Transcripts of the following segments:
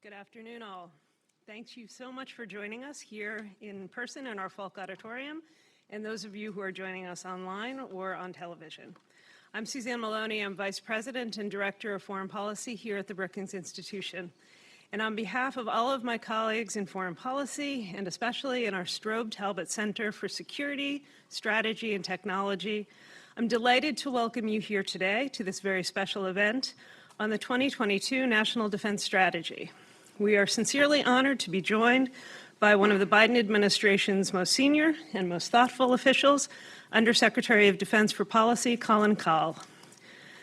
Good afternoon, all. Thank you so much for joining us here in person in our Falk Auditorium, and those of you who are joining us online or on television. I'm Suzanne Maloney. I'm Vice President and Director of Foreign Policy here at the Brookings Institution. And on behalf of all of my colleagues in foreign policy, and especially in our Strobe Talbot Center for Security, Strategy, and Technology, I'm delighted to welcome you here today to this very special event on the 2022 National Defense Strategy. We are sincerely honored to be joined by one of the Biden administration's most senior and most thoughtful officials, Undersecretary of Defense for Policy, Colin Kahl.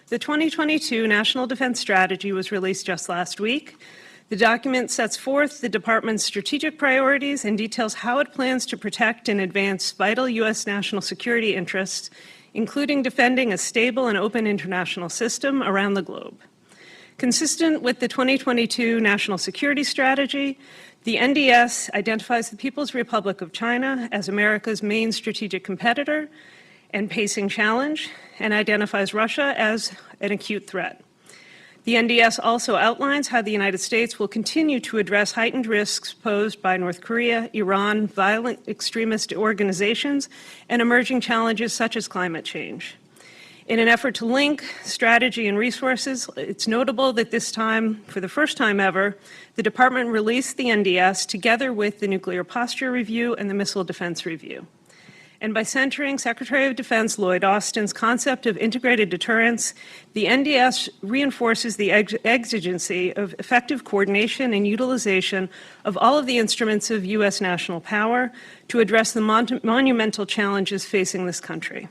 The 2022 National Defense Strategy was released just last week. The document sets forth the department's strategic priorities and details how it plans to protect and advance vital U.S. national security interests, including defending a stable and open international system around the globe. Consistent with the 2022 National Security Strategy, the NDS identifies the People's Republic of China as America's main strategic competitor and pacing challenge, and identifies Russia as an acute threat. The NDS also outlines how the United States will continue to address heightened risks posed by North Korea, Iran, violent extremist organizations, and emerging challenges such as climate change. In an effort to link strategy and resources, it's notable that this time, for the first time ever, the department released the NDS together with the Nuclear Posture Review and the Missile Defense Review. And by centering Secretary of Defense Lloyd Austin's concept of integrated deterrence, the NDS reinforces the exigency of effective coordination and utilization of all of the instruments of U.S. national power to address the monumental challenges facing this country.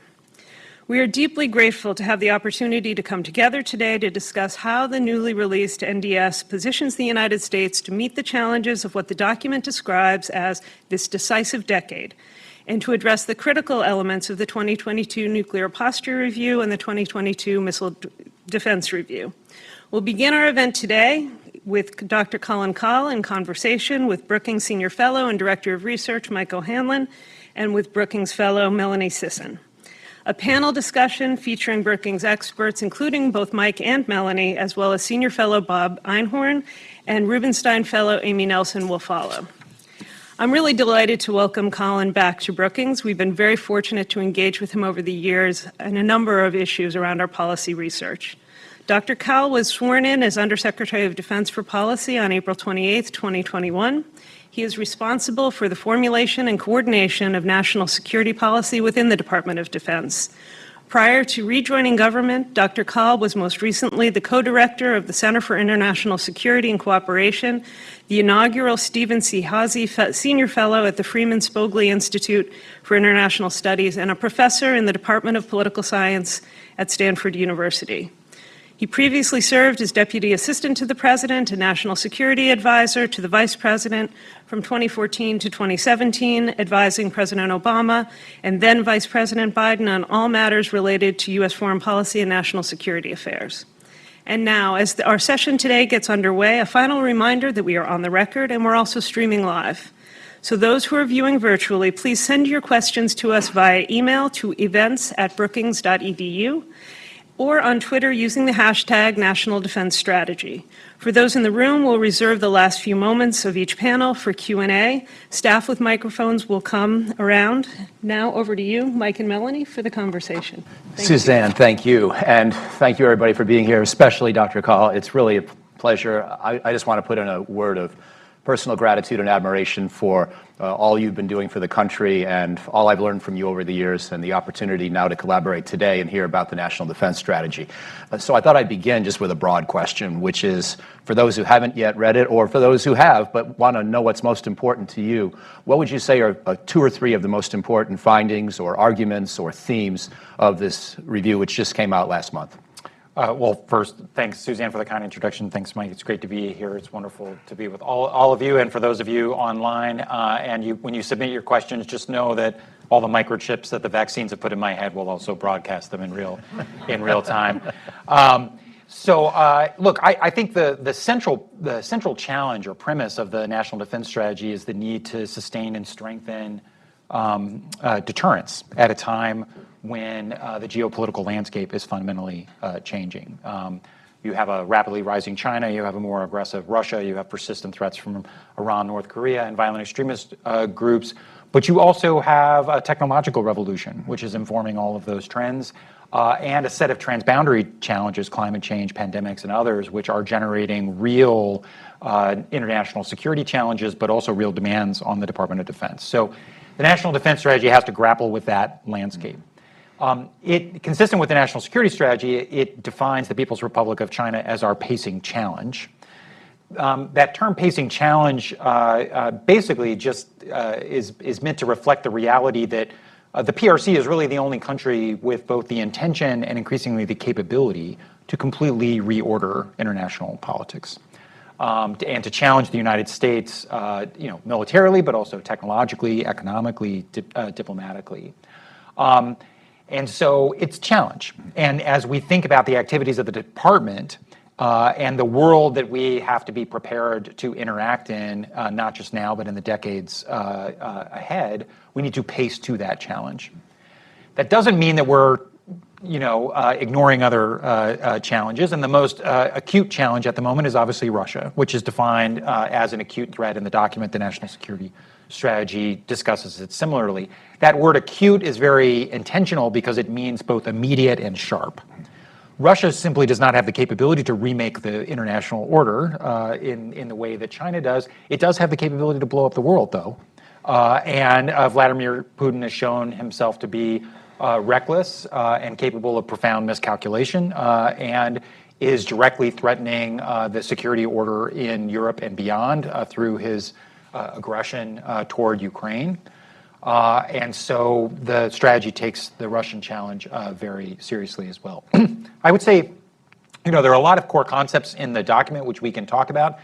We are deeply grateful to have the opportunity to come together today to discuss how the newly released NDS positions the United States to meet the challenges of what the document describes as this decisive decade, and to address the critical elements of the 2022 Nuclear Posture Review and the 2022 Missile Defense Review. We'll begin our event today with Dr. Colin Kahl in conversation with Brookings Senior Fellow and Director of Research Mike O'Hanlon, and with Brookings Fellow Melanie Sisson. A panel discussion featuring Brookings experts, including both Mike and Melanie, as well as Senior Fellow Bob Einhorn and Rubenstein Fellow Amy Nelson, will follow. I'm really delighted to welcome Colin back to Brookings. We've been very fortunate to engage with him over the years on a number of issues around our policy research. Dr. Kahl was sworn in as Undersecretary of Defense for Policy on April 28, 2021. He is responsible for the formulation and coordination of national security policy within the Department of Defense. Prior to rejoining government, Dr. Kahl was most recently the co-director of the Center for International Security and Cooperation, the inaugural Stephen C. Haase Senior Fellow at the Freeman Spogli Institute for International Studies, and a professor in the Department of Political Science at Stanford University. He previously served as Deputy Assistant to the President and National Security Advisor to the Vice President from 2014 to 2017, advising President Obama and then Vice President Biden on all matters related to U.S. foreign policy and national security affairs. And now, as our session today gets underway, a final reminder that we are on the record and we're also streaming live. So those who are viewing virtually, please send your questions to us via email to events@brookings.edu. or on Twitter using the hashtag National Defense Strategy. For those in the room, we'll reserve the last few moments of each panel for Q&A. Staff with microphones will come around. Now over to you, Mike and Melanie, for the conversation. Suzanne, thank you. And thank you, everybody, for being here, especially Dr. Kahl. It's really a pleasure. I just want to put in a word of personal gratitude and admiration for all you've been doing for the country and all I've learned from you over the years, and the opportunity now to collaborate today and hear about the National Defense Strategy. So I thought I'd begin just with a broad question, which is, for those who haven't yet read it, or for those who have but want to know what's most important to you, what would you say are two or three of the most important findings or arguments or themes of this review, which just came out last month? Well, first, thanks, Suzanne, for the kind introduction. Thanks, Mike. It's great to be here. It's wonderful to be with all of you, and for those of you online. When you submit your questions, just know that all the microchips that the vaccines have put in my head will also broadcast them in real time. Look, I think the central challenge or premise of the National Defense Strategy is the need to sustain and strengthen deterrence at a time when the geopolitical landscape is fundamentally changing. You have a rapidly rising China, you have a more aggressive Russia, you have persistent threats from Iran, North Korea, and violent extremist groups. But you also have a technological revolution, which is informing all of those trends, and a set of transboundary challenges, climate change, pandemics, and others, which are generating real international security challenges, but also real demands on the Department of Defense. So the National Defense Strategy has to grapple with that landscape. Consistent with the National Security Strategy, it defines the People's Republic of China as our pacing challenge. That term pacing challenge basically just is meant to reflect the reality that the PRC is really the only country with both the intention and increasingly the capability to completely reorder international politics. And to challenge the United States, militarily, but also technologically, economically, diplomatically. And so it's a challenge. And as we think about the activities of the department and the world that we have to be prepared to interact in, not just now, but in the decades ahead, we need to pace to that challenge. That doesn't mean that we're ignoring other challenges. And the most acute challenge at the moment is obviously Russia, which is defined as an acute threat in the document. The National Security Strategy discusses it similarly. That word acute is very intentional because it means both immediate and sharp. Russia simply does not have the capability to remake the international order in the way that China does. It does have the capability to blow up the world, though. And Vladimir Putin has shown himself to be reckless and capable of profound miscalculation, and is directly threatening the security order in Europe and beyond through his aggression toward Ukraine. And so the strategy takes the Russian challenge very seriously as well. I would say, there are a lot of core concepts in the document which we can talk about.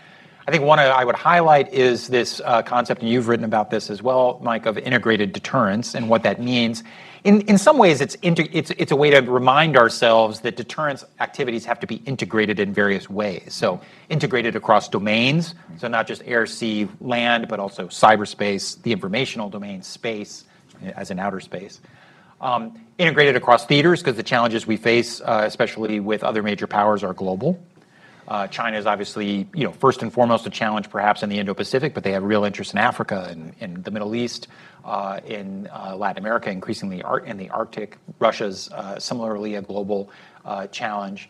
I think one I would highlight is this concept, and you've written about this as well, Mike, of integrated deterrence and what that means. In some ways, it's a way to remind ourselves that deterrence activities have to be integrated in various ways. So integrated across domains, so not just air, sea, land, but also cyberspace, the informational domain, space, as in outer space. Integrated across theaters, because the challenges we face, especially with other major powers, are global. China is obviously, first and foremost a challenge perhaps in the Indo-Pacific, but they have real interest in Africa and in the Middle East, in Latin America, increasingly in the Arctic. Russia's similarly a global challenge.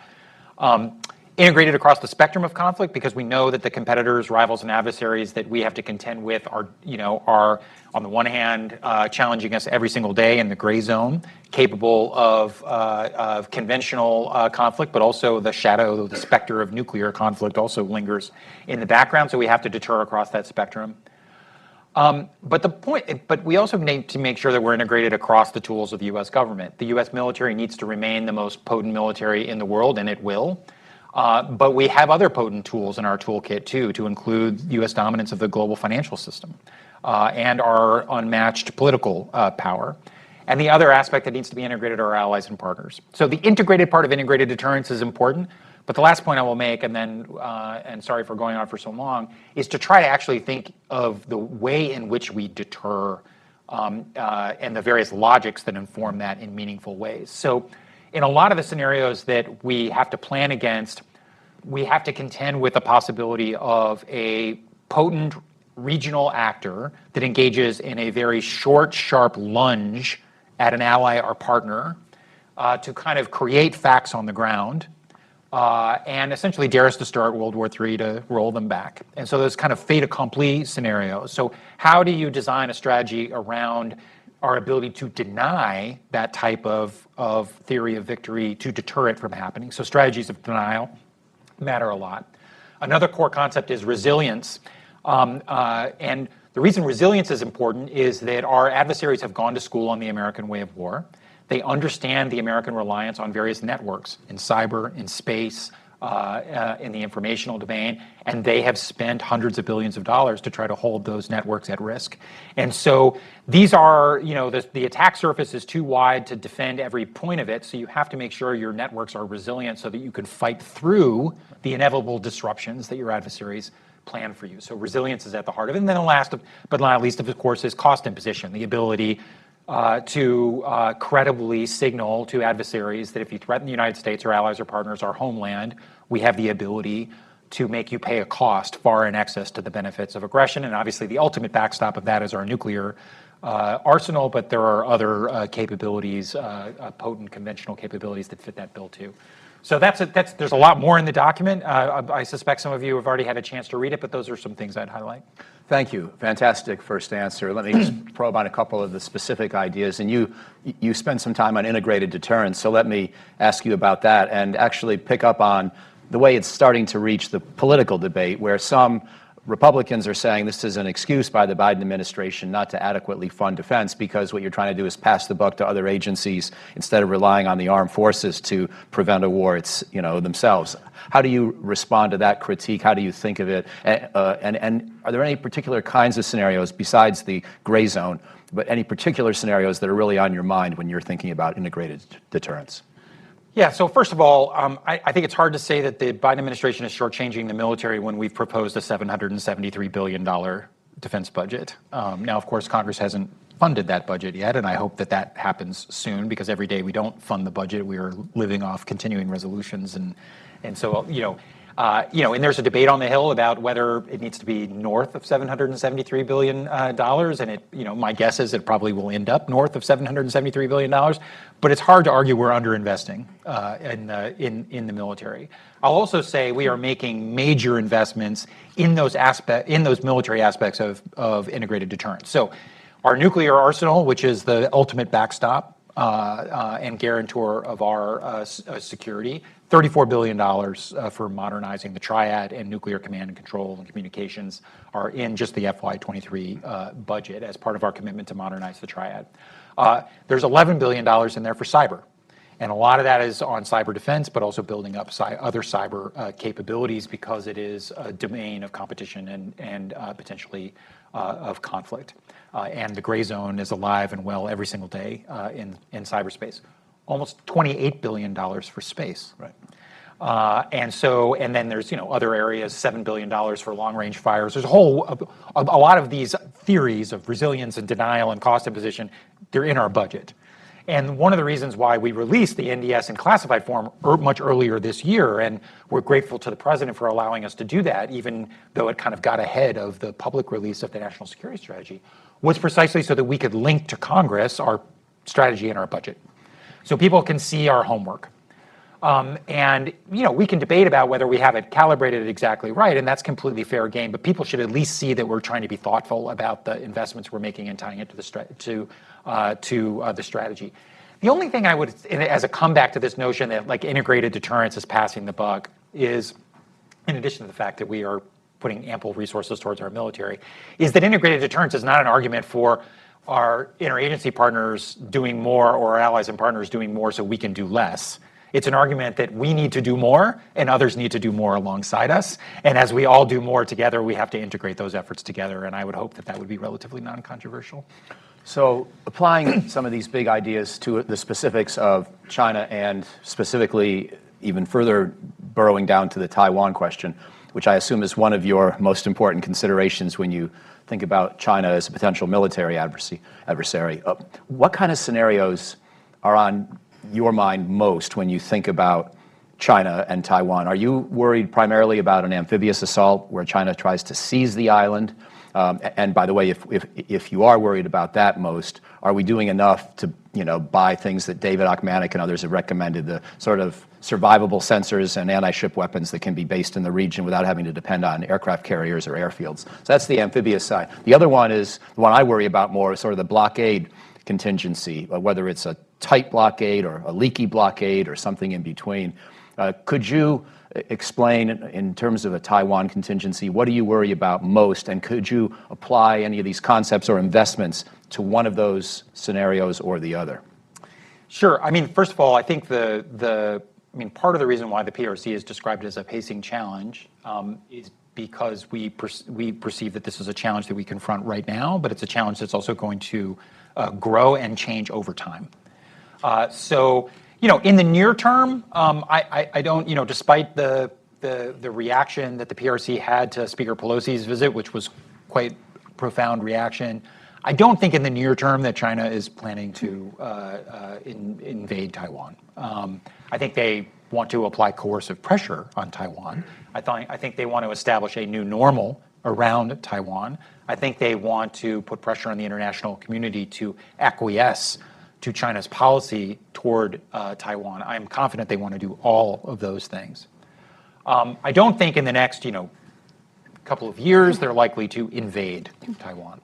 Integrated across the spectrum of conflict, because we know that the competitors, rivals, and adversaries that we have to contend with are on the one hand challenging us every single day in the gray zone, capable of conventional conflict, but also the shadow, the specter of nuclear conflict also lingers in the background. So we have to deter across that spectrum. But we also need to make sure that we're integrated across the tools of the U.S. government. The U.S. military needs to remain the most potent military in the world, and it will. But we have other potent tools in our toolkit, too, to include U.S. dominance of the global financial system and our unmatched political power. And the other aspect that needs to be integrated are our allies and partners. So the integrated part of integrated deterrence is important. But the last point I will make, and then, and sorry for going on for so long, is to try to actually think of the way in which we deter and the various logics that inform that in meaningful ways. So in a lot of the scenarios that we have to plan against, we have to contend with the possibility of a potent regional actor that engages in a very short, sharp lunge at an ally or partner to kind of create facts on the ground and essentially dare us to start World War III to roll them back. And so there's kind of fait accompli scenarios. So how do you design a strategy around our ability to deny that type of theory of victory to deter it from happening? So strategies of denial matter a lot. Another core concept is resilience. And the reason resilience is important is that our adversaries have gone to school on the American way of war. They understand the American reliance on various networks in cyber, in space, in the informational domain, and they have spent hundreds of billions of dollars to try to hold those networks at risk. And so these are, the attack surface is too wide to defend every point of it, so you have to make sure your networks are resilient so that you can fight through the inevitable disruptions that your adversaries plan for you. So resilience is at the heart of it. And then the last but not least, of course, is cost imposition, the ability to credibly signal to adversaries that if you threaten the United States or allies or partners, our homeland, we have the ability to make you pay a cost far in excess to the benefits of aggression. And obviously, the ultimate backstop of that is our nuclear arsenal, but there are other capabilities, potent conventional capabilities that fit that bill too. So there's a lot more in the document. I suspect some of you have already had a chance to read it, but those are some things I'd highlight. Thank you. Fantastic first answer. Let me just probe on a couple of the specific ideas. And you spent some time on integrated deterrence, so let me ask you about that and actually pick up on the way it's starting to reach the political debate, where some Republicans are saying this is an excuse by the Biden administration not to adequately fund defense because what you're trying to do is pass the buck to other agencies instead of relying on the armed forces to prevent a war themselves. How do you respond to that critique? How do you think of it? And are there any particular kinds of scenarios besides the gray zone, but any particular scenarios that are really on your mind when you're thinking about integrated deterrence? Yeah, so first of all, I think it's hard to say that the Biden administration is shortchanging the military when we've proposed a $773 billion defense budget. Now, of course, Congress hasn't funded that budget yet, and I hope that that happens soon, because every day we don't fund the budget, we are living off continuing resolutions. And so, and there's a debate on the Hill about whether it needs to be north of $773 billion. And my guess is it probably will end up north of $773 billion. But it's hard to argue we're underinvesting in the military. I'll also say we are making major investments in those military aspects of integrated deterrence. So our nuclear arsenal, which is the ultimate backstop and guarantor of our security, $34 billion for modernizing the triad, and nuclear command and control and communications are in just the FY23 budget as part of our commitment to modernize the triad. There's $11 billion in there for cyber. And a lot of that is on cyber defense, but also building up other cyber capabilities, because it is a domain of competition and potentially of conflict. And the gray zone is alive and well every single day in cyberspace. Almost $28 billion for space. Right. And then there's other areas, $7 billion for long-range fires. There's a lot of these theories of resilience and denial and cost imposition. They're in our budget. And one of the reasons why we released the NDS in classified form much earlier this year, and we're grateful to the president for allowing us to do that, even though it kind of got ahead of the public release of the national security strategy, was precisely so that we could link to Congress our strategy and our budget, so people can see our homework. And we can debate about whether we have it calibrated exactly right, and that's completely fair game. But people should at least see that we're trying to be thoughtful about the investments we're making and tying it to the strategy. The only thing I would, as a comeback to this notion that integrated deterrence is passing the buck, is, in addition to the fact that we are putting ample resources towards our military, is that integrated deterrence is not an argument for our interagency partners doing more or our allies and partners doing more so we can do less. It's an argument that we need to do more and others need to do more alongside us. And as we all do more together, we have to integrate those efforts together. And I would hope that that would be relatively non-controversial. So applying some of these big ideas to the specifics of China, and specifically even further burrowing down to the Taiwan question, which I assume is one of your most important considerations when you think about China as a potential military adversary. What kind of scenarios are on your mind most when you think about China and Taiwan? Are you worried primarily about an amphibious assault where China tries to seize the island? And by the way, if you are worried about that most, are we doing enough to buy things that David Ochmanek and others have recommended, the sort of survivable sensors and anti-ship weapons that can be based in the region without having to depend on aircraft carriers or airfields? So that's the amphibious side. The other one is the one I worry about more, is sort of the blockade contingency, whether it's a tight blockade or a leaky blockade or something in between. Could you explain, in terms of a Taiwan contingency, what do you worry about most, and could you apply any of these concepts or investments to one of those scenarios or the other? Sure. I mean, first of all, I think part of the reason why the PRC is described as a pacing challenge is because we perceive that this is a challenge that we confront right now, but it's a challenge that's also going to grow and change over time. So, in the near term, I don't, despite the reaction that the PRC had to Speaker Pelosi's visit, which was quite profound reaction, I don't think in the near term that China is planning to invade Taiwan. I think they want to apply coercive pressure on Taiwan. I think they want to establish a new normal around Taiwan. I think they want to put pressure on the international community to acquiesce to China's policy toward Taiwan. I am confident they want to do all of those things. I don't think in the next, couple of years they're likely to invade Taiwan,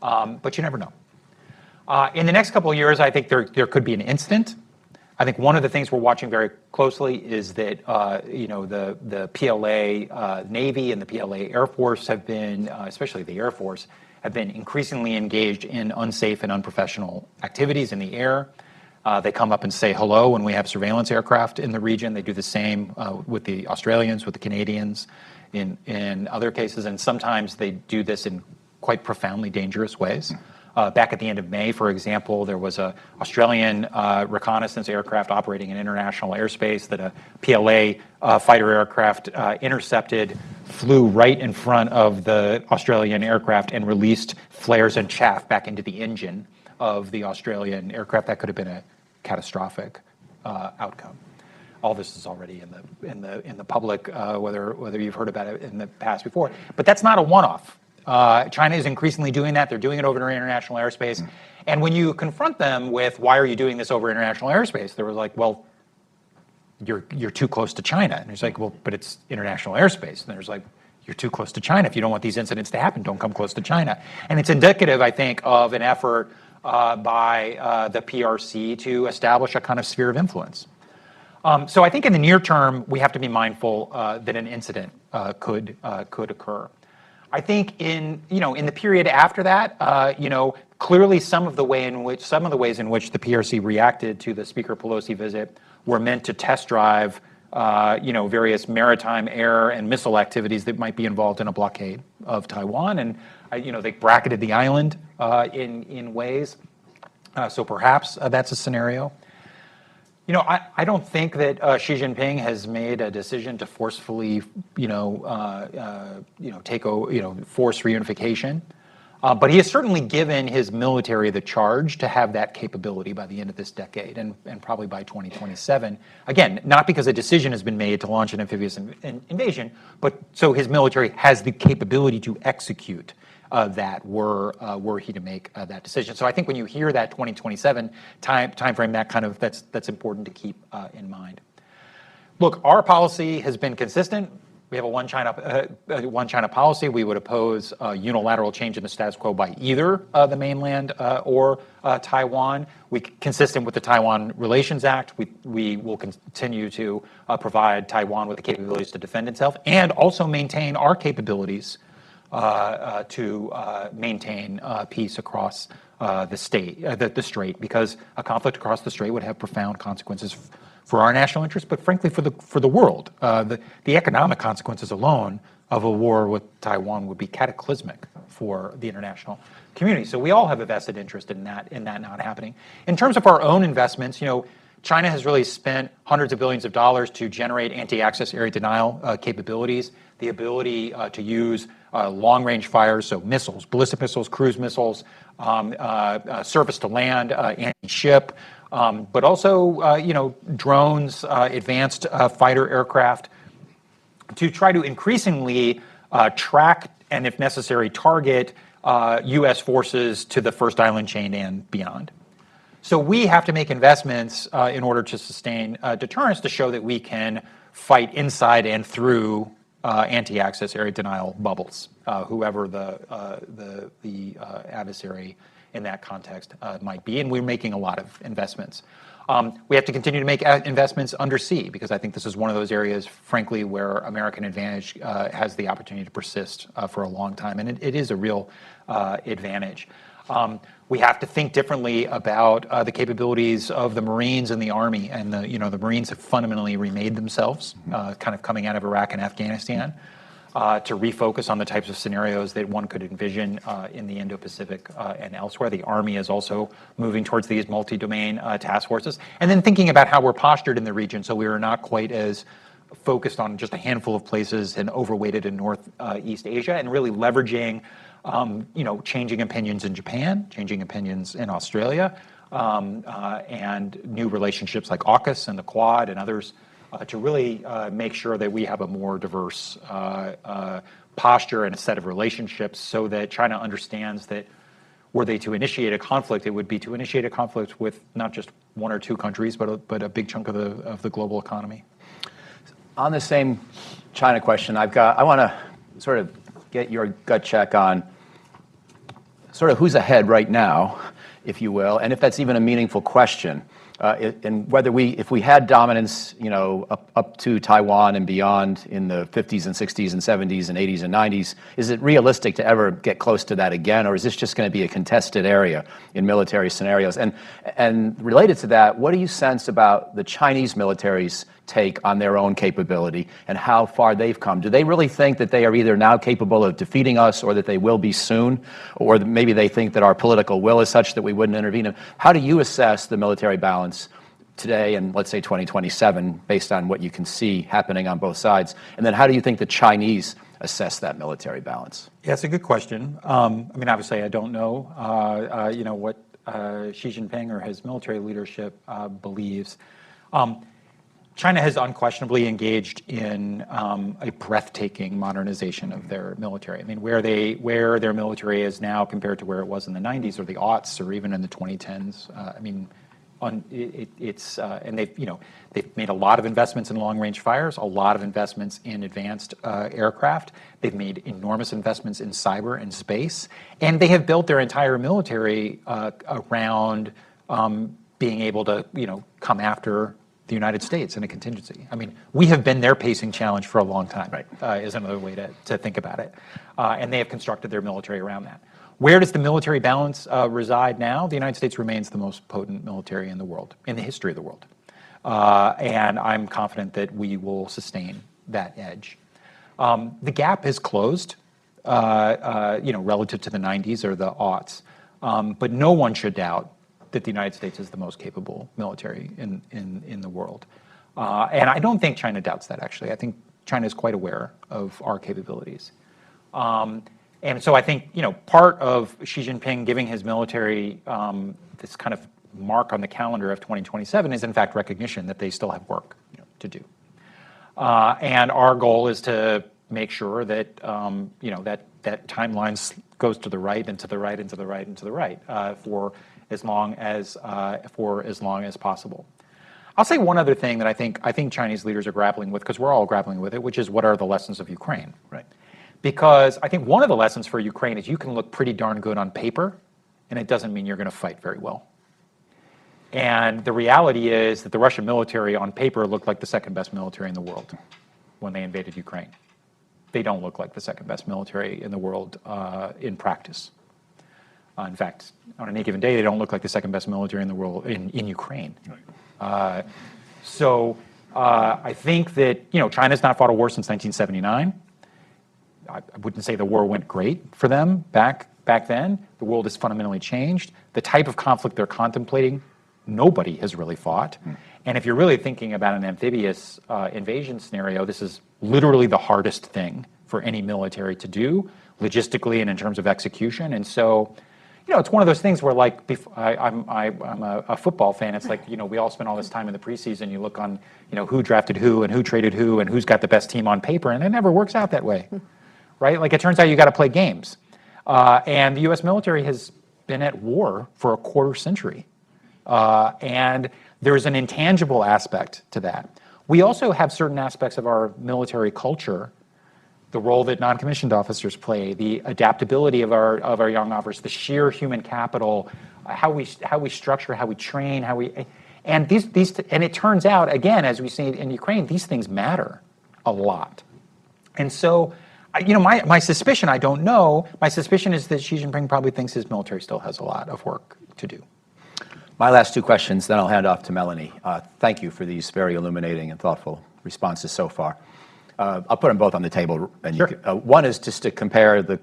but you never know. In the next couple of years, I think there could be an incident. I think one of the things we're watching very closely is that the PLA Navy and the PLA Air Force have been, especially the Air Force, have been increasingly engaged in unsafe and unprofessional activities in the air. They come up and say hello when we have surveillance aircraft in the region. They do the same with the Australians, with the Canadians in other cases, and sometimes they do this in quite profoundly dangerous ways. Back at the end of May, for example, there was an Australian reconnaissance aircraft operating in international airspace that a PLA fighter aircraft intercepted, flew right in front of the Australian aircraft and released flares and chaff back into the engine of the Australian aircraft. That could have been a catastrophic outcome. All this is already in the public, whether you've heard about it in the past before. But that's not a one-off. China is increasingly doing that. They're doing it over international airspace. And when you confront them with, why are you doing this over international airspace? They were like, well, you're too close to China. And it's like, well, but it's international airspace. And there's like, you're too close to China. If you don't want these incidents to happen, don't come close to China. And it's indicative, I think, of an effort by the PRC to establish a kind of sphere of influence. So I think in the near term, we have to be mindful that an incident could occur. I think in the period after that, clearly some of the ways in which the PRC reacted to the Speaker Pelosi visit were meant to test drive various maritime, air, and missile activities that might be involved in a blockade of Taiwan, and they bracketed the island in ways. So perhaps that's a scenario. I don't think that Xi Jinping has made a decision to forcefully, force reunification. But he has certainly given his military the charge to have that capability by the end of this decade and probably by 2027. Again, not because a decision has been made to launch an amphibious invasion, but so his military has the capability to execute that were he to make that decision. So I think when you hear that 2027 timeframe, that's important to keep in mind. Look, our policy has been consistent. We have a one China policy. We would oppose unilateral change in the status quo by either the mainland or Taiwan. Consistent with the Taiwan Relations Act, we will continue to provide Taiwan with the capabilities to defend itself and also maintain our capabilities to maintain peace across the strait, because a conflict across the strait would have profound consequences for our national interests, but frankly for the world. The economic consequences alone of a war with Taiwan would be cataclysmic for the international community. So we all have a vested interest in that not happening. In terms of our own investments, China has really spent hundreds of billions of dollars to generate anti-access area denial capabilities, the ability to use long-range fires, so missiles, ballistic missiles, cruise missiles, surface to land, anti-ship, but also drones, advanced fighter aircraft, to try to increasingly track and, if necessary, target U.S. forces to the first island chain and beyond. So we have to make investments in order to sustain deterrence, to show that we can fight inside and through anti-access area denial bubbles, whoever the adversary in that context might be. And we're making a lot of investments. We have to continue to make investments undersea, because I think this is one of those areas, frankly, where American advantage has the opportunity to persist for a long time. And it is a real advantage. We have to think differently about the capabilities of the Marines and the Army. And the Marines have fundamentally remade themselves, kind of coming out of Iraq and Afghanistan, to refocus on the types of scenarios that one could envision in the Indo-Pacific and elsewhere. The Army is also moving towards these multi-domain task forces. And then thinking about how we're postured in the region, so we are not quite as focused on just a handful of places and overweighted in Northeast Asia, and really leveraging changing opinions in Japan, changing opinions in Australia, and new relationships like AUKUS and the Quad and others to really make sure that we have a more diverse posture and a set of relationships so that China understands that were they to initiate a conflict, it would be to initiate a conflict with not just one or two countries, but a big chunk of the global economy. On the same China question, I want to sort of get your gut check on sort of who's ahead right now, if you will, and if that's even a meaningful question. And whether if we had dominance, up to Taiwan and beyond in the 50s and 60s and 70s and 80s and 90s, is it realistic to ever get close to that again, or is this just going to be a contested area in military scenarios? And related to that, what do you sense about the Chinese military's take on their own capability and how far they've come? Do they really think that they are either now capable of defeating us or that they will be soon, or that maybe they think that our political will is such that we wouldn't intervene? How do you assess the military balance today and let's say 2027 based on what you can see happening on both sides? And then how do you think the Chinese assess that military balance? Yeah, it's a good question. Obviously I don't know, what Xi Jinping or his military leadership believes. China has unquestionably engaged in a breathtaking modernization of their military. Where their military is now compared to where it was in the 90s or the aughts or even in the 2010s. And they've made a lot of investments in long-range fires, a lot of investments in advanced aircraft. They've made enormous investments in cyber and space, and they have built their entire military around being able to, come after the United States in a contingency. We have been their pacing challenge for a long time, right? Is another way to think about it. And they have constructed their military around that. Where does the military balance reside now? The United States remains the most potent military in the world, in the history of the world. And I'm confident that we will sustain that edge. The gap has closed, relative to the 90s or the aughts. But no one should doubt that the United States is the most capable military in the world. And I don't think China doubts that, actually. I think China is quite aware of our capabilities. And so I think, part of Xi Jinping giving his military this kind of mark on the calendar of 2027 is in fact recognition that they still have work to do. And our goal is to make sure that, that timeline goes to the right and to the right and to the right and to the right for as long as possible. I'll say one other thing that I think Chinese leaders are grappling with, because we're all grappling with it, which is what are the lessons of Ukraine? Right. Because I think one of the lessons for Ukraine is you can look pretty darn good on paper, and it doesn't mean you're going to fight very well. And the reality is that the Russian military on paper looked like the second best military in the world when they invaded Ukraine. They don't look like the second best military in the world in practice. In fact, on any given day, they don't look like the second best military in the world in Ukraine. So I think that China's not fought a war since 1979. I wouldn't say the war went great for them back then. The world has fundamentally changed. The type of conflict they're contemplating, nobody has really fought. And if you're really thinking about an amphibious invasion scenario, this is literally the hardest thing for any military to do, logistically and in terms of execution. And so, it's one of those things where, like, I'm a football fan. It's like, we all spend all this time in the preseason. You look on, who drafted who and who traded who and who's got the best team on paper, and it never works out that way, right? Like, it turns out you got to play games. And the U.S. military has been at war for a quarter century. And there's an intangible aspect to that. We also have certain aspects of our military culture, the role that non-commissioned officers play, the adaptability of our young officers, the sheer human capital, how we structure, how we train, and and it turns out, again, as we see in Ukraine, these things matter a lot. And so, my suspicion, I don't know, my suspicion is that Xi Jinping probably thinks his military still has a lot of work to do. My last two questions, then I'll hand off to Melanie. Thank you for these very illuminating and thoughtful responses so far. I'll put them both on the table. And sure. One is just to compare the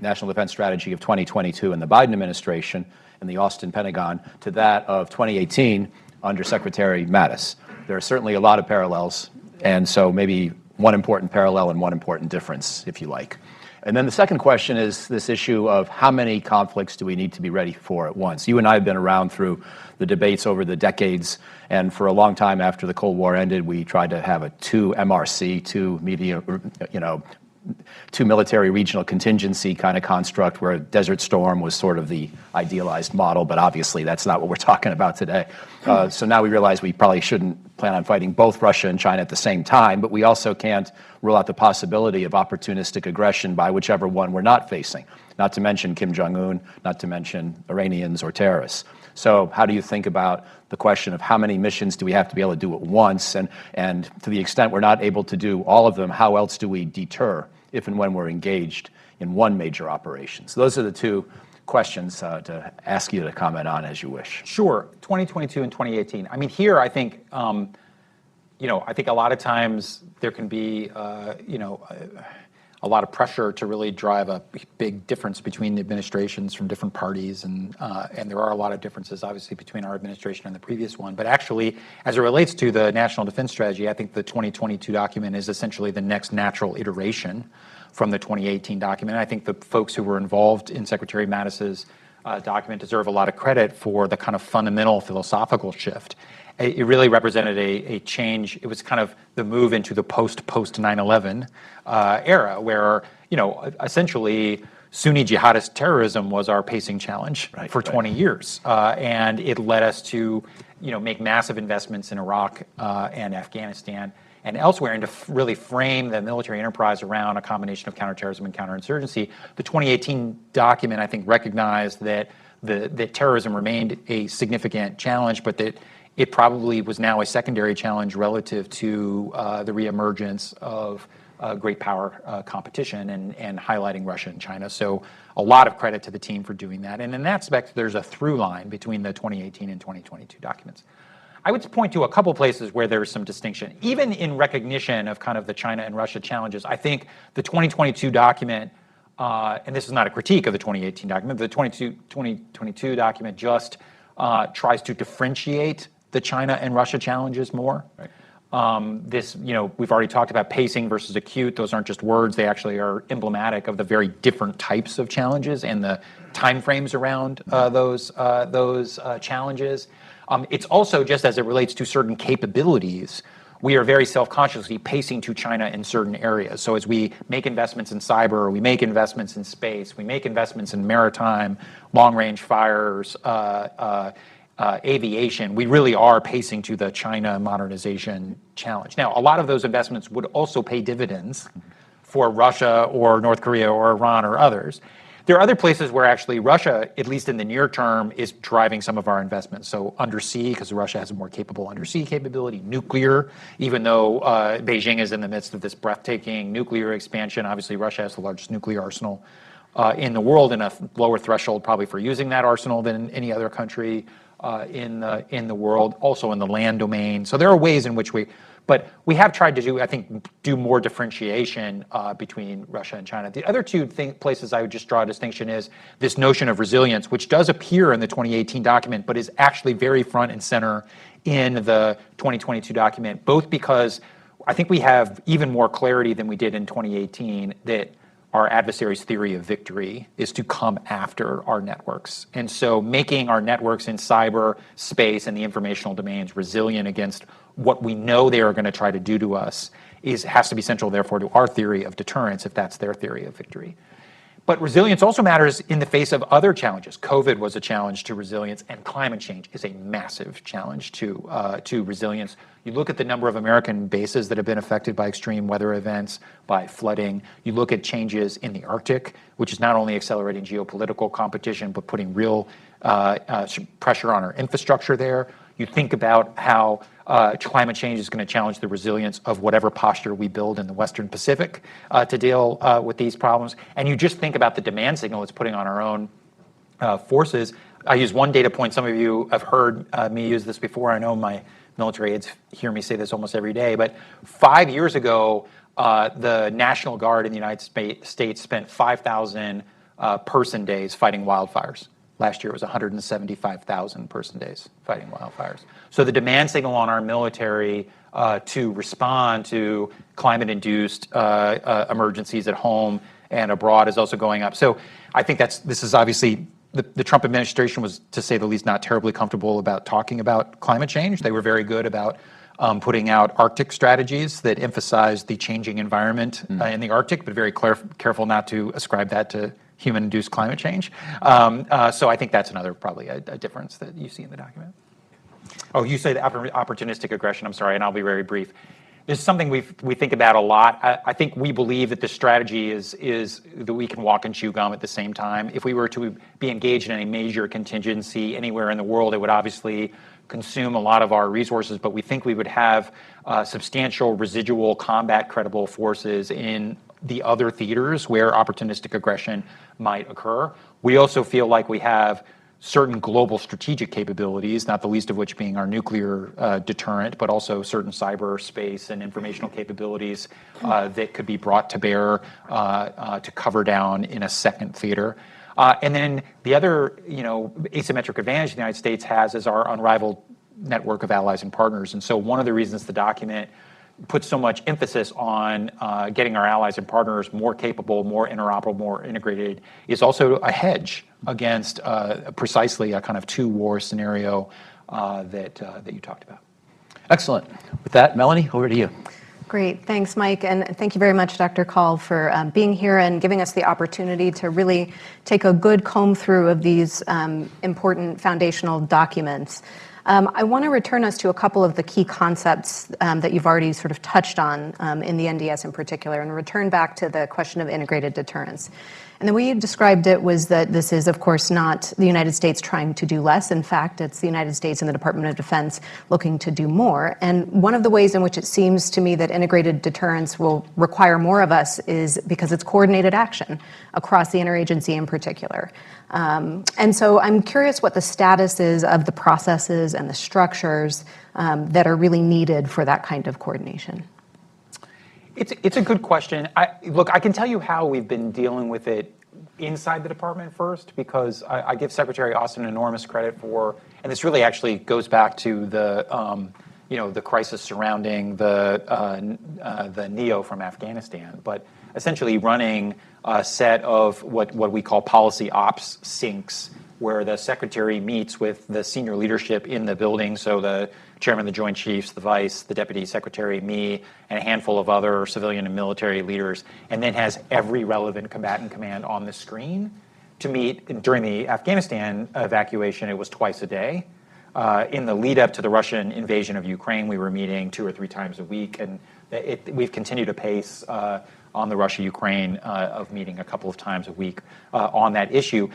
National Defense Strategy of 2022 in the Biden administration and the Austin Pentagon to that of 2018 under Secretary Mattis. There are certainly a lot of parallels, and so maybe one important parallel and one important difference, if you like. And then the second question is this issue of how many conflicts do we need to be ready for at once? You and I have been around through the debates over the decades, and for a long time after the Cold War ended, we tried to have a two MRC, two military regional contingency kind of construct where Desert Storm was sort of the idealized model, but obviously that's not what we're talking about today. So now we realize we probably shouldn't plan on fighting both Russia and China at the same time, but we also can't rule out the possibility of opportunistic aggression by whichever one we're not facing, not to mention Kim Jong-un, not to mention Iranians or terrorists. So how do you think about the question of how many missions do we have to be able to do at once? And to the extent we're not able to do all of them, how else do we deter if and when we're engaged in one major operation? So those are the two questions to ask you to comment on as you wish. Sure. 2022 and 2018. I mean, here I think, I think a lot of times there can be, a lot of pressure to really drive a big difference between the administrations from different parties, and there are a lot of differences, obviously, between our administration and the previous one. But actually, as it relates to the National Defense Strategy, I think the 2022 document is essentially the next natural iteration from the 2018 document. I think the folks who were involved in Secretary Mattis's document deserve a lot of credit for the kind of fundamental philosophical shift. It really represented a change. It was kind of the move into the post 9/11 era, where essentially Sunni jihadist terrorism was our pacing challenge for 20 years, and it led us to make massive investments in Iraq and Afghanistan and elsewhere, and to really frame the military enterprise around a combination of counterterrorism and counterinsurgency. The 2018 document, I think, recognized that that terrorism remained a significant challenge, but that it probably was now a secondary challenge relative to the reemergence of great power competition and highlighting Russia and China. So a lot of credit to the team for doing that. And in that aspect, there's a through line between the 2018 and 2022 documents. I would point to a couple places where there's some distinction. Even in recognition of kind of the China and Russia challenges, I think the 2022 document, and this is not a critique of the 2018 document, the 2022 document just tries to differentiate the China and Russia challenges more. Right. We've already talked about pacing versus acute. Those aren't just words. They actually are emblematic of the very different types of challenges and the timeframes around those challenges. It's also, just as it relates to certain capabilities, we are very self-consciously pacing to China in certain areas. So as we make investments in cyber, we make investments in space, we make investments in maritime, long-range fires, aviation, we really are pacing to the China modernization challenge. Now, a lot of those investments would also pay dividends for Russia or North Korea or Iran or others. There are other places where actually Russia, at least in the near term, is driving some of our investments. So undersea, because Russia has a more capable undersea capability. Nuclear, even though Beijing is in the midst of this breathtaking nuclear expansion, obviously Russia has the largest nuclear arsenal in the world, and a lower threshold probably for using that arsenal than any other country in the world, also in the land domain. So there are ways in which but we have tried to do more differentiation between Russia and China. The other two places I would just draw a distinction is this notion of resilience, which does appear in the 2018 document, but is actually very front and center in the 2022 document, both because I think we have even more clarity than we did in 2018 that our adversary's theory of victory is to come after our networks. And so making our networks in cyber space and the informational domains resilient against what we know they are going to try to do to us has to be central, therefore, to our theory of deterrence, if that's their theory of victory. But resilience also matters in the face of other challenges. COVID was a challenge to resilience, and climate change is a massive challenge to resilience. You look at the number of American bases that have been affected by extreme weather events, by flooding. You look at changes in the Arctic, which is not only accelerating geopolitical competition, but putting real pressure on our infrastructure there. You think about how climate change is going to challenge the resilience of whatever posture we build in the Western Pacific to deal with these problems. And you just think about the demand signal it's putting on our own forces. I use one data point. Some of you have heard me use this before. I know my military aides hear me say this almost every day. But 5 years ago, the National Guard in the United States spent 5,000 person days fighting wildfires. Last year it was 175,000 person days fighting wildfires. So the demand signal on our military to respond to climate-induced emergencies at home and abroad is also going up. So I think this is obviously, the Trump administration was, to say the least, not terribly comfortable about talking about climate change. They were very good about putting out Arctic strategies that emphasize the changing environment in the Arctic, but very careful not to ascribe that to human-induced climate change. So I think that's another probably a difference that you see in the document. Oh, you say the opportunistic aggression. I'm sorry, and I'll be very brief. This is something we think about a lot. I think we believe that the strategy is that we can walk and chew gum at the same time. If we were to be engaged in a major contingency anywhere in the world, it would obviously consume a lot of our resources, but we think we would have substantial residual combat credible forces in the other theaters where opportunistic aggression might occur. We also feel like we have certain global strategic capabilities, not the least of which being our nuclear deterrent, but also certain cyberspace and informational capabilities that could be brought to bear to cover down in a second theater. And then the other, asymmetric advantage the United States has is our unrivaled network of allies and partners. And so one of the reasons the document puts so much emphasis on getting our allies and partners more capable, more interoperable, more integrated is also a hedge against precisely a kind of two-war scenario that you talked about. Excellent. With that, Melanie, over to you. Great. Thanks, Mike. And thank you very much, Dr. Call, for being here and giving us the opportunity to really take a good comb through of these important foundational documents. I want to return us to a couple of the key concepts that you've already sort of touched on in the NDS in particular, and return back to the question of integrated deterrence. And the way you described it was that this is, of course, not the United States trying to do less. In fact, it's the United States and the Department of Defense looking to do more. And one of the ways in which it seems to me that integrated deterrence will require more of us is because it's coordinated action across the interagency in particular. And so I'm curious what the status is of the processes and the structures that are really needed for that kind of coordination. It's a good question. Look, I can tell you how we've been dealing with it inside the department first, because I give Secretary Austin enormous credit for, and this really actually goes back to the crisis surrounding the NEO from Afghanistan, but essentially running a set of what we call policy ops syncs, where the secretary meets with the senior leadership in the building, so the chairman of the Joint Chiefs, the vice, the deputy secretary, me, and a handful of other civilian and military leaders, and then has every relevant combatant command on the screen to meet. During the Afghanistan evacuation, it was twice a day. In the lead up to the Russian invasion of Ukraine, we were meeting 2 or 3 times a week, and we've continued to pace on the Russia-Ukraine of meeting a couple of times a week on that issue,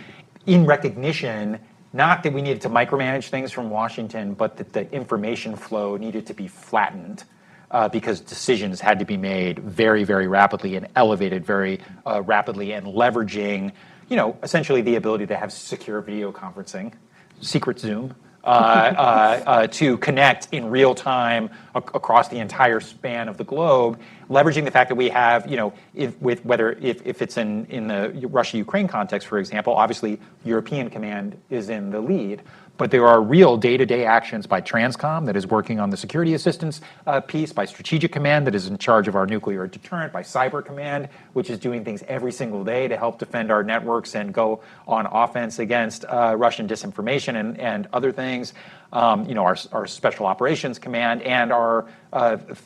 in recognition, not that we needed to micromanage things from Washington, but that the information flow needed to be flattened because decisions had to be made very, very rapidly and elevated very rapidly, and leveraging, essentially the ability to have secure video conferencing, secret Zoom, to connect in real time across the entire span of the globe, leveraging the fact that we have, if it's in the Russia-Ukraine context, for example, obviously European Command is in the lead, but there are real day-to-day actions by Transcom that is working on the security assistance piece, by Strategic Command that is in charge of our nuclear deterrent, by Cyber Command, which is doing things every single day to help defend our networks and go on offense against Russian disinformation and other things. Our Special Operations Command and our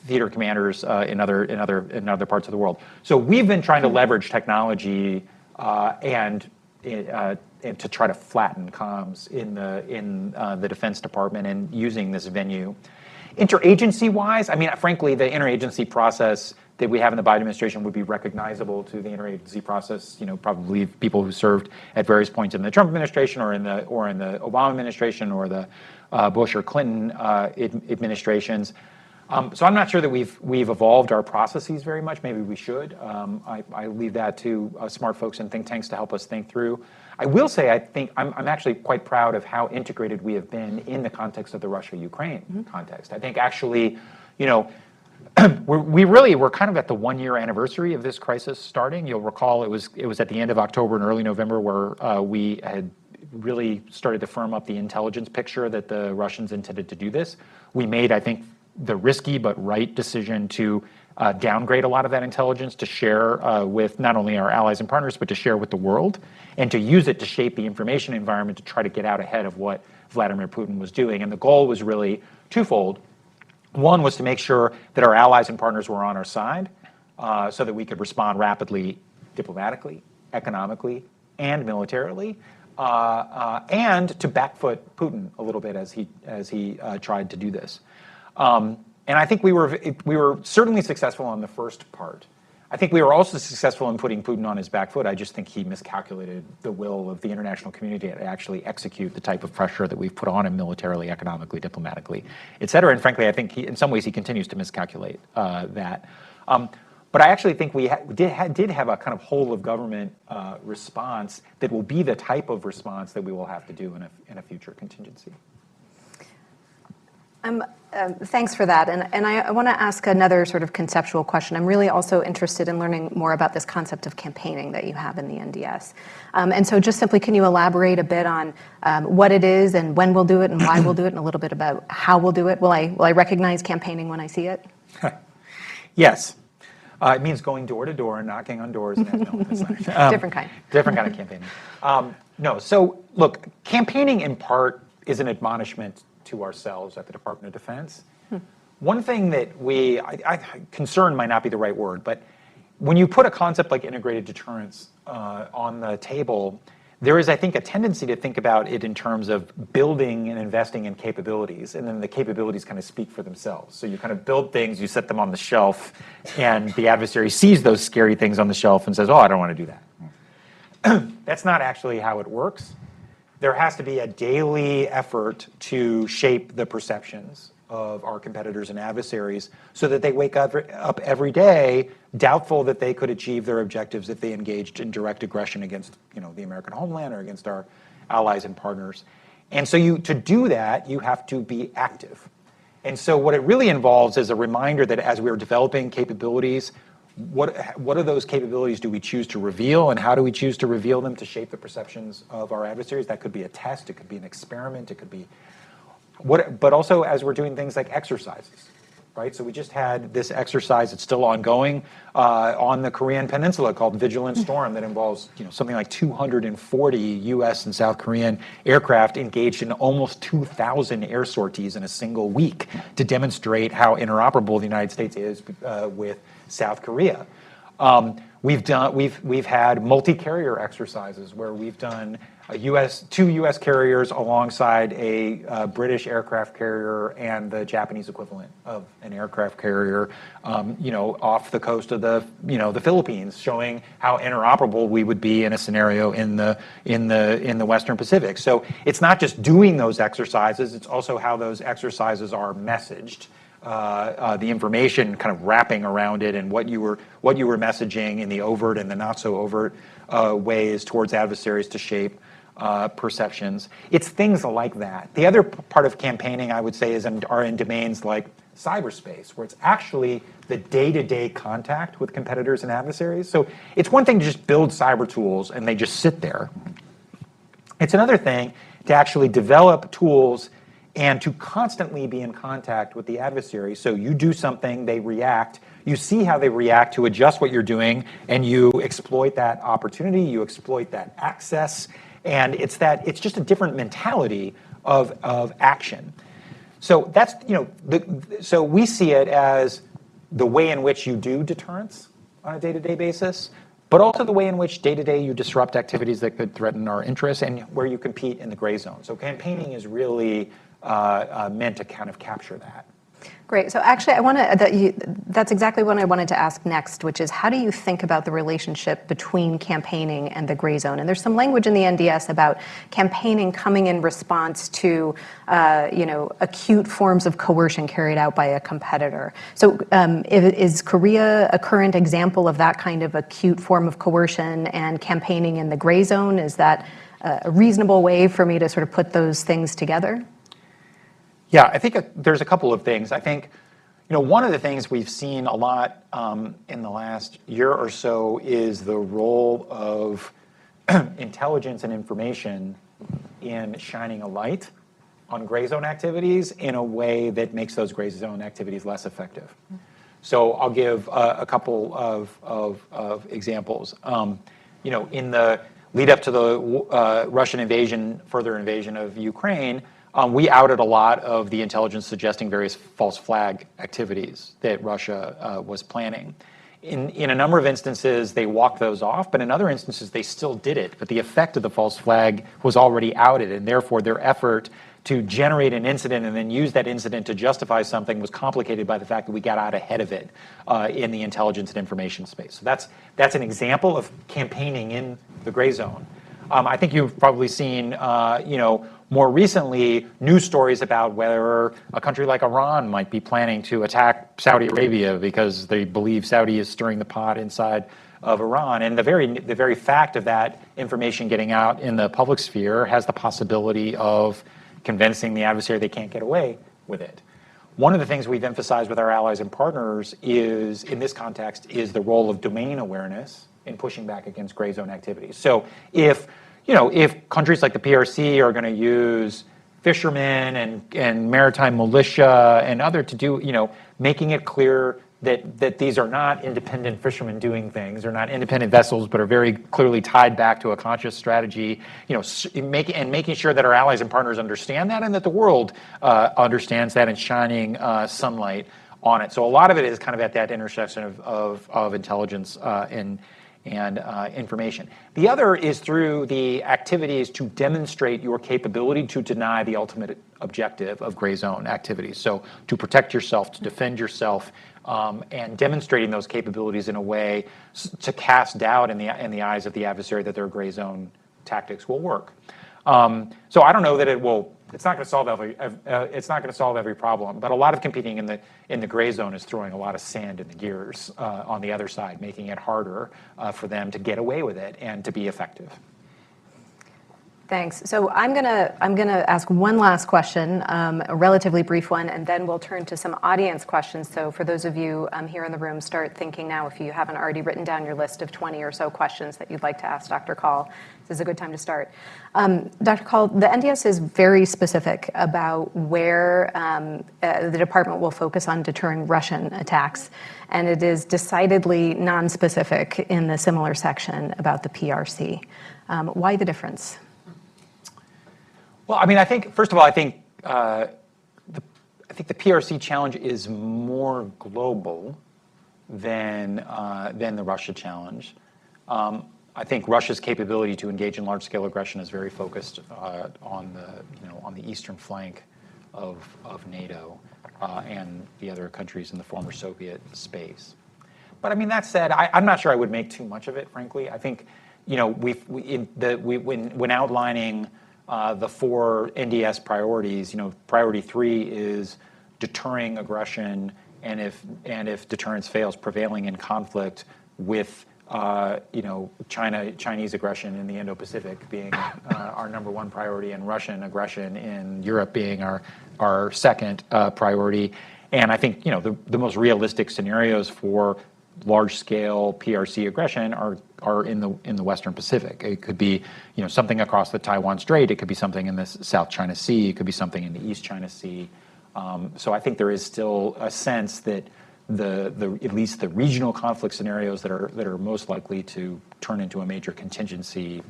theater commanders in other parts of the world. So we've been trying to leverage technology and to try to flatten comms in the Defense Department and using this venue. Interagency-wise, frankly, the interagency process that we have in the Biden administration would be recognizable to the interagency process. Probably people who served at various points in the Trump administration or in the Obama administration or the Bush or Clinton administrations. So I'm not sure that we've evolved our processes very much. Maybe we should. I leave that to smart folks and think tanks to help us think through. I will say I think I'm actually quite proud of how integrated we have been in the context of the Russia-Ukraine context. I think actually, we're kind of at the 1-year anniversary of this crisis starting. You'll recall it was at the end of October and early November where we had really started to firm up the intelligence picture that the Russians intended to do this. We made, I think, the risky but right decision to downgrade a lot of that intelligence to share with not only our allies and partners, but to share with the world, and to use it to shape the information environment to try to get out ahead of what Vladimir Putin was doing. And the goal was really twofold. One was to make sure that our allies and partners were on our side so that we could respond rapidly, diplomatically, economically, and militarily, and to backfoot Putin a little bit as he tried to do this. And I think we were certainly successful on the first part. I think we were also successful in putting Putin on his back foot. I just think he miscalculated the will of the international community to actually execute the type of pressure that we've put on him militarily, economically, diplomatically, et cetera. And frankly, I think in some ways he continues to miscalculate that. But I actually think we did have a kind of whole of government response that will be the type of response that we will have to do in a future contingency. Thanks for that. And I want to ask another sort of conceptual question. I'm really also interested in learning more about this concept of campaigning that you have in the NDS. And so just simply, can you elaborate a bit on what it is and when we'll do it and why we'll do it, and a little bit about how we'll do it? Will I recognize campaigning when I see it? Yes. It means going door to door and knocking on doors. And Different kind. Different kind of campaigning. No, so look, campaigning in part is an admonishment to ourselves at the Department of Defense. One thing that concern might not be the right word, but when you put a concept like integrated deterrence on the table, there is, I think, a tendency to think about it in terms of building and investing in capabilities, and then the capabilities kind of speak for themselves. So you kind of build things, you set them on the shelf, and the adversary sees those scary things on the shelf and says, oh, I don't want to do that. That's not actually how it works. There has to be a daily effort to shape the perceptions of our competitors and adversaries so that they wake up every day doubtful that they could achieve their objectives if they engaged in direct aggression against, the American homeland or against our allies and partners. And so to do that, you have to be active. And so what it really involves is a reminder that as we're developing capabilities, what are those capabilities do we choose to reveal, and how do we choose to reveal them to shape the perceptions of our adversaries? That could be a test, it could be an experiment, it could be but also as we're doing things like exercises, right? So we just had this exercise, it's still ongoing, on the Korean Peninsula called Vigilant Storm that involves something like 240 U.S. and South Korean aircraft engaged in almost 2,000 air sorties in a single week to demonstrate how interoperable the United States is with South Korea. We've had multi-carrier exercises where we've done two U.S. carriers alongside a British aircraft carrier and the Japanese equivalent of an aircraft carrier, off the coast of the Philippines, showing how interoperable we would be in a scenario in the Western Pacific. So it's not just doing those exercises; it's also how those exercises are messaged. The information kind of wrapping around it, and what you were messaging in the overt and the not so overt ways towards adversaries to shape perceptions. It's things like that. The other part of campaigning, I would say, are in domains like cyberspace, where it's actually the day-to-day contact with competitors and adversaries. So it's one thing to just build cyber tools and they just sit there. It's another thing to actually develop tools and to constantly be in contact with the adversary. So you do something, they react, you see how they react to adjust what you're doing, and you exploit that opportunity, you exploit that access, and it's just a different mentality of action. So that's, so we see it as the way in which you do deterrence on a day-to-day basis, but also the way in which day-to-day you disrupt activities that could threaten our interests and where you compete in the gray zone. So campaigning is really meant to kind of capture that. Great. So actually, that's exactly what I wanted to ask next, which is how do you think about the relationship between campaigning and the gray zone? And there's some language in the NDS about campaigning coming in response to, acute forms of coercion carried out by a competitor. So is Korea a current example of that kind of acute form of coercion, and campaigning in the gray zone? Is that a reasonable way for me to sort of put those things together? Yeah, I think there's a couple of things. I think, one of the things we've seen a lot in the last year or so is the role of intelligence and information in shining a light gray zone activities in a way that makes those gray zone activities less effective. So I'll give a couple of examples. In the lead up to the Russian invasion, further invasion of Ukraine, we outed a lot of the intelligence suggesting various false flag activities that Russia was planning. In a number of instances, they walked those off, but in other instances, they still did it. But the effect of the false flag was already outed, and therefore their effort to generate an incident and then use that incident to justify something was complicated by the fact that we got out ahead of it in the intelligence and information space. So that's an example of campaigning in the gray zone. I think you've probably seen, more recently, news stories about whether a country like Iran might be planning to attack Saudi Arabia because they believe Saudi is stirring the pot inside of Iran. And the very fact of that information getting out in the public sphere has the possibility of convincing the adversary they can't get away with it. One of the things we've emphasized with our allies and partners is, in this context, is the role of domain awareness in pushing back against gray zone activities. So if countries like the PRC are going to use fishermen and maritime militia and other to do, making it clear that these are not independent fishermen doing things, they're not independent vessels, but are very clearly tied back to a conscious strategy, making sure that our allies and partners understand that and that the world understands that and shining sunlight on it. So a lot of it is kind of at that intersection of intelligence and information. The other is through the activities to demonstrate your capability to deny the ultimate objective of gray zone activities. So to protect yourself, to defend yourself, and demonstrating those capabilities in a way to cast doubt in the eyes of the adversary that their gray zone tactics will work. So I don't know that it will. It's not going to solve every problem, but a lot of competing in the gray zone is throwing a lot of sand in the gears on the other side, making it harder for them to get away with it and to be effective. Thanks. So I'm gonna ask one last question, a relatively brief one, and then we'll turn to some audience questions. So for those of you here in the room, start thinking now if you haven't already written down your list of 20 or so questions that you'd like to ask Dr. Kaul. This is a good time to start. Dr. Kaul, the NDS is very specific about where the department will focus on deterring Russian attacks, and it is decidedly non-specific in the similar section about the PRC. Why the difference? Well, I mean, I think first of all, I think the PRC challenge is more global than the Russia challenge. I think Russia's capability to engage in large-scale aggression is very focused on the eastern flank of NATO and the other countries in the former Soviet space. But I mean, that said, I'm not sure I would make too much of it. Frankly, I think when outlining the 4 NDS priorities, priority 3 is deterring aggression, and if deterrence fails, prevailing in conflict with Chinese aggression in the Indo-Pacific being our number 1 priority, and Russian aggression in Europe being our second priority. And I think the most realistic scenarios for large-scale PRC aggression are in the Western Pacific. It could be something across the Taiwan Strait. It could be something in the South China Sea. It could be something in the East China Sea. So I think there is still a sense that at least the regional conflict scenarios that are most likely to turn into a major contingency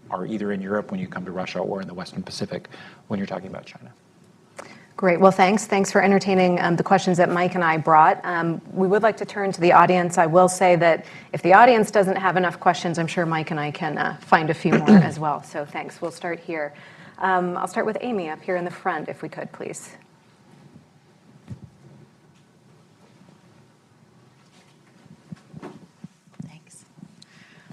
are either in Europe when you come to Russia or in the Western Pacific when you're talking about China. Great. Well, thanks. Thanks for entertaining the questions that Mike and I brought. We would like to turn to the audience. I will say that if the audience doesn't have enough questions, I'm sure Mike and I can find a few more as well. So thanks. We'll start here. I'll start with Amy up here in the front, if we could, please.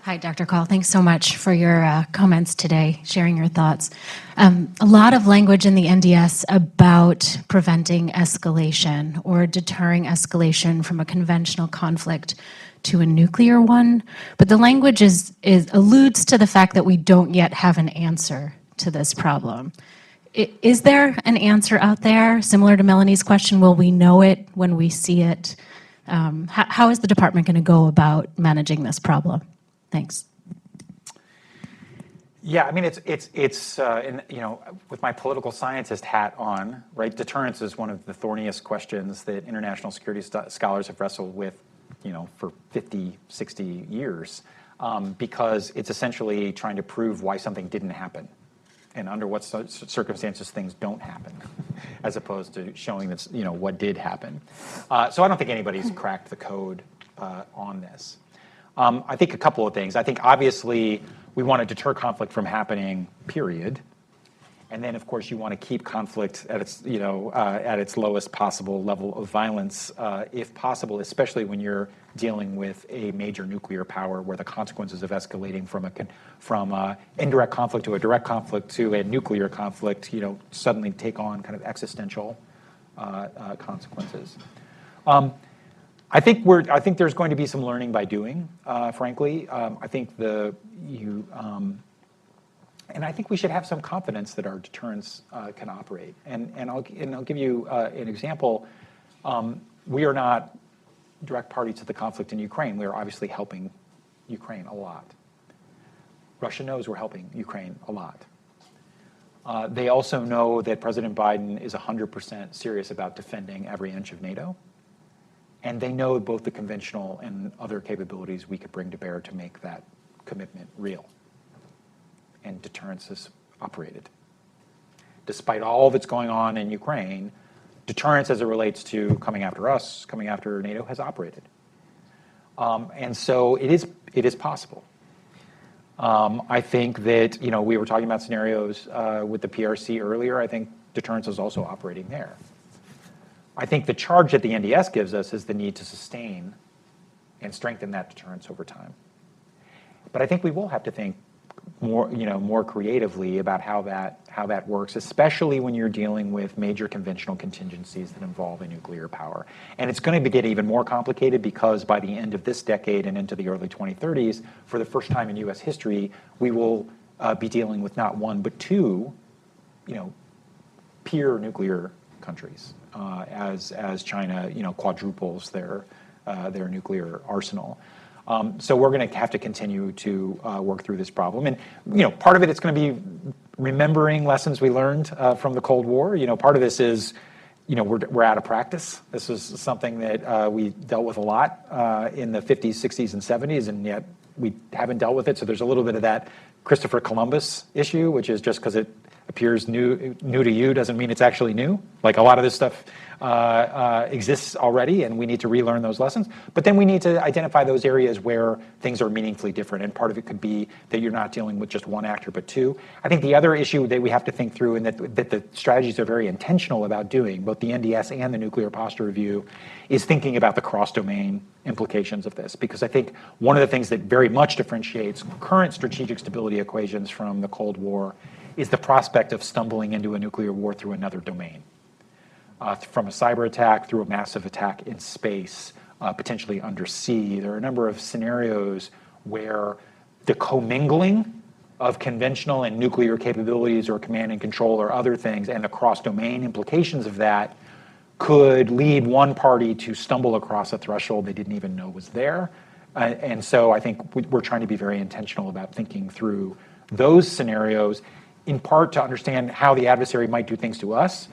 Hi, Dr. Kaul. Thanks so much for your comments today, sharing your thoughts. A lot of language in the NDS about preventing escalation or deterring escalation from a conventional conflict to a nuclear one, but the language alludes to the fact that we don't yet have an answer to this problem. Is there an answer out there? Similar to Melanie's question, will we know it when we see it? How is the department going to go about managing this problem? Thanks. Yeah, I mean, with my political scientist hat on, right, deterrence is one of the thorniest questions that international security scholars have wrestled with, for 50, 60 years, because it's essentially trying to prove why something didn't happen and under what circumstances things don't happen, as opposed to showing that's, what did happen. So I don't think anybody's cracked the code on this. I think a couple of things. I think obviously we want to deter conflict from happening, period. And then, of course, you want to keep conflict at its, at its lowest possible level of violence, if possible, especially when you're dealing with a major nuclear power where the consequences of escalating from indirect conflict to a direct conflict to a nuclear conflict, suddenly take on kind of existential consequences. I think there's going to be some learning by doing, frankly. I think and I think we should have some confidence that our deterrence can operate. And I'll give you an example. We are not direct party to the conflict in Ukraine. We are obviously helping Ukraine a lot. Russia knows we're helping Ukraine a lot. They also know that President Biden is 100% serious about defending every inch of NATO. And they know both the conventional and other capabilities we could bring to bear to make that commitment real. And deterrence has operated. Despite all that's going on in Ukraine, deterrence as it relates to coming after us, coming after NATO, has operated. And so it is possible. I think that, we were talking about scenarios with the PRC earlier. I think deterrence is also operating there. I think the charge that the NDS gives us is the need to sustain and strengthen that deterrence over time. But I think we will have to think more creatively about how that works, especially when you're dealing with major conventional contingencies that involve a nuclear power. And it's going to get even more complicated because by the end of this decade and into the early 2030s, for the first time in U.S. history, we will be dealing with not one but two, peer nuclear countries as China, quadruples their nuclear arsenal. So we're going to have to continue to work through this problem. And, part of it's going to be remembering lessons we learned from the Cold War. Part of this is, we're out of practice. This is something that we dealt with a lot in the 50s, 60s, and 70s, and yet we haven't dealt with it. So there's a little bit of that Christopher Columbus issue, which is just because it appears new to you doesn't mean it's actually new. Like a lot of this stuff exists already, and we need to relearn those lessons. But then we need to identify those areas where things are meaningfully different, and part of it could be that you're not dealing with just one actor but two. I think the other issue that we have to think through, and that the strategies are very intentional about doing, both the NDS and the Nuclear Posture Review, is thinking about the cross-domain implications of this. Because I think one of the things that very much differentiates current strategic stability equations from the Cold War is the prospect of stumbling into a nuclear war through another domain. From a cyber attack through a massive attack in space, potentially undersea. There are a number of scenarios where the commingling of conventional and nuclear capabilities or command and control or other things and the cross-domain implications of that could lead one party to stumble across a threshold they didn't even know was there. And so I think we're trying to be very intentional about thinking through those scenarios, in part to understand how the adversary might do things to us,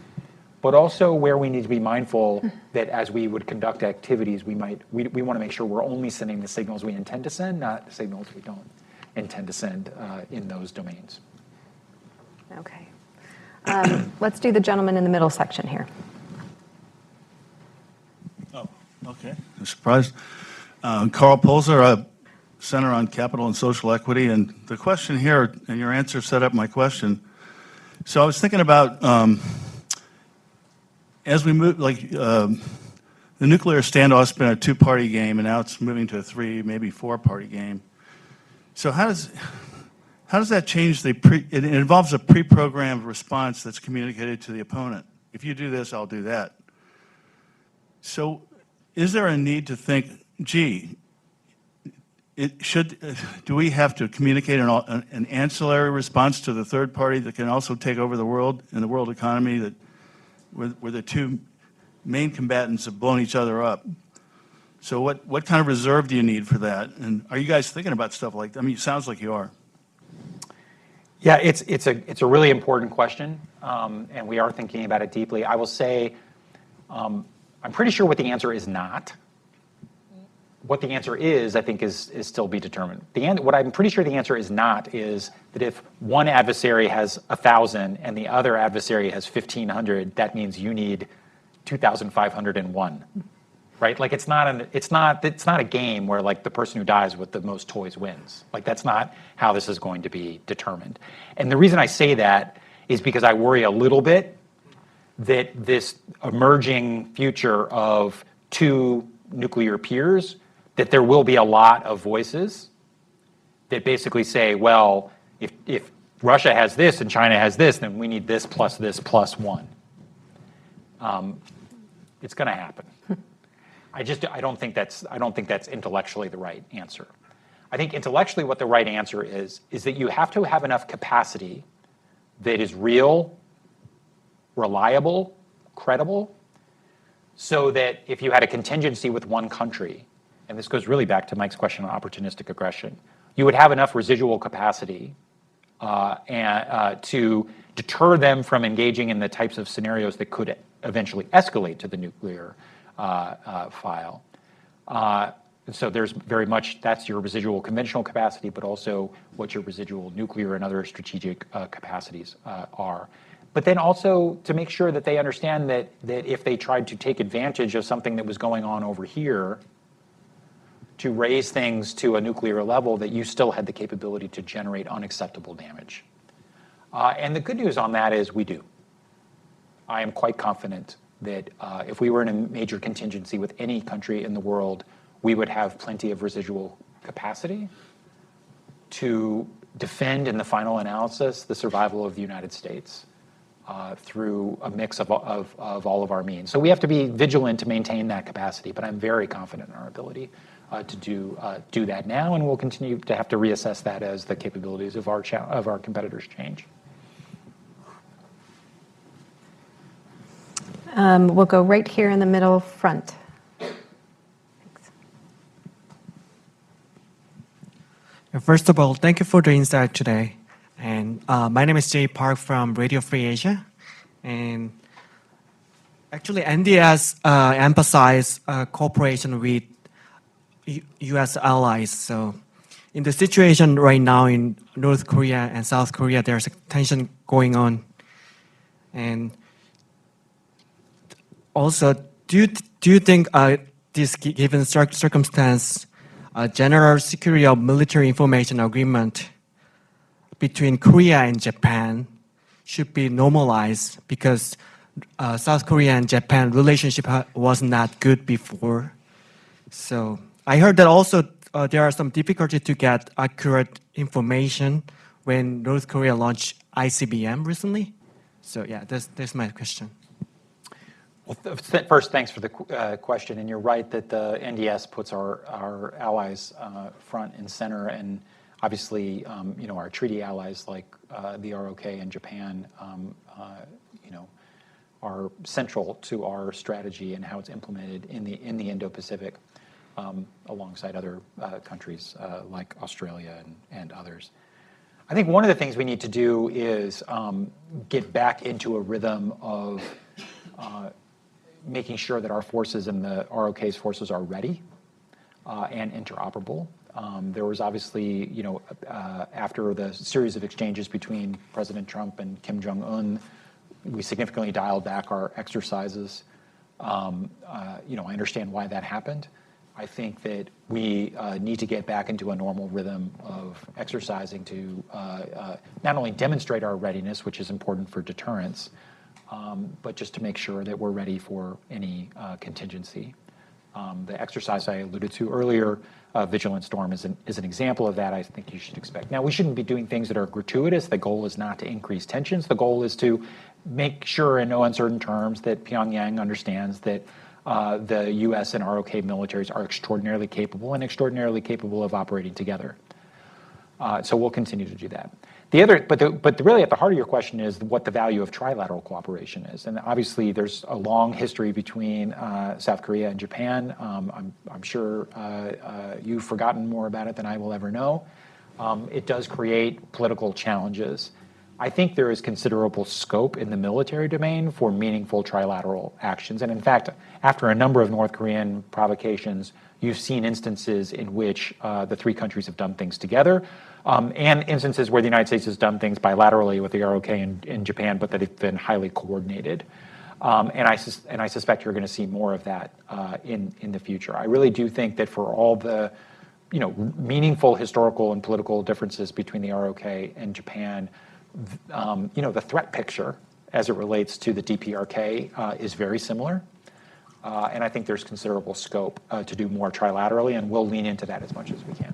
but also where we need to be mindful that as we would conduct activities, we want to make sure we're only sending the signals we intend to send, not the signals we don't intend to send in those domains. Okay. Let's do the gentleman in the middle section here. Oh, okay. I'm surprised. Carl Polzer, Center on Capital and Social Equity. And the question here, and your answer set up my question. So I was thinking about, as we move, the nuclear standoff's been a two-party game, and now it's moving to a three, maybe four-party game. So how does that change it involves a pre-programmed response that's communicated to the opponent. If you do this, I'll do that. So is there a need to think, gee, do we have to communicate an ancillary response to the third party that can also take over the world and the world economy where the two main combatants have blown each other up? So what kind of reserve do you need for that? And are you guys thinking about stuff like that? I mean, it sounds like you are. Yeah, it's a really important question, and we are thinking about it deeply. I will say, I'm pretty sure what the answer is not. What the answer is, I think, is still be determined. What I'm pretty sure the answer is not is that if one adversary has 1,000 and the other adversary has 1,500, that means you need 2,501, right? Like it's not a game where like the person who dies with the most toys wins. Like that's not how this is going to be determined. And the reason I say that is because I worry a little bit that this emerging future of two nuclear peers, that there will be a lot of voices that basically say, well, if Russia has this and China has this, then we need this plus one. It's going to happen. I don't think that's intellectually the right answer. I think intellectually what the right answer is that you have to have enough capacity that is real, reliable, credible, so that if you had a contingency with one country, and this goes really back to Mike's question on opportunistic aggression, you would have enough residual capacity to deter them from engaging in the types of scenarios that could eventually escalate to the nuclear file. So there's very much, that's your residual conventional capacity, but also what your residual nuclear and other strategic capacities are. But then also to make sure that they understand that if they tried to take advantage of something that was going on over here, to raise things to a nuclear level, that you still had the capability to generate unacceptable damage. And the good news on that is we do. I am quite confident that if we were in a major contingency with any country in the world, we would have plenty of residual capacity to defend in the final analysis the survival of the United States through a mix of all of our means. So we have to be vigilant to maintain that capacity, but I'm very confident in our ability to do that now, and we'll continue to have to reassess that as the capabilities of our competitors change. We'll go right here in the middle front. First of all, thank you for the insight today. And my name is Jay Park from Radio Free Asia. And actually, NDS emphasized cooperation with U.S. allies. So in the situation right now in North Korea and South Korea, there's a tension going on. And also, do you think this given circumstance, general security of military information agreement between Korea and Japan should be normalized, because South Korea and Japan relationship was not good before? So I heard that also there are some difficulty to get accurate information when North Korea launched ICBM recently. So yeah, that's my question. Well, first, thanks for the question, and you're right that the NDS puts our allies front and center, and obviously, our treaty allies like the ROK and Japan, are central to our strategy and how it's implemented in the Indo-Pacific, alongside other countries like Australia and others. I think one of the things we need to do is get back into a rhythm of making sure that our forces and the ROK's forces are ready and interoperable. There was obviously, after the series of exchanges between President Trump and Kim Jong-un, we significantly dialed back our exercises. I understand why that happened. I think that we need to get back into a normal rhythm of exercising to not only demonstrate our readiness, which is important for deterrence, but just to make sure that we're ready for any contingency. The exercise I alluded to earlier, Vigilant Storm, is an example of that. I think you should expect. Now, we shouldn't be doing things that are gratuitous. The goal is not to increase tensions. The goal is to make sure in no uncertain terms that Pyongyang understands that the U.S. and ROK militaries are extraordinarily capable of operating together. So we'll continue to do that. But really at the heart of your question is what the value of trilateral cooperation is. And obviously there's a long history between South Korea and Japan. I'm sure you've forgotten more about it than I will ever know. it does create political challenges. I think there is considerable scope in the military domain for meaningful trilateral actions. And in fact, after a number of North Korean provocations, you've seen instances in which the three countries have done things together, and instances where the United States has done things bilaterally with the ROK in Japan, but that have been highly coordinated. And I suspect you're going to see more of that in the future. I really do think that for all the meaningful historical and political differences between the ROK and Japan, the threat picture as it relates to the DPRK is very similar. And I think there's considerable scope to do more trilaterally, and we'll lean into that as much as we can.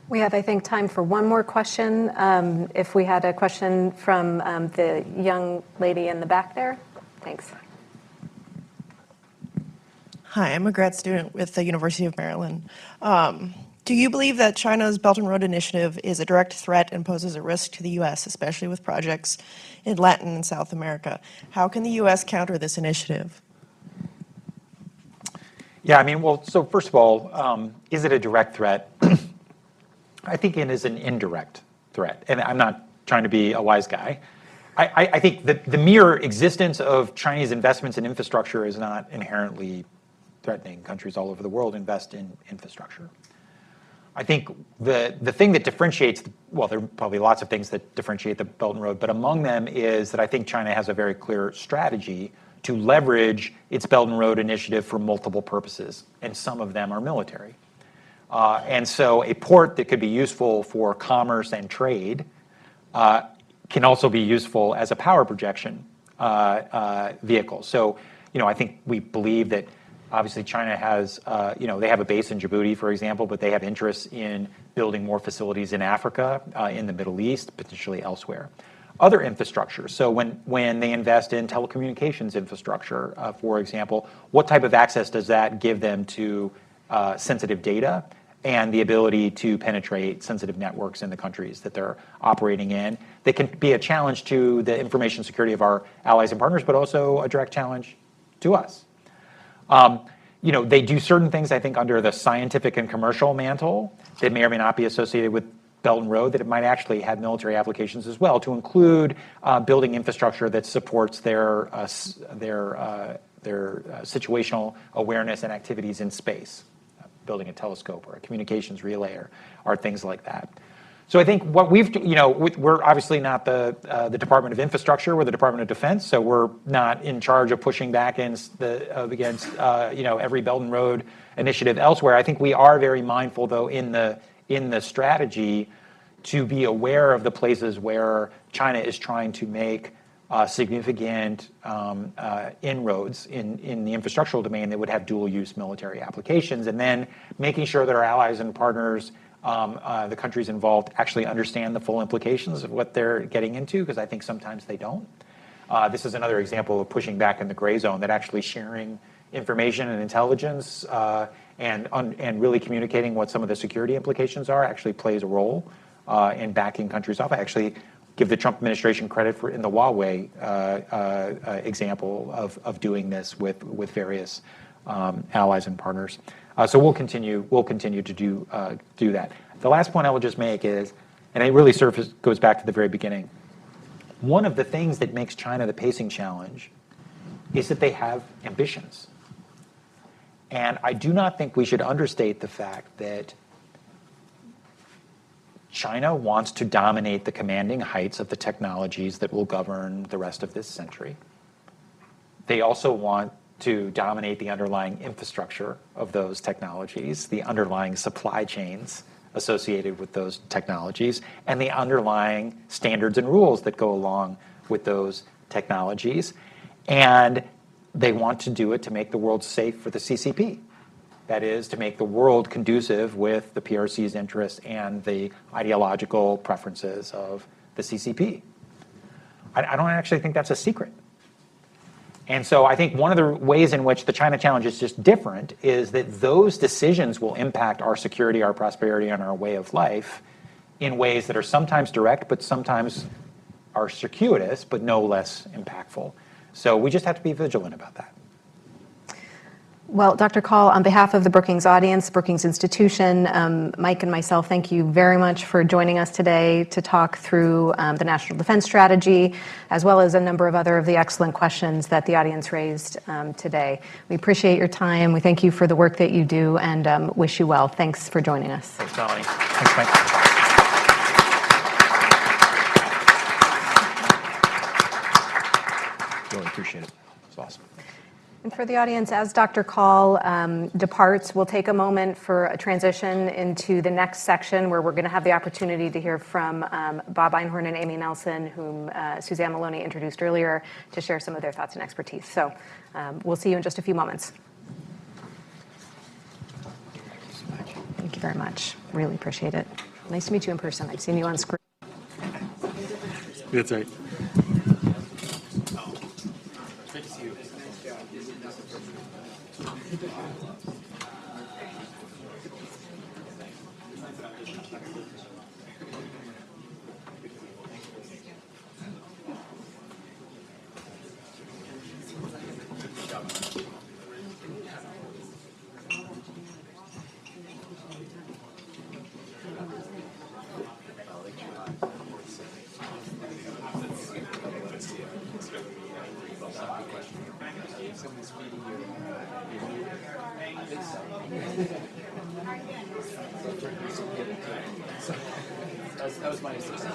We have, I think, time for one more question. If we had a question from the young lady in the back there. Thanks. Hi, I'm a grad student with the University of Maryland. Do you believe that China's Belt and Road Initiative is a direct threat and poses a risk to the U.S., especially with projects in Latin and South America? How can the U.S. counter this initiative? Yeah, I mean, well, so first of all, is it a direct threat? I think it is an indirect threat, and I'm not trying to be a wise guy. I think that the mere existence of Chinese investments in infrastructure is not inherently threatening. Countries all over the world invest in infrastructure. I think the thing that differentiates, well, there are probably lots of things that differentiate the Belt and Road, but among them is that I think China has a very clear strategy to leverage its Belt and Road Initiative for multiple purposes, and some of them are military. And so a port that could be useful for commerce and trade can also be useful as a power projection vehicle. So, I think we believe that obviously China has, they have a base in Djibouti, for example, but they have interests in building more facilities in Africa, in the Middle East, potentially elsewhere. Other infrastructure. So when they invest in telecommunications infrastructure, for example, what type of access does that give them to sensitive data and the ability to penetrate sensitive networks in the countries that they're operating in? They can be a challenge to the information security of our allies and partners, but also a direct challenge to us. They do certain things, I think, under the scientific and commercial mantle that may or may not be associated with Belt and Road, that it might actually have military applications as well, to include building infrastructure that supports their situational awareness and activities in space. Building a telescope or a communications relay or things like that. So I think what we're obviously not the Department of Infrastructure, we're the Department of Defense, so we're not in charge of pushing back against every Belt and Road Initiative elsewhere. I think we are very mindful, though, in the strategy to be aware of the places where China is trying to make significant inroads in the infrastructural domain that would have dual-use military applications, and then making sure that our allies and partners, the countries involved, actually understand the full implications of what they're getting into, because I think sometimes they don't. This is another example of pushing back in the gray zone, that actually sharing information and intelligence and really communicating what some of the security implications are actually plays a role in backing countries off. I actually give the Trump administration credit for in the Huawei example of doing this with various allies and partners. So we'll continue to do that. The last point I will just make is, and it really goes back to the very beginning, one of the things that makes China the pacing challenge is that they have ambitions. And I do not think we should understate the fact that China wants to dominate the commanding heights of the technologies that will govern the rest of this century. They also want to dominate the underlying infrastructure of those technologies, the underlying supply chains associated with those technologies, and the underlying standards and rules that go along with those technologies. And they want to do it to make the world safe for the CCP. That is, to make the world conducive with the PRC's interests and the ideological preferences of the CCP. I don't actually think that's a secret. And so I think one of the ways in which the China challenge is just different is that those decisions will impact our security, our prosperity, and our way of life in ways that are sometimes direct, but sometimes are circuitous, but no less impactful. So we just have to be vigilant about that. Well, Dr. Call, on behalf of the Brookings audience, Brookings Institution, Mike and myself, thank you very much for joining us today to talk through the National Defense Strategy, as well as a number of other of the excellent questions that the audience raised today. We appreciate your time. We thank you for the work that you do and wish you well. Thanks for joining us. Thanks, Melanie. Thanks, Mike. Really appreciate it. It's awesome. And for the audience, as Dr. Call departs, we'll take a moment for a transition into the next section where we're going to have the opportunity to hear from Bob Einhorn and Amy Nelson, whom Suzanne Maloney introduced earlier, to share some of their thoughts and expertise. So we'll see you in just a few moments. Thank you very much. Really appreciate it. Nice to meet you in person. I've seen you on screen. That's right. That was my assistant.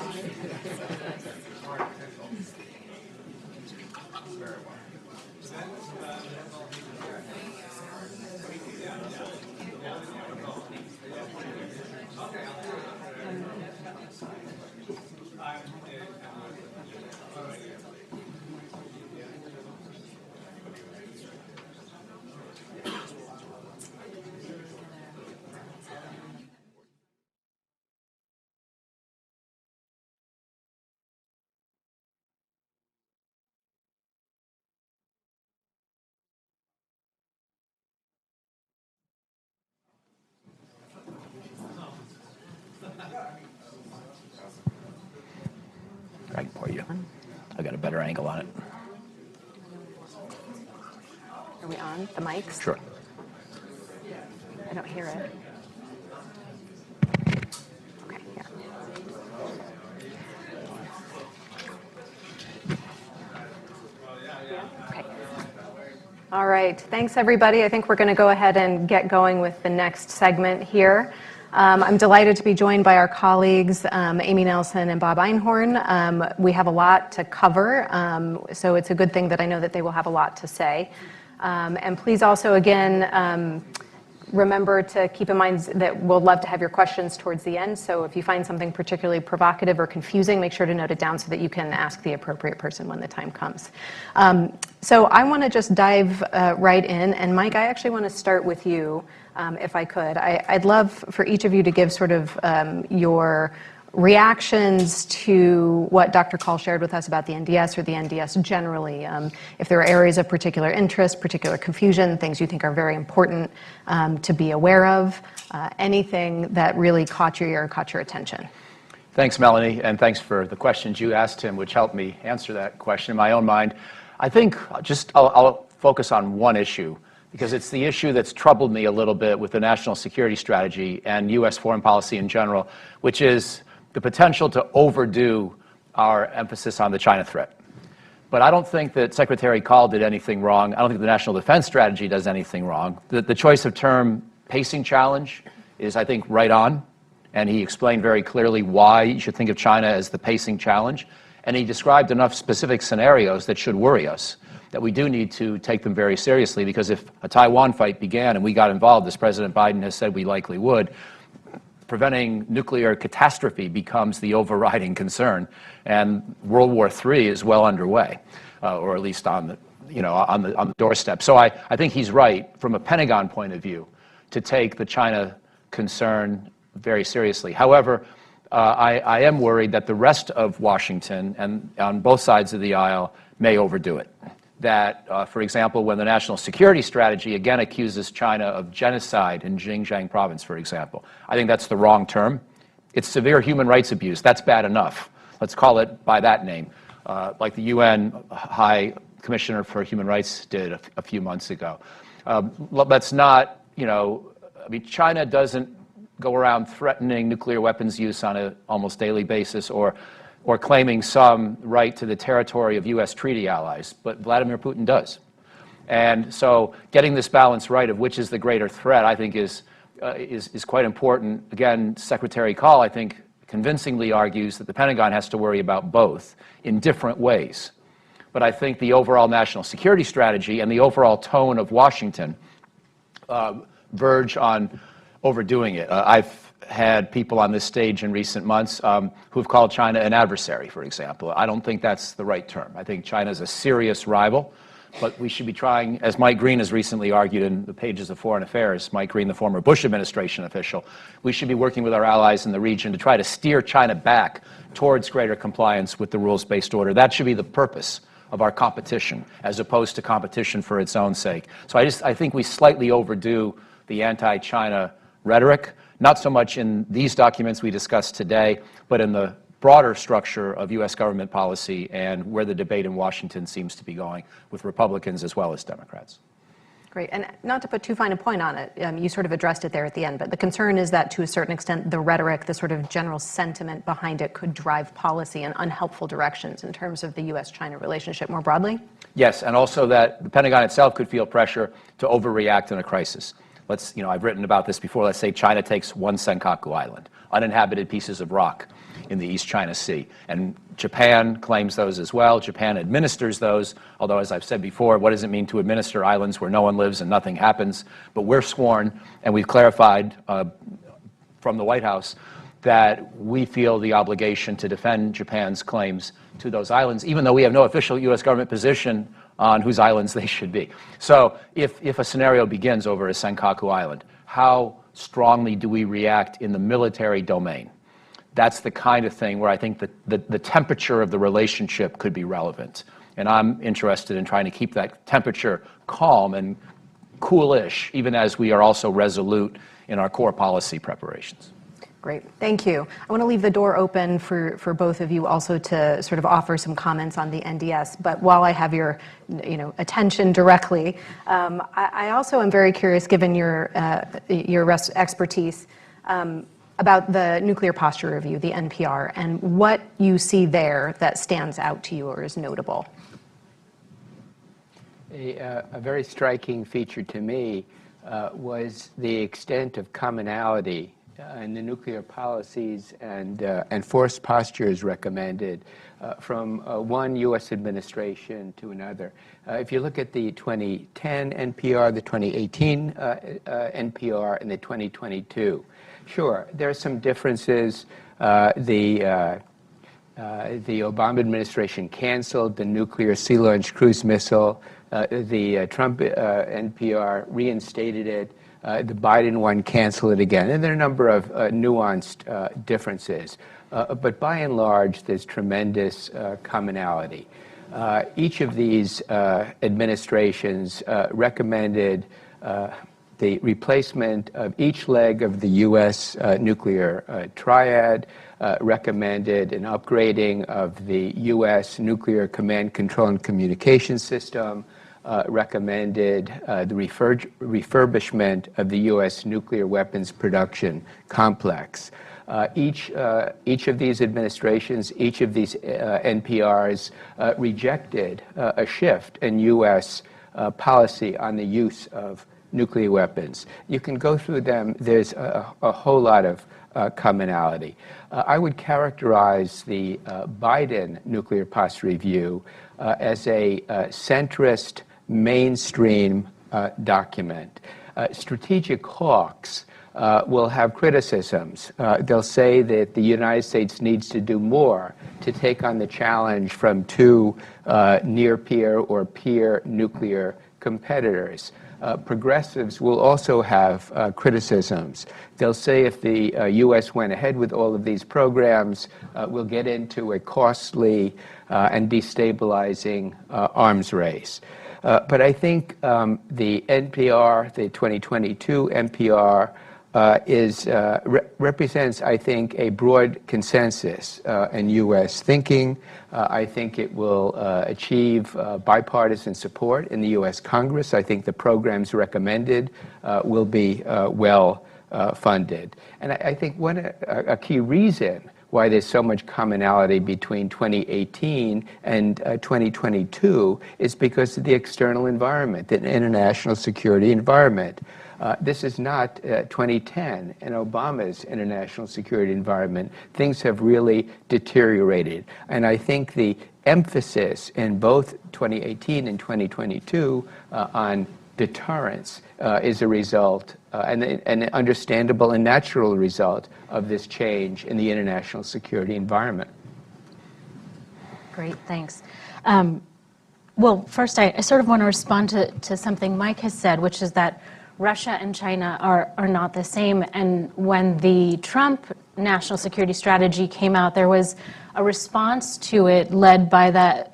I can pour you. I got a better angle on it. Are we on the mics? Sure. I don't hear it. Okay, here. Okay. All right. Thanks, everybody. I think we're going to go ahead and get going with the next segment here. I'm delighted to be joined by our colleagues, Amy Nelson and Bob Einhorn. We have a lot to cover, so it's a good thing that I know that they will have a lot to say. And please also, again, remember to keep in mind that we'll love to have your questions towards the end. So if you find something particularly provocative or confusing, make sure to note it down so that you can ask the appropriate person when the time comes. So I want to just dive right in. And Mike, I actually want to start with you, if I could. I'd love for each of you to give sort of your reactions to what Dr. Call shared with us about the NDS or the NDS generally. If there are areas of particular interest, particular confusion, things you think are very important to be aware of, anything that really caught your ear, caught your attention. Thanks, Melanie, and thanks for the questions you asked him, which helped me answer that question in my own mind. I think I'll focus on one issue, because it's the issue that's troubled me a little bit with the national security strategy and U.S. foreign policy in general, which is the potential to overdo our emphasis on the China threat. But I don't think that Secretary Call did anything wrong. I don't think the National Defense Strategy does anything wrong. The choice of term pacing challenge is, I think, right on. And he explained very clearly why you should think of China as the pacing challenge. And he described enough specific scenarios that should worry us, that we do need to take them very seriously, because if a Taiwan fight began and we got involved, as President Biden has said we likely would, preventing nuclear catastrophe becomes the overriding concern, and World War III is well underway, or at least on the doorstep. So I think he's right from a Pentagon point of view to take the China concern very seriously. However, I am worried that the rest of Washington and on both sides of the aisle may overdo it. That, for example, when the National Security Strategy again accuses China of genocide in Xinjiang province, for example, I think that's the wrong term. It's severe human rights abuse. That's bad enough. Let's call it by that name. Like the UN High Commissioner for Human Rights did a few months ago. Let's not, I mean, China doesn't go around threatening nuclear weapons use on an almost daily basis or claiming some right to the territory of U.S. treaty allies, but Vladimir Putin does. And so getting this balance right of which is the greater threat, I think, is quite important. Again, Secretary Call, I think, convincingly argues that the Pentagon has to worry about both in different ways. But I think the overall national security strategy and the overall tone of Washington verge on overdoing it. I've had people on this stage in recent months who've called China an adversary, for example. I don't think that's the right term. I think China is a serious rival, but we should be trying, as Mike Green has recently argued in the pages of Foreign Affairs, Mike Green, the former Bush administration official, we should be working with our allies in the region to try to steer China back towards greater compliance with the rules-based order. That should be the purpose of our competition, as opposed to competition for its own sake. So I think we slightly overdo the anti-China rhetoric, not so much in these documents we discussed today, but in the broader structure of U.S. government policy and where the debate in Washington seems to be going with Republicans as well as Democrats. Great. And not to put too fine a point on it, you sort of addressed it there at the end, but the concern is that to a certain extent, the rhetoric, the sort of general sentiment behind it could drive policy in unhelpful directions in terms of the U.S.-China relationship more broadly? Yes, and also that the Pentagon itself could feel pressure to overreact in a crisis. I've written about this before. Let's say China takes one Senkaku Island, uninhabited pieces of rock in the East China Sea. And Japan claims those as well. Japan administers those, although, as I've said before, what does it mean to administer islands where no one lives and nothing happens? But we're sworn, and we've clarified from the White House, that we feel the obligation to defend Japan's claims to those islands, even though we have no official U.S. government position on whose islands they should be. So if a scenario begins over a Senkaku Island, how strongly do we react in the military domain? That's the kind of thing where I think that the temperature of the relationship could be relevant. And I'm interested in trying to keep that temperature calm and coolish, even as we are also resolute in our core policy preparations. Great, thank you. I want to leave the door open for both of you also to sort of offer some comments on the NDS. But while I have your attention directly, I also am very curious, given your expertise, about the Nuclear Posture Review, the NPR, and what you see there that stands out to you or is notable. A very striking feature to me was the extent of commonality in the nuclear policies and force postures recommended from one U.S. administration to another. If you look at the 2010 NPR, the 2018 NPR, and the 2022, sure, there are some differences. The Obama administration canceled the nuclear sea-launched cruise missile. The Trump NPR reinstated it. The Biden one canceled it again. And there are a number of nuanced differences. But by and large, there's tremendous commonality. Each of these administrations recommended the replacement of each leg of the U.S. nuclear triad, recommended an upgrading of the U.S. nuclear command, control, and communication system, recommended the refurbishment of the U.S. nuclear weapons production complex. Each of these administrations, each of these NPRs rejected a shift in U.S. policy on the use of nuclear weapons. You can go through them. There's a whole lot of commonality. I would characterize the Biden Nuclear Posture Review as a centrist, mainstream document. Strategic hawks will have criticisms. They'll say that the United States needs to do more to take on the challenge from two near-peer or peer nuclear competitors. Progressives will also have criticisms. They'll say if the U.S. went ahead with all of these programs, we'll get into a costly and destabilizing arms race. But I think the NPR, the 2022 NPR, represents, I think, a broad consensus in U.S. thinking. I think it will achieve bipartisan support in the U.S. Congress. I think the programs recommended will be well funded. And I think a key reason why there's so much commonality between 2018 and 2022 is because of the external environment, the international security environment. This is not 2010 and Obama's international security environment. Things have really deteriorated. And I think the emphasis in both 2018 and 2022 on deterrence is a result, and an understandable and natural result of this change in the international security environment. Great, thanks. Well, first, I sort of want to respond to something Mike has said, which is that Russia and China are not the same. And when the Trump national security strategy came out, there was a response to it led by the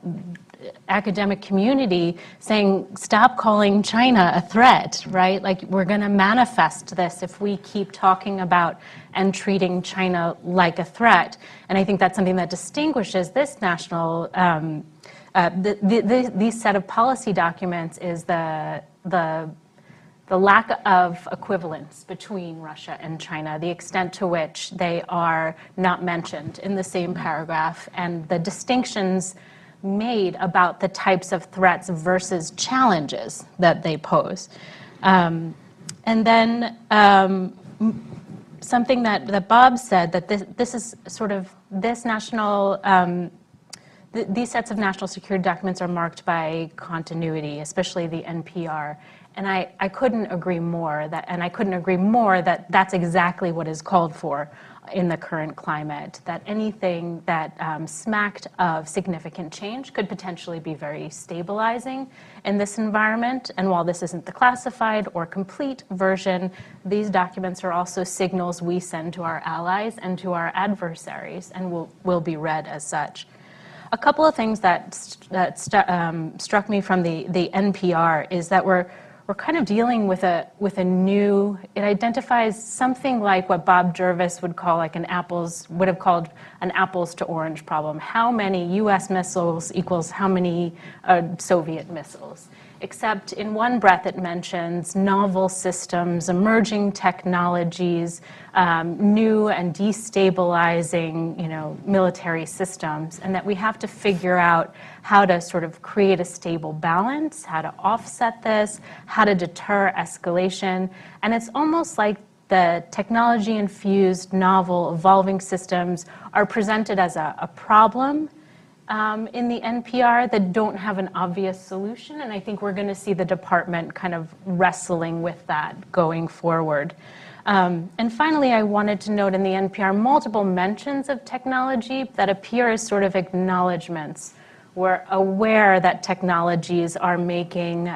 academic community saying, stop calling China a threat, right? Like, we're going to manifest this if we keep talking about and treating China like a threat. And I think that's something that distinguishes this national, these set of policy documents is the lack of equivalence between Russia and China, the extent to which they are not mentioned in the same paragraph, and the distinctions made about the types of threats versus challenges that they pose. And then something that Bob said, that this is sort of, this national, these sets of national security documents are marked by continuity, especially the NPR. And I couldn't agree more that that's exactly what is called for in the current climate, that anything that smacked of significant change could potentially be very stabilizing in this environment. And while this isn't the classified or complete version, these documents are also signals we send to our allies and to our adversaries, and will be read as such. A couple of things that struck me from the NPR is that we're kind of dealing with a new, it identifies something like what Bob Jervis would call like would have called an apples to orange problem. How many US missiles equals how many Soviet missiles? Except in one breath it mentions novel systems, emerging technologies, new and destabilizing, military systems, and that we have to figure out how to sort of create a stable balance, how to offset this, how to deter escalation. And it's almost like the technology-infused, novel, evolving systems are presented as a problem in the NPR that don't have an obvious solution. And I think we're going to see the department kind of wrestling with that going forward. And finally, I wanted to note in the NPR multiple mentions of technology that appear as sort of acknowledgments. We're aware that technologies are making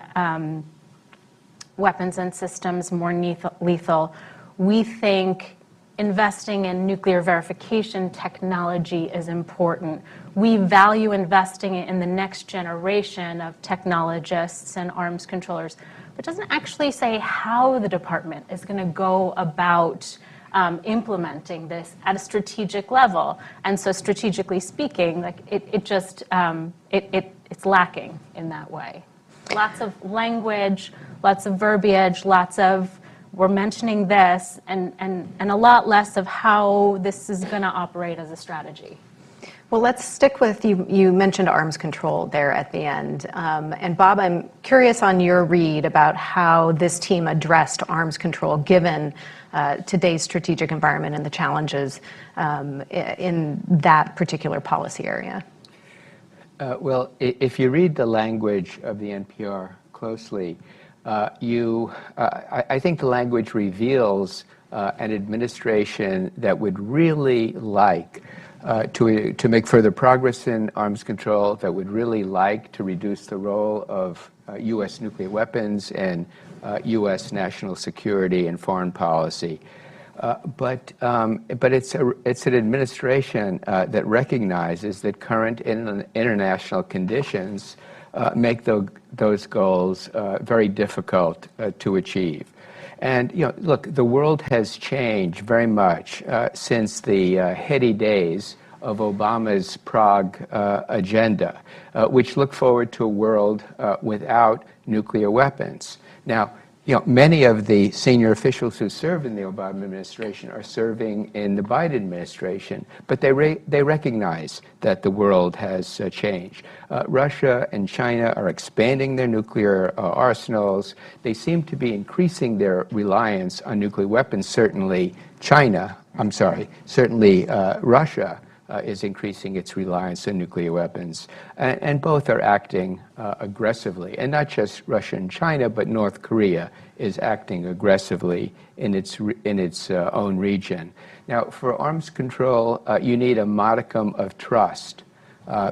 weapons and systems more lethal. We think investing in nuclear verification technology is important. We value investing in the next generation of technologists and arms controllers, but doesn't actually say how the department is going to go about implementing this at a strategic level. And so strategically speaking, like it's lacking in that way. Lots of language, lots of verbiage, we're mentioning this, and a lot less of how this is going to operate as a strategy. Well, let's stick with, you mentioned arms control there at the end. And Bob, I'm curious on your read about how this team addressed arms control given today's strategic environment and the challenges in that particular policy area. Well, if you read the language of the NPR closely, I think the language reveals an administration that would really like to make further progress in arms control, that would really like to reduce the role of U.S. nuclear weapons and U.S. national security and foreign policy. But it's an administration that recognizes that current international conditions make those goals very difficult to achieve. And look, the world has changed very much since the heady days of Obama's Prague agenda, which looked forward to a world without nuclear weapons. Now, many of the senior officials who served in the Obama administration are serving in the Biden administration, but they recognize that the world has changed. Russia and China are expanding their nuclear arsenals. They seem to be increasing their reliance on nuclear weapons. Certainly Russia is increasing its reliance on nuclear weapons. And both are acting aggressively. And not just Russia and China, but North Korea is acting aggressively in its own region. Now, for arms control, you need a modicum of trust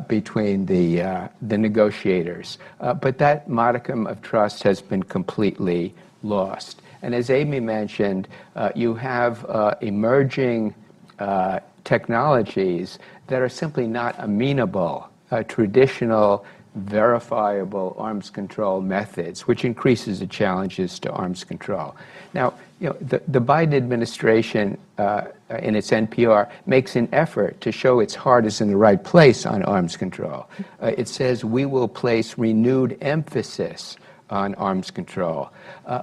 between the negotiators. But that modicum of trust has been completely lost. And as Amy mentioned, you have emerging technologies that are simply not amenable, traditional, verifiable arms control methods, which increases the challenges to arms control. Now, the Biden administration, in its NPR, makes an effort to show its heart is in the right place on arms control. It says we will place renewed emphasis on arms control.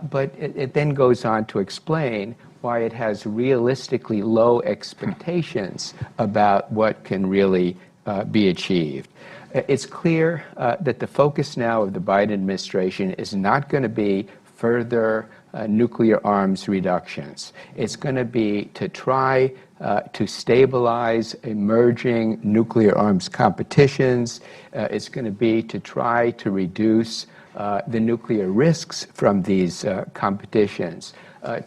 But it then goes on to explain why it has realistically low expectations about what can really be achieved. It's clear that the focus now of the Biden administration is not going to be further nuclear arms reductions. It's going to be to try to stabilize emerging nuclear arms competitions. It's going to be to try to reduce the nuclear risks from these competitions,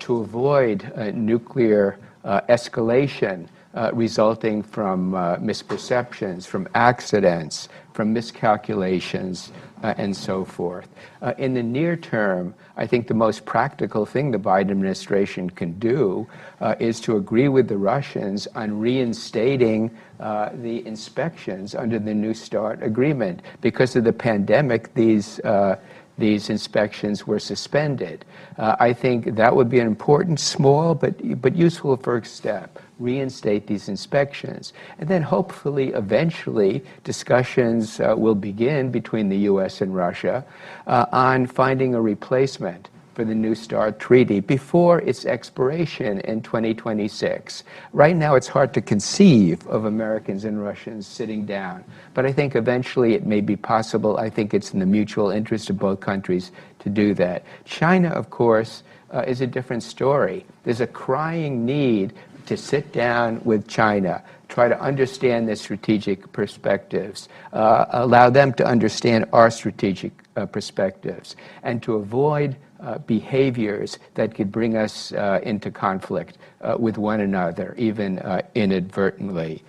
to avoid nuclear escalation resulting from misperceptions, from accidents, from miscalculations, and so forth. In the near term, I think the most practical thing the Biden administration can do is to agree with the Russians on reinstating the inspections under the New START agreement. Because of the pandemic, these inspections were suspended. I think that would be an important, small, but useful first step. Reinstate these inspections. And then hopefully, eventually, discussions will begin between the U.S. and Russia on finding a replacement for the New START treaty before its expiration in 2026. Right now, it's hard to conceive of Americans and Russians sitting down, but I think eventually it may be possible. I think it's in the mutual interest of both countries to do that. China, of course, is a different story. There's a crying need to sit down with China, try to understand their strategic perspectives, allow them to understand our strategic perspectives, and to avoid behaviors that could bring us into conflict with one another, even inadvertently.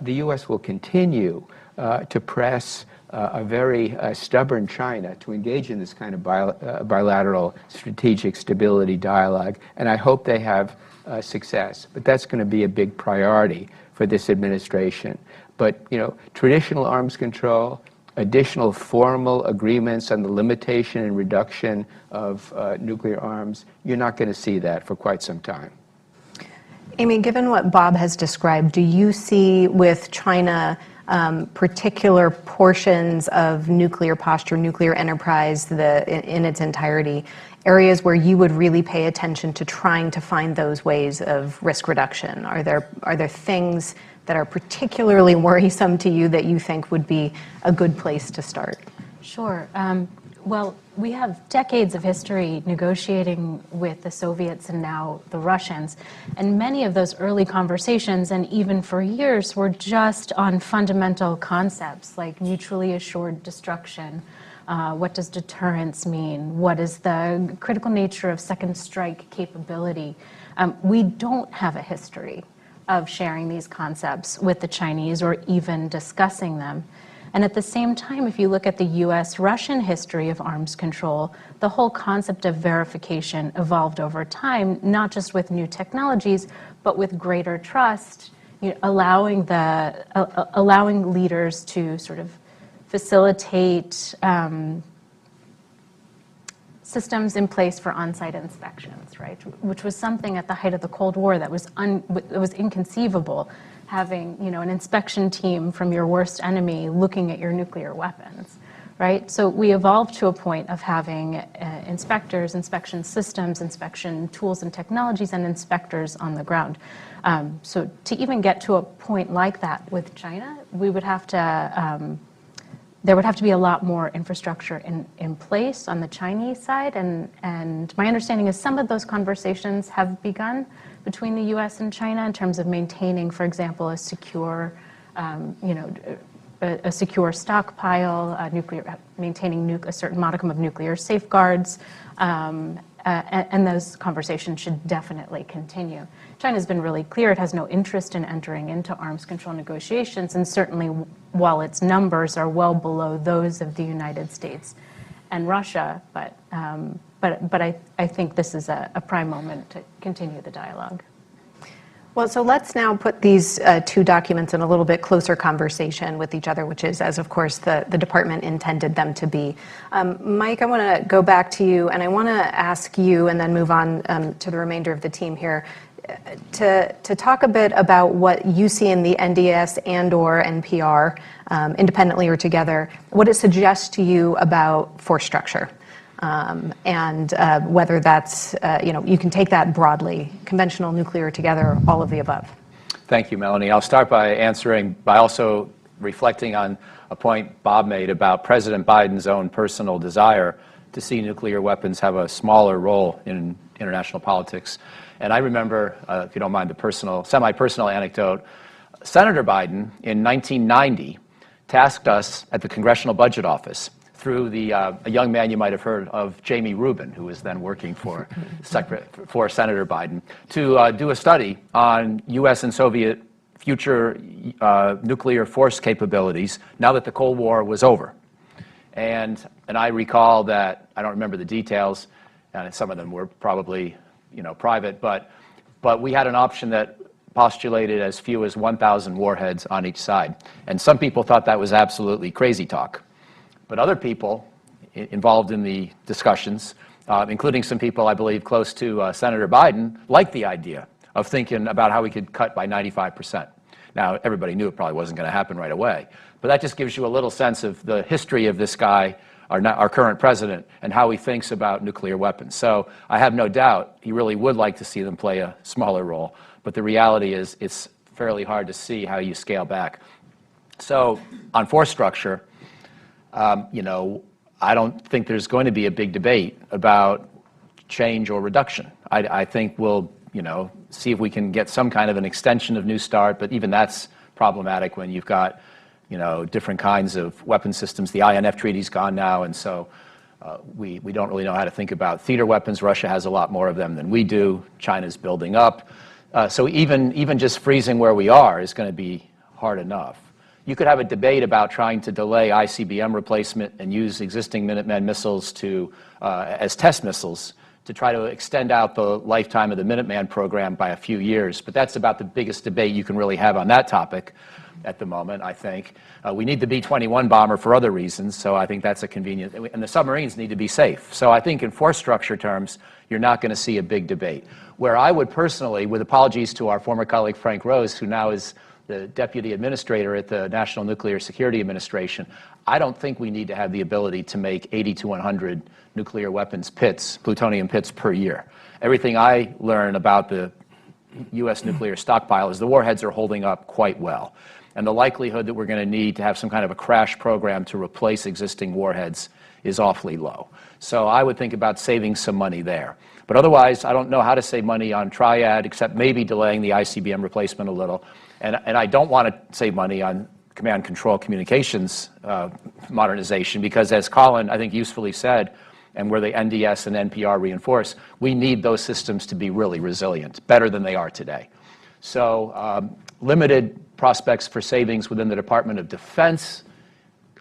The U.S. will continue to press a very stubborn China to engage in this kind of bilateral strategic stability dialogue, and I hope they have success. But that's going to be a big priority for this administration. But, traditional arms control, additional formal agreements on the limitation and reduction of nuclear arms, you're not going to see that for quite some time. Amy, given what Bob has described, do you see with China particular portions of nuclear posture, nuclear enterprise in its entirety, areas where you would really pay attention to trying to find those ways of risk reduction? Are there things that are particularly worrisome to you that you think would be a good place to start? Sure. Well, we have decades of history negotiating with the Soviets and now the Russians, and many of those early conversations, and even for years, were just on fundamental concepts like mutually assured destruction. What does deterrence mean? What is the critical nature of second strike capability? We don't have a history of sharing these concepts with the Chinese or even discussing them. And at the same time, if you look at the US-Russian history of arms control, the whole concept of verification evolved over time, not just with new technologies, but with greater trust, allowing leaders to sort of facilitate systems in place for on-site inspections, right? Which was something at the height of the Cold War that was inconceivable, having, you know, an inspection team from your worst enemy looking at your nuclear weapons, right? So we evolved to a point of having inspectors, inspection systems, inspection tools and technologies, and inspectors on the ground. So to even get to a point like that with China, we would have to, there would have to be a lot more infrastructure in place on the Chinese side. And my understanding is some of those conversations have begun between the US and China in terms of maintaining, for example, a secure, a secure stockpile, maintaining a certain modicum of nuclear safeguards, and those conversations should definitely continue. China's been really clear it has no interest in entering into arms control negotiations, and certainly while its numbers are well below those of the United States and Russia, but I think this is a prime moment to continue the dialogue. Well, so let's now put these two documents in a little bit closer conversation with each other, which is, as of course, the department intended them to be. Mike, I want to go back to you, and I want to ask you, and then move on to the remainder of the team here, to talk a bit about what you see in the NDS and/or NPR, independently or together, what it suggests to you about force structure. And whether that's, you can take that broadly, conventional, nuclear, together, all of the above. Thank you, Melanie. I'll start by answering by also reflecting on a point Bob made about President Biden's own personal desire to see nuclear weapons have a smaller role in international politics. And I remember, if you don't mind the semi-personal anecdote, Senator Biden in 1990 tasked us at the Congressional Budget Office through a young man you might have heard of, Jamie Rubin, who was then working for Senator Biden, to do a study on U.S. and Soviet future nuclear force capabilities now that the Cold War was over. And I recall that, I don't remember the details, and some of them were probably private, but we had an option that postulated as few as 1,000 warheads on each side. And some people thought that was absolutely crazy talk. But other people involved in the discussions, including some people I believe close to Senator Biden, liked the idea of thinking about how we could cut by 95%. Now, everybody knew it probably wasn't going to happen right away, but that just gives you a little sense of the history of this guy, our current president, and how he thinks about nuclear weapons. So I have no doubt he really would like to see them play a smaller role, but the reality is it's fairly hard to see how you scale back. So on force structure, I don't think there's going to be a big debate about change or reduction. I think we'll, see if we can get some kind of an extension of New START, but even that's problematic when you've got, different kinds of weapon systems. The INF Treaty's gone now, and so we don't really know how to think about theater weapons. Russia has a lot more of them than we do. China's building up. So even just freezing where we are is going to be hard enough. You could have a debate about trying to delay ICBM replacement and use existing Minuteman missiles as test missiles to try to extend out the lifetime of the Minuteman program by a few years. But that's about the biggest debate you can really have on that topic at the moment, I think. We need the B-21 bomber for other reasons, so I think that's a convenient, and the submarines need to be safe. So I think in force structure terms, you're not going to see a big debate. Where I would personally, with apologies to our former colleague Frank Rose, who now is the deputy administrator at the National Nuclear Security Administration, I don't think we need to have the ability to make 80 to 100 nuclear weapons pits, plutonium pits per year. Everything I learn about the U.S. nuclear stockpile is the warheads are holding up quite well. And the likelihood that we're going to need to have some kind of a crash program to replace existing warheads is awfully low. So I would think about saving some money there. But otherwise, I don't know how to save money on Triad, except maybe delaying the ICBM replacement a little. And I don't want to save money on command control communications modernization, because as Colin, I think, usefully said, and where the NDS and NPR reinforce, we need those systems to be really resilient, better than they are today. So limited prospects for savings within the Department of Defense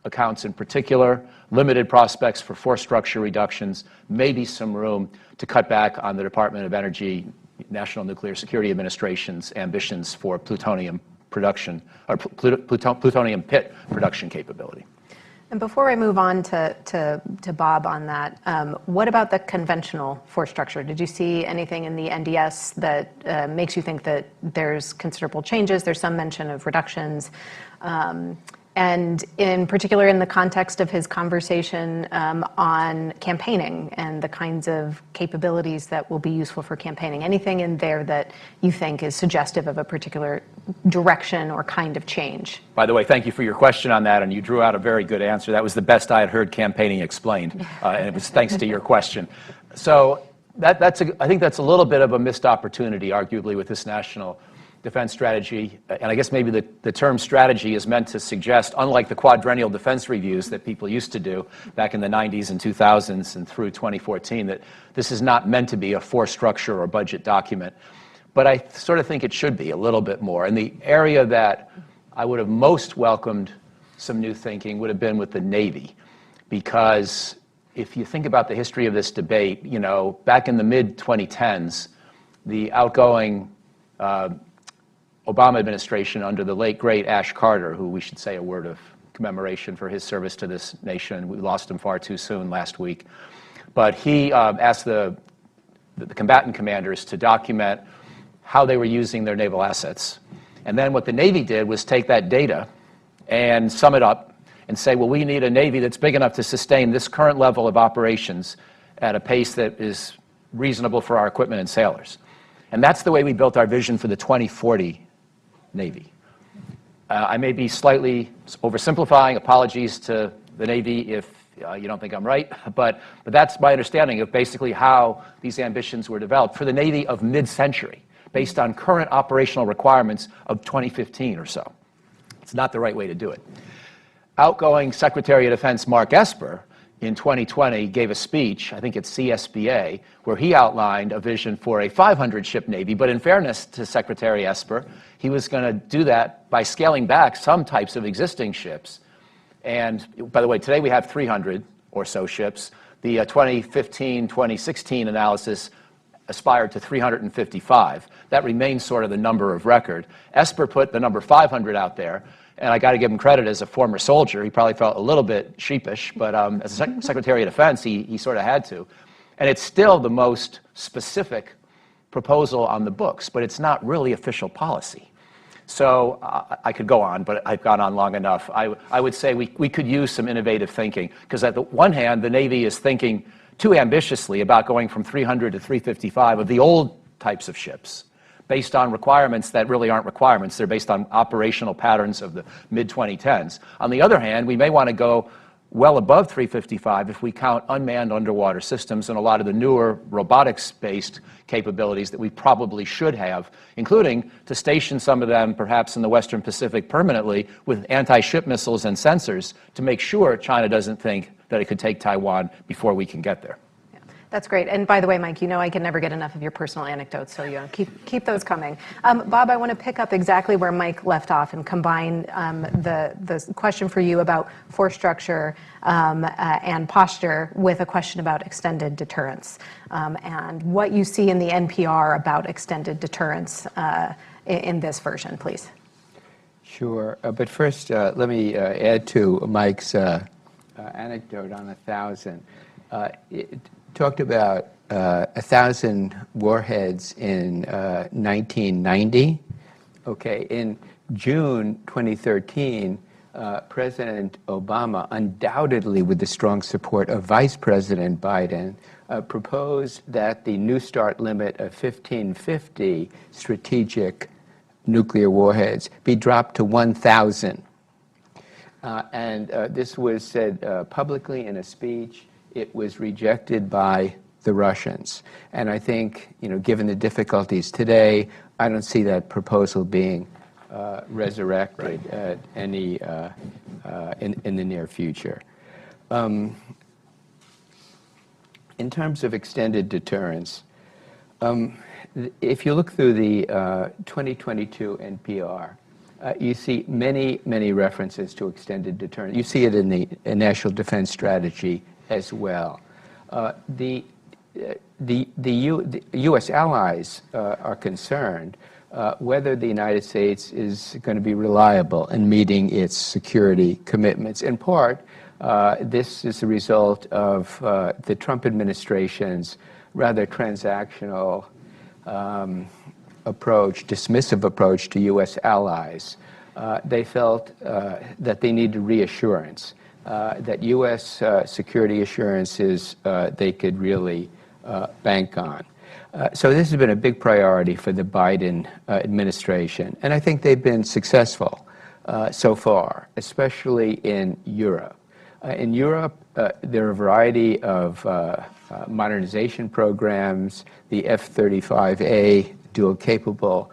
accounts in particular, limited prospects for force structure reductions, maybe some room to cut back on the Department of Energy, National Nuclear Security Administration's ambitions for plutonium production, or plutonium pit production capability. And before I move on to Bob on that, what about the conventional force structure? Did you see anything in the NDS that makes you think that there's considerable changes? There's some mention of reductions. And in particular, in the context of his conversation on campaigning and the kinds of capabilities that will be useful for campaigning, anything in there that you think is suggestive of a particular direction or kind of change? By the way, thank you for your question on that, and you drew out a very good answer. That was the best I had heard campaigning explained, and it was thanks to your question. So I think that's a little bit of a missed opportunity, arguably, with this national defense strategy. And I guess maybe the term strategy is meant to suggest, unlike the quadrennial defense reviews that people used to do back in the 90s and 2000s and through 2014, that this is not meant to be a force structure or budget document. But I sort of think it should be a little bit more. And the area that I would have most welcomed some new thinking would have been with the Navy. Because if you think about the history of this debate, you know, back in the mid-2010s, the outgoing Obama administration under the late, great Ash Carter, who we should say a word of commemoration for his service to this nation. We lost him far too soon last week. But he asked the combatant commanders to document how they were using their naval assets. And then what the Navy did was take that data and sum it up and say, well, we need a Navy that's big enough to sustain this current level of operations at a pace that is reasonable for our equipment and sailors. And that's the way we built our vision for the 2040 Navy. I may be slightly oversimplifying. Apologies to the Navy if you don't think I'm right, but that's my understanding of basically how these ambitions were developed for the Navy of mid-century, based on current operational requirements of 2015 or so. It's not the right way to do it. Outgoing Secretary of Defense Mark Esper in 2020 gave a speech, I think at CSBA, where he outlined a vision for a 500-ship Navy. But in fairness to Secretary Esper, he was going to do that by scaling back some types of existing ships. And by the way, today we have 300 or so ships. The 2015-2016 analysis aspired to 355. That remains sort of the number of record. Esper put the number 500 out there. And I got to give him credit as a former soldier. He probably felt a little bit sheepish, but as a Secretary of Defense, he sort of had to. And it's still the most specific proposal on the books, but it's not really official policy. So I could go on, but I've gone on long enough. I would say we could use some innovative thinking, because at the one hand, the Navy is thinking too ambitiously about going from 300 to 355 of the old types of ships, based on requirements that really aren't requirements. They're based on operational patterns of the mid-2010s. On the other hand, we may want to go well above 355 if we count unmanned underwater systems and a lot of the newer robotics-based capabilities that we probably should have, including to station some of them perhaps in the Western Pacific permanently with anti-ship missiles and sensors to make sure China doesn't think that it could take Taiwan before we can get there. That's great. And by the way, Mike, you know I can never get enough of your personal anecdotes, so keep those coming. Bob, I want to pick up exactly where Mike left off and combine the question for you about force structure and posture with a question about extended deterrence and what you see in the NPR about extended deterrence in this version, please. Sure. But first, let me add to Mike's anecdote on 1,000. It talked about 1,000 warheads in 1990. Okay, in June 2013, President Obama, undoubtedly with the strong support of Vice President Biden, proposed that the New START limit of 1,550 strategic nuclear warheads be dropped to 1,000. And this was said publicly in a speech. It was rejected by the Russians. And I think, given the difficulties today, I don't see that proposal being resurrected in the near future. In terms of extended deterrence, if you look through the 2022 NPR, you see many, many references to extended deterrence. You see it in the National Defense Strategy as well. The U.S. allies are concerned whether the United States is going to be reliable in meeting its security commitments, in part This is the result of the Trump administration's rather transactional approach, dismissive approach to U.S. allies. They felt that they needed reassurance, that U.S. security assurances they could really bank on. So this has been a big priority for the Biden administration, and I think they've been successful so far, especially in Europe. In Europe, there are a variety of modernization programs, the F-35A dual-capable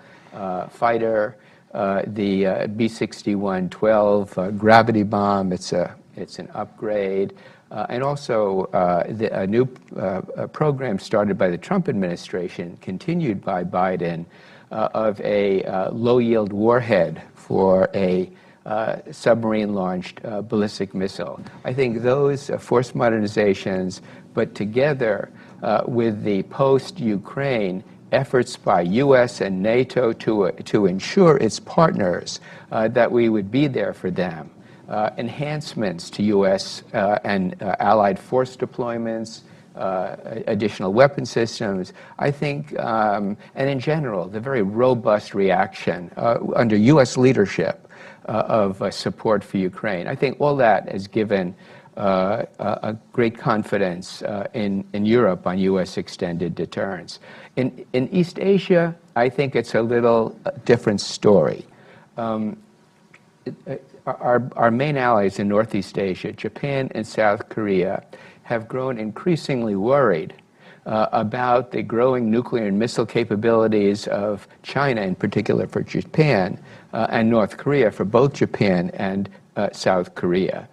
fighter, the B-61-12 gravity bomb, it's an upgrade, and also a new program started by the Trump administration, continued by Biden, of a low-yield warhead for a submarine-launched ballistic missile. I think those force modernizations, but together with the post-Ukraine efforts by U.S. and NATO to ensure its partners that we would be there for them, enhancements to U.S. and allied force deployments, additional weapon systems, I think, and in general, the very robust reaction under U.S. leadership of support for Ukraine. I think all that has given a great confidence in Europe on U.S. extended deterrence. In East Asia, I think it's a little different story. Our main allies in Northeast Asia, Japan and South Korea, have grown increasingly worried about the growing nuclear and missile capabilities of China, in particular for Japan, and North Korea for both Japan and South Korea.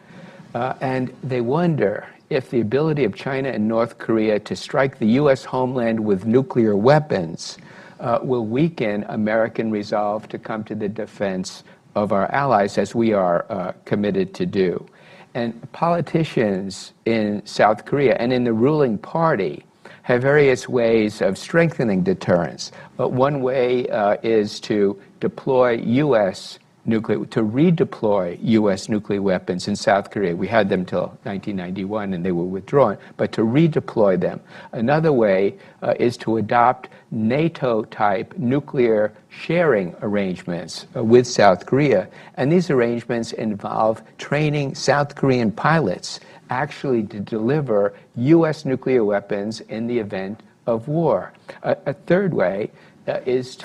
And they wonder if the ability of China and North Korea to strike the U.S. homeland with nuclear weapons will weaken American resolve to come to the defense of our allies, as we are committed to do. And politicians in South Korea and in the ruling party have various ways of strengthening deterrence. But one way is to deploy to redeploy U.S. nuclear weapons in South Korea. We had them until 1991 and they were withdrawn, but to redeploy them. Another way is to adopt NATO-type nuclear sharing arrangements with South Korea. And these arrangements involve training South Korean pilots actually to deliver U.S. nuclear weapons in the event of war. A third way is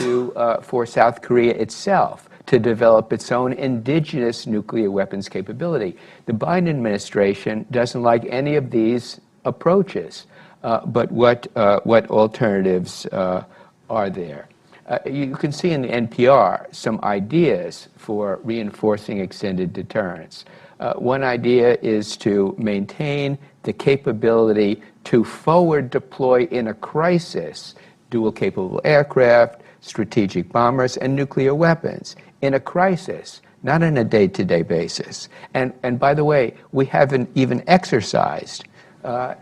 for South Korea itself to develop its own indigenous nuclear weapons capability. The Biden administration doesn't like any of these approaches, but what alternatives are there? You can see in the NPR some ideas for reinforcing extended deterrence. One idea is to maintain the capability to forward deploy in a crisis dual-capable aircraft, strategic bombers, and nuclear weapons in a crisis, not on a day-to-day basis. And by the way, we haven't even exercised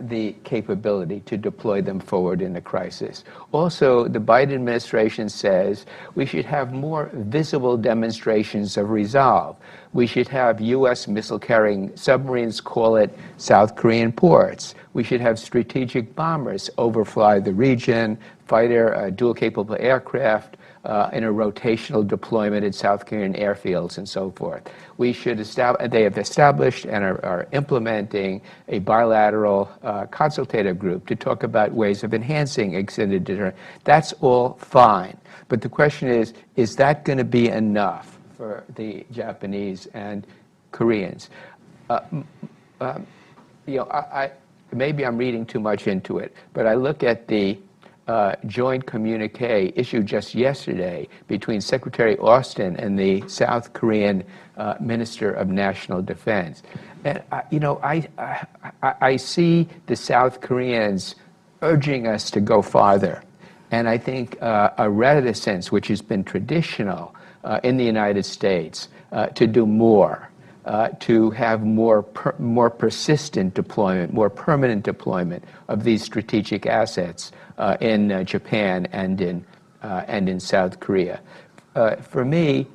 the capability to deploy them forward in a crisis. Also, the Biden administration says we should have more visible demonstrations of resolve. We should have U.S. missile-carrying submarines call at South Korean ports. We should have strategic bombers overfly the region, fighter dual-capable aircraft in a rotational deployment in South Korean airfields and so forth. We should they have established and are implementing a bilateral consultative group to talk about ways of enhancing extended deterrence. That's all fine. But the question is that going to be enough for the Japanese and Koreans? Maybe I'm reading too much into it, but I look at the joint communique issued just yesterday between Secretary Austin and the South Korean Minister of National Defense. And, I see the South Koreans urging us to go farther. And I think a reticence, which has been traditional in the United States, to do more, to have more persistent deployment, more permanent deployment of these strategic assets in Japan and in South Korea. For me,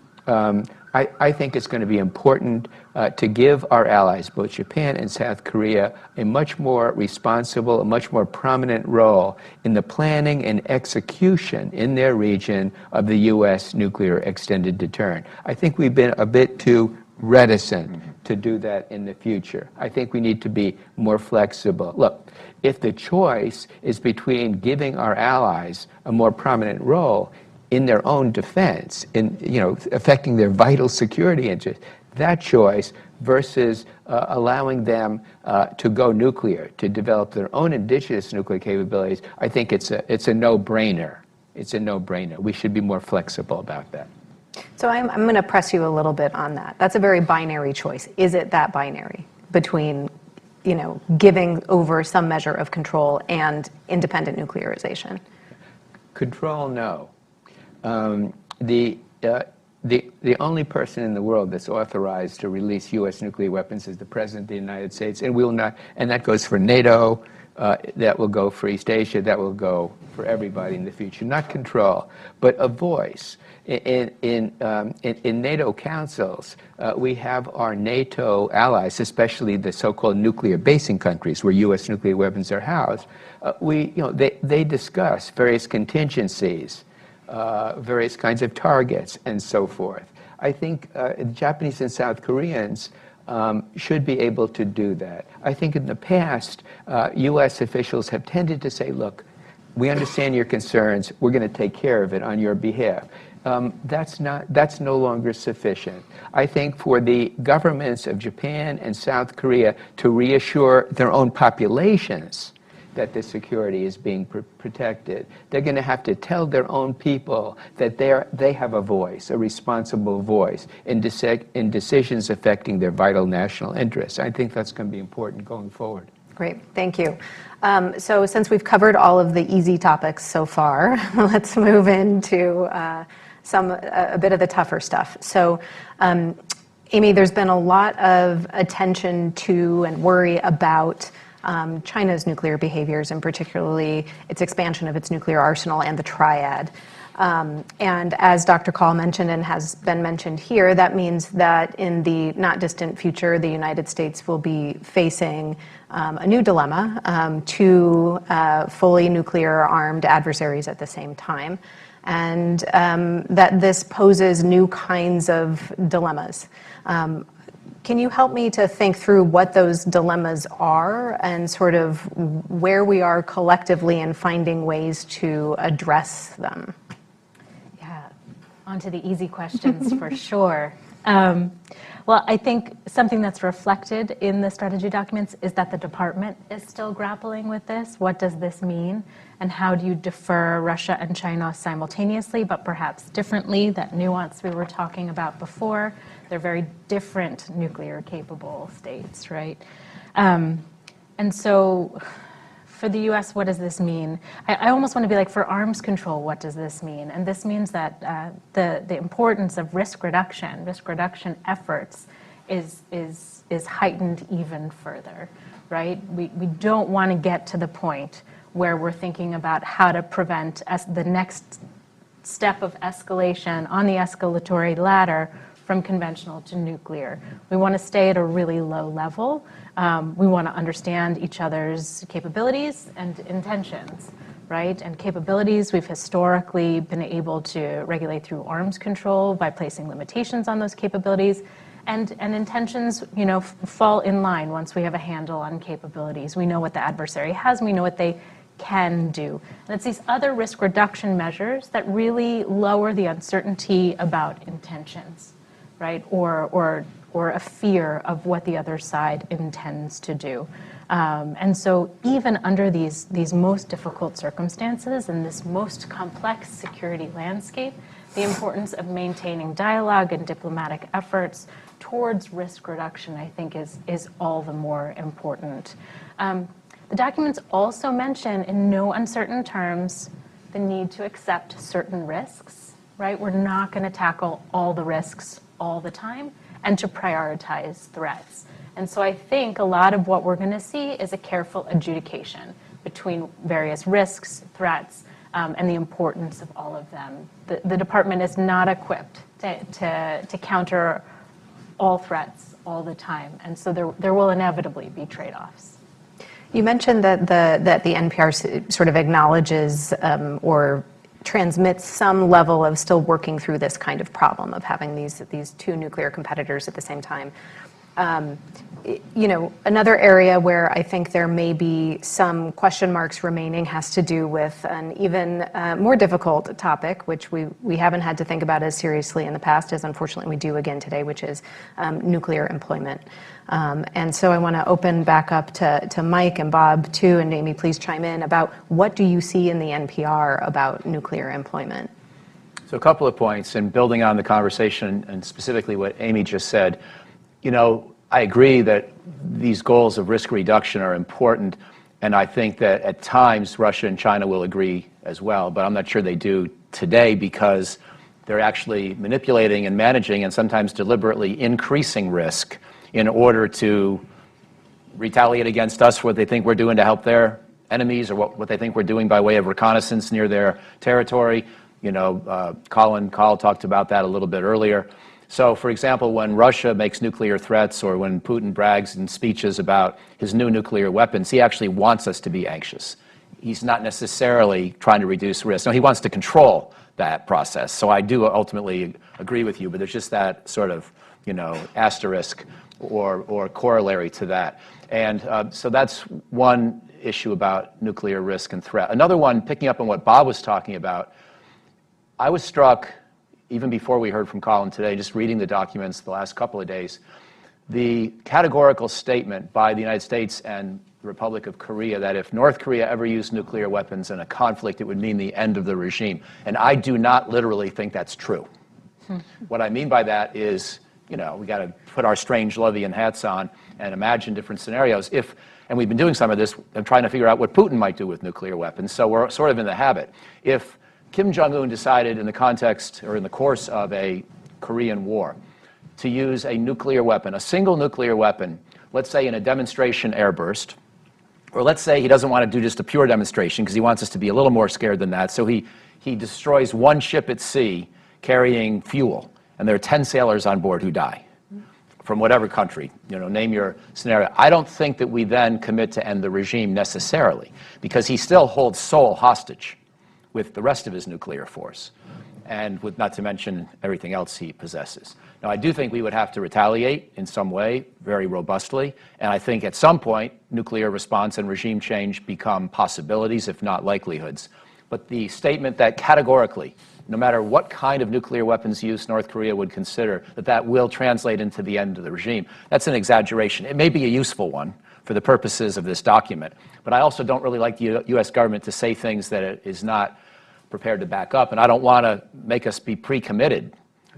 I think it's going to be important to give our allies, both Japan and South Korea, a much more responsible, a much more prominent role in the planning and execution in their region of the U.S. nuclear extended deterrent. I think we've been a bit too reticent to do that in the future. I think we need to be more flexible. Look, if the choice is between giving our allies a more prominent role in their own defense, in affecting their vital security interests, that choice versus allowing them to go nuclear, to develop their own indigenous nuclear capabilities, I think it's a no-brainer. It's a no-brainer. We should be more flexible about that. So I'm going to press you a little bit on that. That's a very binary choice. Is it that binary between, giving over some measure of control and independent nuclearization? Control, no. The only person in the world that's authorized to release U.S. nuclear weapons is the President of the United States, and we will not. And that goes for NATO. That will go for East Asia. That will go for everybody in the future. Not control, but a voice. In NATO councils, we have our NATO allies, especially the so-called nuclear basing countries where U.S. nuclear weapons are housed. They discuss various contingencies, various kinds of targets, and so forth. I think the Japanese and South Koreans should be able to do that. I think in the past, U.S. officials have tended to say, look, we understand your concerns. We're going to take care of it on your behalf. That's no longer sufficient. I think for the governments of Japan and South Korea to reassure their own populations that the security is being protected, they're going to have to tell their own people that they have a voice, a responsible voice in decisions affecting their vital national interests. I think that's going to be important going forward. Great, thank you. So since we've covered all of the easy topics so far, let's move into a bit of the tougher stuff. So, Amy, there's been a lot of attention to and worry about China's nuclear behaviors, and particularly its expansion of its nuclear arsenal and the triad. And as Dr. Call mentioned and has been mentioned here, that means that in the not distant future, the United States will be facing a new dilemma, two fully nuclear armed adversaries at the same time, and that this poses new kinds of dilemmas. Can you help me to think through what those dilemmas are and sort of where we are collectively in finding ways to address them? Yeah, onto the easy questions for sure. Well, I think something that's reflected in the strategy documents is that the department is still grappling with this. What does this mean? And how do you defer Russia and China simultaneously, but perhaps differently? That nuance we were talking about before. They're very different nuclear capable states, right? And so for the US, what does this mean? I almost want to be like, for arms control, what does this mean? And this means that the importance of risk reduction efforts is heightened even further, right? We don't want to get to the point where we're thinking about how to prevent the next step of escalation on the escalatory ladder from conventional to nuclear. We want to stay at a really low level. We want to understand each other's capabilities and intentions, right? And capabilities, we've historically been able to regulate through arms control by placing limitations on those capabilities. And intentions, fall in line once we have a handle on capabilities. We know what the adversary has, and we know what they can do. And it's these other risk reduction measures that really lower the uncertainty about intentions, right? Or a fear of what the other side intends to do. And so even under these most difficult circumstances and this most complex security landscape, the importance of maintaining dialogue and diplomatic efforts towards risk reduction, I think, is all the more important. The documents also mention, in no uncertain terms, the need to accept certain risks, right? We're not going to tackle all the risks all the time, and to prioritize threats. And so I think a lot of what we're going to see is a careful adjudication between various risks, threats, and the importance of all of them. The department is not equipped to counter all threats all the time. And so there will inevitably be trade-offs. You mentioned that the NPR sort of acknowledges or transmits some level of still working through this kind of problem of having these two nuclear competitors at the same time. Another area where I think there may be some question marks remaining has to do with an even more difficult topic, which we haven't had to think about as seriously in the past as unfortunately we do again today, which is nuclear employment. And so I want to open back up to Mike and Bob too, and Amy, please chime in about what do you see in the NPR about nuclear employment? So a couple of points, and building on the conversation and specifically what Amy just said, I agree that these goals of risk reduction are important, and I think that at times Russia and China will agree as well, but I'm not sure they do today because they're actually manipulating and managing and sometimes deliberately increasing risk in order to retaliate against us for what they think we're doing to help their enemies or what they think we're doing by way of reconnaissance near their territory. Colin Kahl talked about that a little bit earlier. So, for example, when Russia makes nuclear threats or when Putin brags in speeches about his new nuclear weapons, he actually wants us to be anxious. He's not necessarily trying to reduce risk. No, he wants to control that process. So I do ultimately agree with you, but there's just that sort of, asterisk or corollary to that. And so that's one issue about nuclear risk and threat. Another one, picking up on what Bob was talking about, I was struck even before we heard from Colin today, just reading the documents the last couple of days, the categorical statement by the United States and the Republic of Korea that if North Korea ever used nuclear weapons in a conflict, it would mean the end of the regime. And I do not literally think that's true. What I mean by that is, we got to put our strange Levian hats on and imagine different scenarios. And we've been doing some of this, and trying to figure out what Putin might do with nuclear weapons, so we're sort of in the habit. If Kim Jong-un decided in the context or in the course of a Korean war to use a nuclear weapon, a single nuclear weapon, let's say in a demonstration airburst, or let's say he doesn't want to do just a pure demonstration because he wants us to be a little more scared than that, so he destroys one ship at sea carrying fuel, and there are 10 sailors on board who die from whatever country, name your scenario. I don't think that we then commit to end the regime necessarily because he still holds Seoul hostage with the rest of his nuclear force, and with not to mention everything else he possesses. Now, I do think we would have to retaliate in some way, very robustly, and I think at some point, nuclear response and regime change become possibilities, if not likelihoods. But the statement that categorically, no matter what kind of nuclear weapons use North Korea would consider, that will translate into the end of the regime, that's an exaggeration. It may be a useful one for the purposes of this document, but I also don't really like the U.S. government to say things that it is not prepared to back up, and I don't want to make us be pre-committed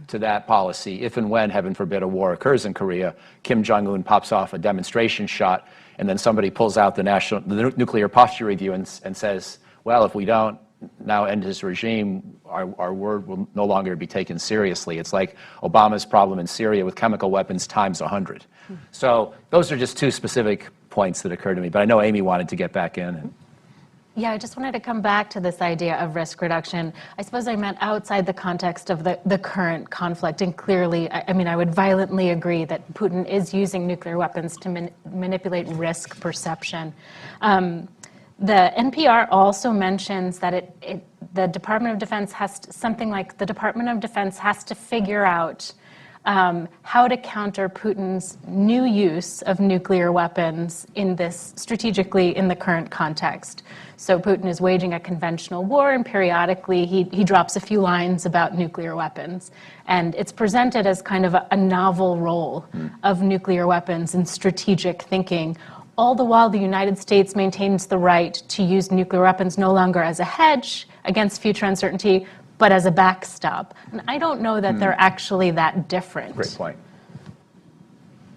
to that policy if and when, heaven forbid, a war occurs in Korea, Kim Jong-un pops off a demonstration shot, and then somebody pulls out the Nuclear Posture Review and says, well, if we don't now end his regime, our word will no longer be taken seriously. It's like Obama's problem in Syria with chemical weapons times 100. So those are just two specific points that occurred to me, but I know Amy wanted to get back in. Yeah, I just wanted to come back to this idea of risk reduction. I suppose I meant outside the context of the current conflict. And clearly, I would violently agree that Putin is using nuclear weapons to manipulate risk perception. The NPR also mentions that the Department of Defense something like the Department of Defense has to figure out how to counter Putin's new use of nuclear weapons strategically in the current context. So Putin is waging a conventional war, and periodically he drops a few lines about nuclear weapons. And it's presented as kind of a novel role of nuclear weapons in strategic thinking, all the while the United States maintains the right to use nuclear weapons no longer as a hedge against future uncertainty, but as a backstop. And I don't know that they're actually that different. Great point.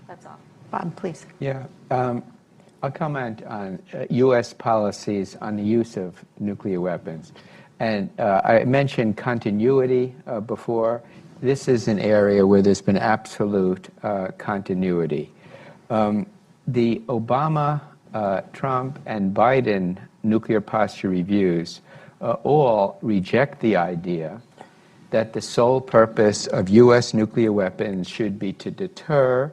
That's all. Bob, please. Yeah, I'll comment on U.S. policies on the use of nuclear weapons. And I mentioned continuity before. This is an area where there's been absolute continuity. The Obama, Trump, and Biden nuclear posture reviews all reject the idea that the sole purpose of U.S. nuclear weapons should be to deter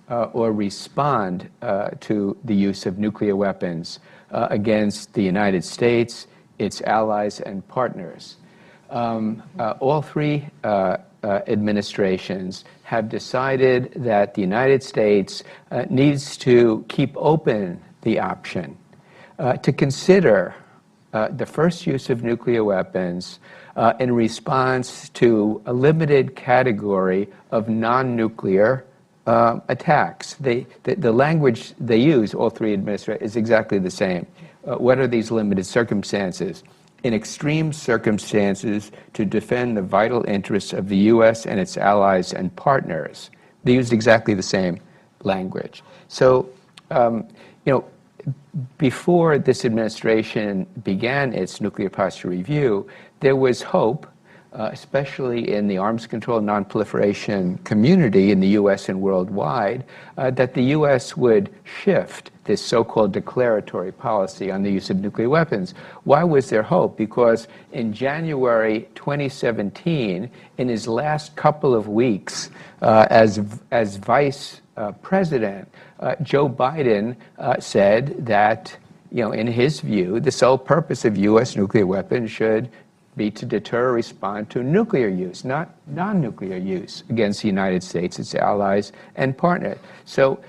or respond to the use of nuclear weapons against the United States, its allies, and partners. All three administrations have decided that the United States needs to keep open the option to consider the first use of nuclear weapons in response to a limited category of non-nuclear attacks. The language they use, all three administrations, is exactly the same. What are these limited circumstances? In extreme circumstances, to defend the vital interests of the U.S. and its allies and partners. They used exactly the same language. So, before this administration began its nuclear posture review, there was hope, especially in the arms control non-proliferation community in the U.S. and worldwide, that the U.S. would shift this so-called declaratory policy on the use of nuclear weapons. Why was there hope? Because in January 2017, in his last couple of weeks as vice president, Joe Biden said that, in his view, the sole purpose of U.S. nuclear weapons should be to deter or respond to nuclear use, not non-nuclear use against the United States, its allies, and partners. So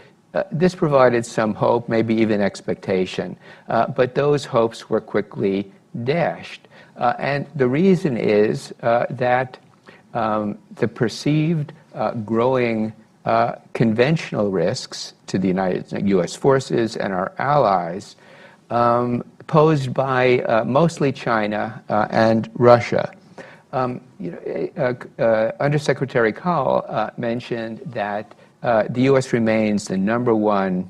this provided some hope, maybe even expectation, but those hopes were quickly dashed. And the reason is that the perceived growing conventional risks to the U.S. forces and our allies posed by mostly China and Russia. Undersecretary Kahl mentioned that the U.S. remains the #1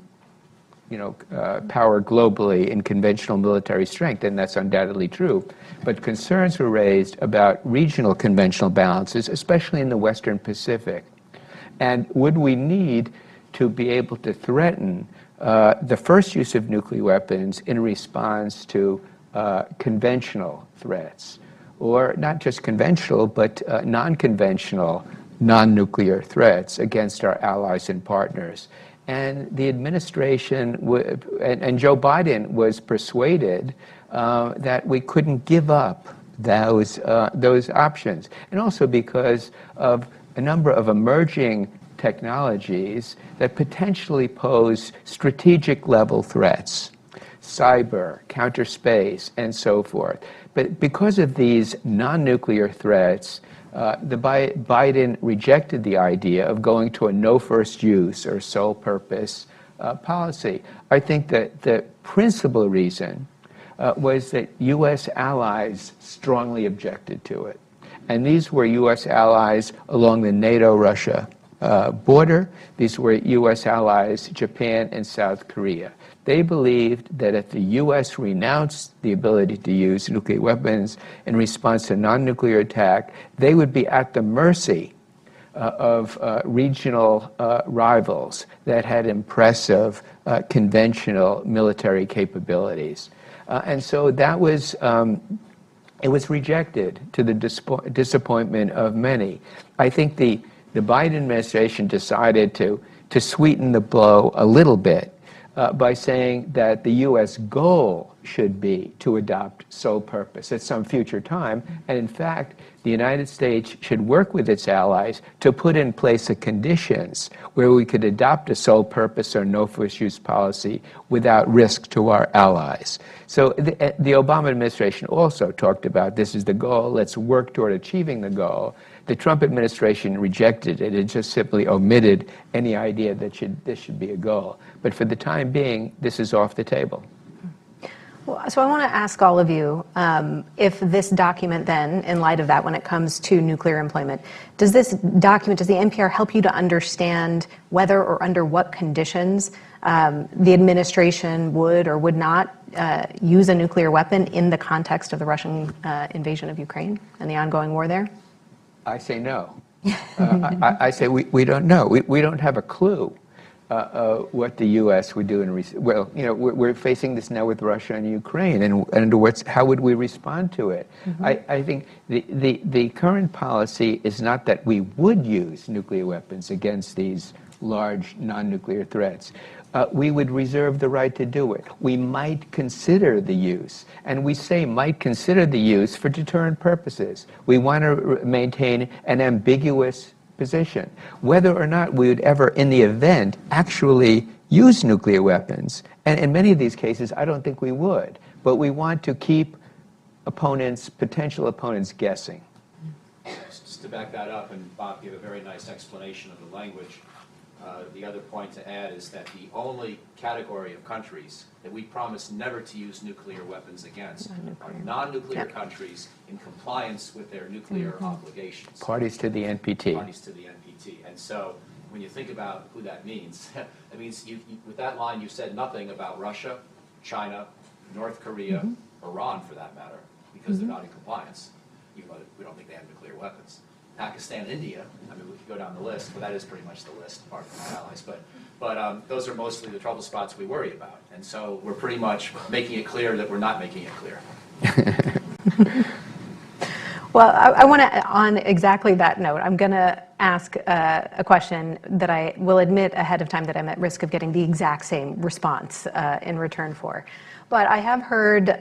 power globally in conventional military strength, and that's undoubtedly true. But concerns were raised about regional conventional balances, especially in the Western Pacific. And would we need to be able to threaten the first use of nuclear weapons in response to conventional threats, or not just conventional, but non-conventional, non-nuclear threats against our allies and partners? And the administration and Joe Biden was persuaded that we couldn't give up those options, and also because of a number of emerging technologies that potentially pose strategic level threats, cyber, counter space, and so forth. But because of these non-nuclear threats, Biden rejected the idea of going to a no first use or sole purpose policy. I think that the principal reason was that U.S. allies strongly objected to it. And these were U.S. allies along the NATO-Russia border. These were U.S. allies, Japan and South Korea. They believed that if the U.S. renounced the ability to use nuclear weapons in response to non-nuclear attack, they would be at the mercy of regional rivals that had impressive conventional military capabilities. And so that was, it was rejected to the disappointment of many. I think the Biden administration decided to sweeten the blow a little bit by saying that the U.S. goal should be to adopt sole purpose at some future time. And in fact, the United States should work with its allies to put in place the conditions where we could adopt a sole purpose or no first use policy without risk to our allies. So the Obama administration also talked about this is the goal, let's work toward achieving the goal. The Trump administration rejected it. It just simply omitted any idea that this should be a goal. But for the time being, this is off the table. Well, so I want to ask all of you, if this document then, in light of that, when it comes to nuclear employment, does this document, does the NPR help you to understand whether or under what conditions the administration would or would not use a nuclear weapon in the context of the Russian invasion of Ukraine and the ongoing war there? I say no. I say we don't know. We don't have a clue. what the U.S. would do well, we're facing this now with Russia and Ukraine, and how would we respond to it? I think the current policy is not that we would use nuclear weapons against these large non-nuclear threats. We would reserve the right to do it. We might consider the use, and we say might consider the use for deterrent purposes. We want to maintain an ambiguous position. Whether or not we would ever, in the event, actually use nuclear weapons, and in many of these cases, I don't think we would, but we want to keep potential opponents guessing. Just to back that up, and Bob gave a very nice explanation of the language, the other point to add is that the only category of countries that we promise never to use nuclear weapons against are non-nuclear countries in compliance with their nuclear obligations. Parties to the NPT. Parties to the NPT. And so when you think about who that means, that means with that line you said nothing about Russia, China, North Korea, Iran for that matter, because they're not in compliance, even though we don't think they have nuclear weapons. Pakistan, India, I mean, we could go down the list, but that is pretty much the list, apart from our allies. But those are mostly the trouble spots we worry about. And so we're pretty much making it clear that we're not making it clear. Well, I want to, on exactly that note, I'm going to ask a question that I will admit ahead of time that I'm at risk of getting the exact same response in return for. But I have heard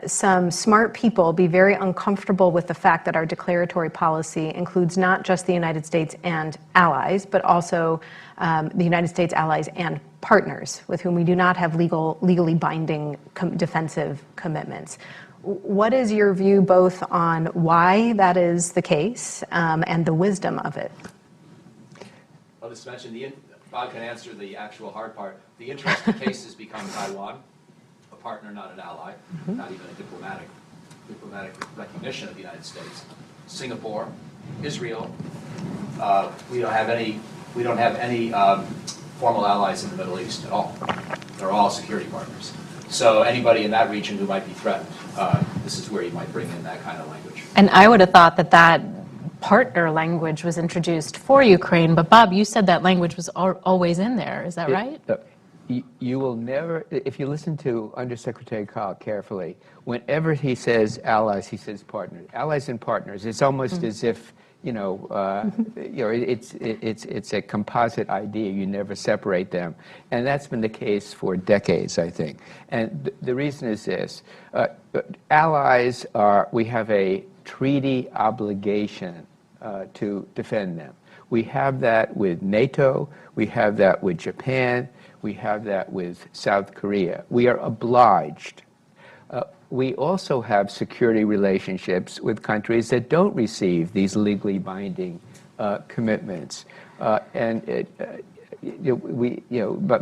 some smart people be very uncomfortable with the fact that our declaratory policy includes not just the United States and allies, but also the United States allies and partners with whom we do not have legally binding defensive commitments. What is your view both on why that is the case and the wisdom of it? I'll just mention, Bob can answer the actual hard part. The interesting cases become Taiwan, a partner, not an ally, not even a diplomatic recognition of the United States. Singapore, Israel. We don't have any formal allies in the Middle East at all. They're all security partners. So anybody in that region who might be threatened, this is where you might bring in that kind of language. And I would have thought that partner language was introduced for Ukraine, but Bob, you said that language was always in there. Is that right? You will never, if you listen to Undersecretary Kahl carefully, whenever he says allies, he says partners. Allies and partners. It's almost as if it's a composite idea. You never separate them, and that's been the case for decades, I think. And the reason is this: allies we have a treaty obligation to defend them. We have that with NATO. We have that with Japan. We have that with South Korea. We are obliged. We also have security relationships with countries that don't receive these legally binding commitments. But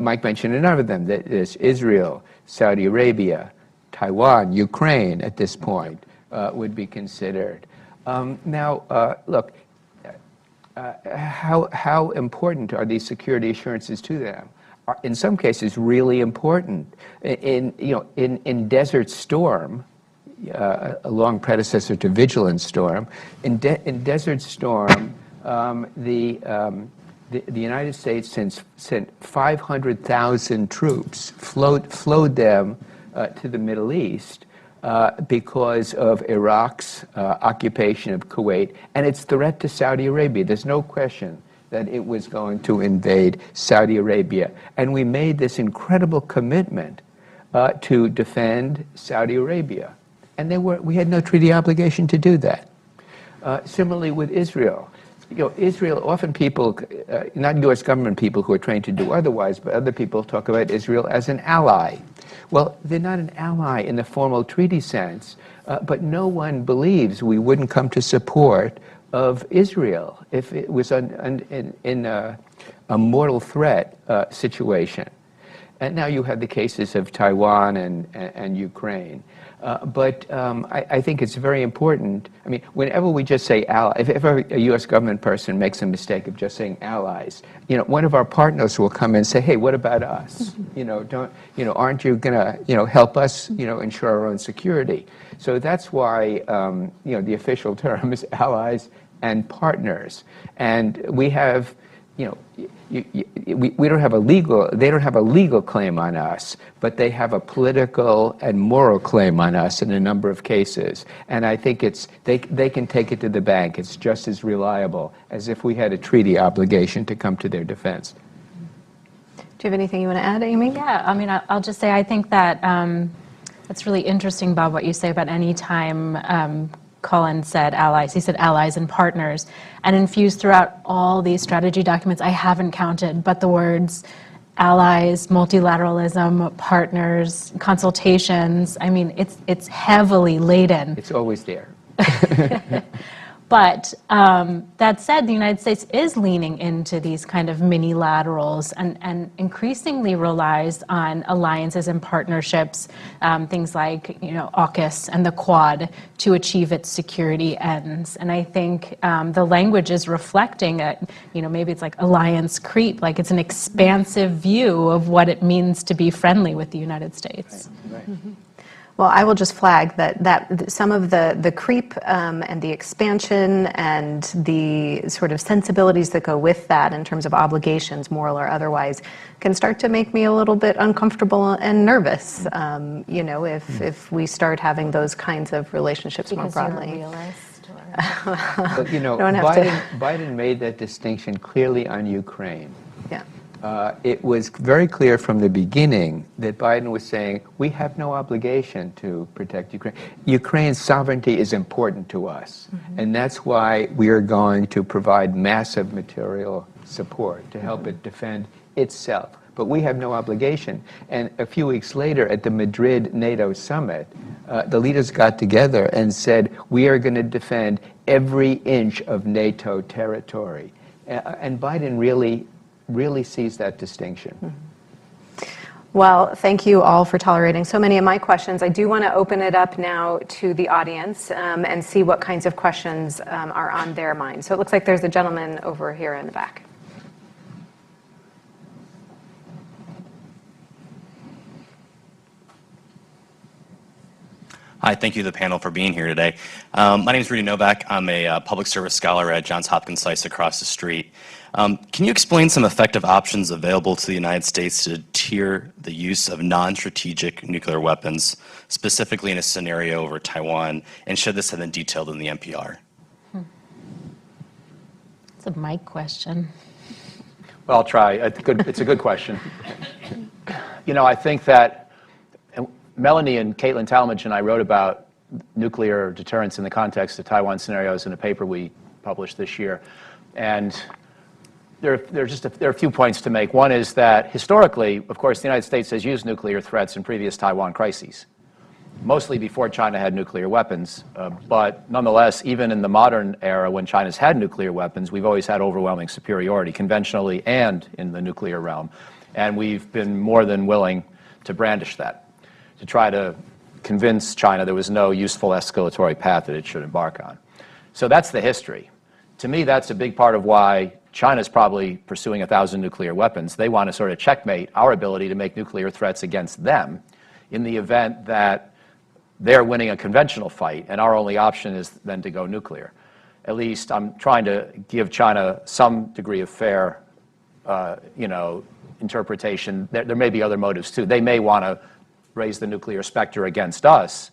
Mike mentioned a number of them. There's Israel, Saudi Arabia, Taiwan, Ukraine at this point would be considered. Look, how important are these security assurances to them? In some cases, really important. In Desert Storm, a long predecessor to Vigilant Storm, in Desert Storm, the United States sent 500,000 troops, flowed them to the Middle East because of Iraq's occupation of Kuwait and its threat to Saudi Arabia. There's no question that it was going to invade Saudi Arabia. And we made this incredible commitment to defend Saudi Arabia. And we had no treaty obligation to do that. Similarly with Israel. Israel, often people, not U.S. government people who are trained to do otherwise, but other people talk about Israel as an ally. Well, they're not an ally in the formal treaty sense, but no one believes we wouldn't come to support of Israel if it was in a mortal threat situation. And now you have the cases of Taiwan and Ukraine. But I think it's very important. I mean, whenever we just say ally, if ever a U.S. government person makes a mistake of just saying allies, one of our partners will come and say, "Hey, what about us? Aren't you gonna, help us, ensure our own security?" So that's why, the official term is allies and partners. And we have, we don't have a legal, they don't have a legal claim on us, but they have a political and moral claim on us in a number of cases. And I think they can take it to the bank. It's just as reliable as if we had a treaty obligation to come to their defense. Do you have anything you want to add, Amy? Yeah, I mean, I'll just say I think that it's really interesting, Bob, what you say about any time Colin said allies. He said allies and partners. And infused throughout all these strategy documents, I haven't counted, but the words allies, multilateralism, partners, consultations. I mean, it's heavily laden. It's always there. But that said, the United States is leaning into these kind of mini-laterals and increasingly relies on alliances and partnerships, things like AUKUS and the Quad, to achieve its security ends. And I think the language is reflecting it. Maybe it's like alliance creep, like it's an expansive view of what it means to be friendly with the United States. Right. Mm-hmm. Well, I will just flag that some of the creep and the expansion and the sort of sensibilities that go with that in terms of obligations, moral or otherwise, can start to make me a little bit uncomfortable and nervous, if we start having those kinds of relationships more broadly. You're a realist, But, Biden made that distinction clearly on Ukraine. Yeah. It was very clear from the beginning that Biden was saying, we have no obligation to protect Ukraine. Ukraine's sovereignty is important to us, and that's why we are going to provide massive material support to help it defend itself. But we have no obligation. And a few weeks later at the Madrid NATO summit, the leaders got together and said, we are going to defend every inch of NATO territory. And Biden really sees that distinction. Well, thank you all for tolerating so many of my questions. I do want to open it up now to the audience and see what kinds of questions are on their mind. So it looks like there's a gentleman over here in the back. Hi, thank you to the panel for being here today. My name is Rudy Novak. I'm a public service scholar at Johns Hopkins SAIS across the street. Can you explain some effective options available to the United States to deter the use of non-strategic nuclear weapons, specifically in a scenario over Taiwan, and should this have been detailed in the NPR? It's a Mike question. Well, I'll try. It's a good question. I think that Melanie and Caitlin Talmadge and I wrote about nuclear deterrence in the context of Taiwan scenarios in a paper we published this year. And there are a few points to make. One is that historically, of course, the United States has used nuclear threats in previous Taiwan crises, mostly before China had nuclear weapons. But nonetheless, even in the modern era when China's had nuclear weapons, we've always had overwhelming superiority, conventionally and in the nuclear realm. And we've been more than willing to brandish that, to try to convince China there was no useful escalatory path that it should embark on. So that's the history. To me, that's a big part of why China's probably pursuing 1,000 nuclear weapons. They want to sort of checkmate our ability to make nuclear threats against them in the event that they're winning a conventional fight and our only option is then to go nuclear. At least I'm trying to give China some degree of fair, interpretation. There may be other motives too. They may want to raise the nuclear specter against us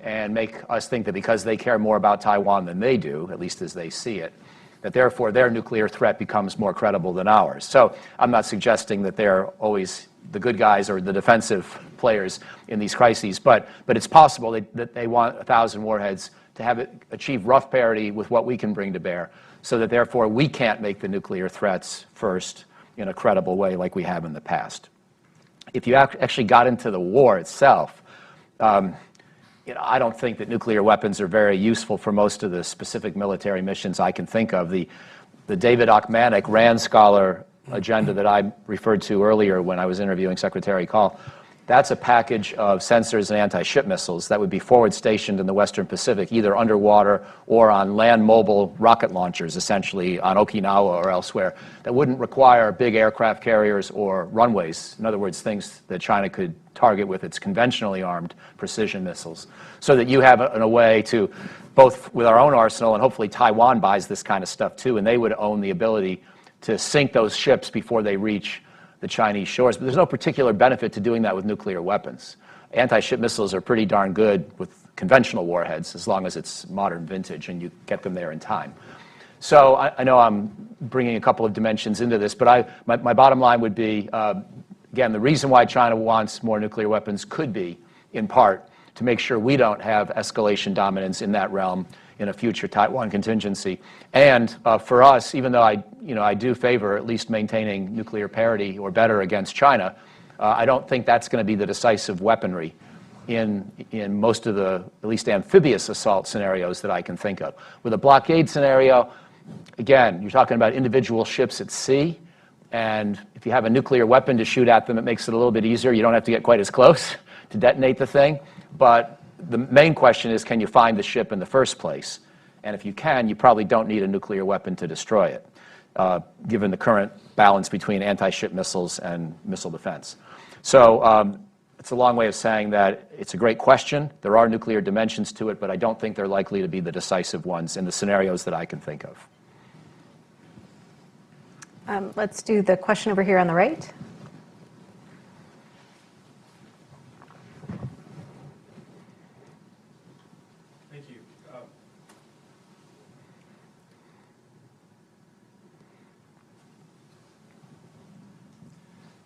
and make us think that because they care more about Taiwan than they do, at least as they see it, that therefore their nuclear threat becomes more credible than ours. So I'm not suggesting that they're always the good guys or the defensive players in these crises, but it's possible that they want 1,000 warheads to have it achieve rough parity with what we can bring to bear, so that therefore we can't make the nuclear threats first in a credible way like we have in the past. If you actually got into the war itself, I don't think that nuclear weapons are very useful for most of the specific military missions I can think of. The David Ochmanek RAND Scholar agenda that I referred to earlier when I was interviewing Secretary Call, that's a package of sensors and anti-ship missiles that would be forward stationed in the Western Pacific, either underwater or on land mobile rocket launchers, essentially on Okinawa or elsewhere, that wouldn't require big aircraft carriers or runways. In other words, things that China could target with its conventionally armed precision missiles, so that you have a way to, both with our own arsenal and hopefully Taiwan buys this kind of stuff too, and they would own the ability to sink those ships before they reach the Chinese shores. But there's no particular benefit to doing that with nuclear weapons. Anti-ship missiles are pretty darn good with conventional warheads as long as it's modern vintage and you get them there in time. So I know I'm bringing a couple of dimensions into this, but my bottom line would be, again, the reason why China wants more nuclear weapons could be, in part, to make sure we don't have escalation dominance in that realm in a future Taiwan contingency. And for us, even though I do favor at least maintaining nuclear parity or better against China, I don't think that's going to be the decisive weaponry in most of the, at least amphibious assault scenarios that I can think of. With a blockade scenario, again, you're talking about individual ships at sea, and if you have a nuclear weapon to shoot at them, it makes it a little bit easier. You don't have to get quite as close to detonate the thing. But the main question is, can you find the ship in the first place? And if you can, you probably don't need a nuclear weapon to destroy it, given the current balance between anti-ship missiles and missile defense. So it's a long way of saying that it's a great question. There are nuclear dimensions to it, but I don't think they're likely to be the decisive ones in the scenarios that I can think of. Let's do the question over here on the right. Thank you.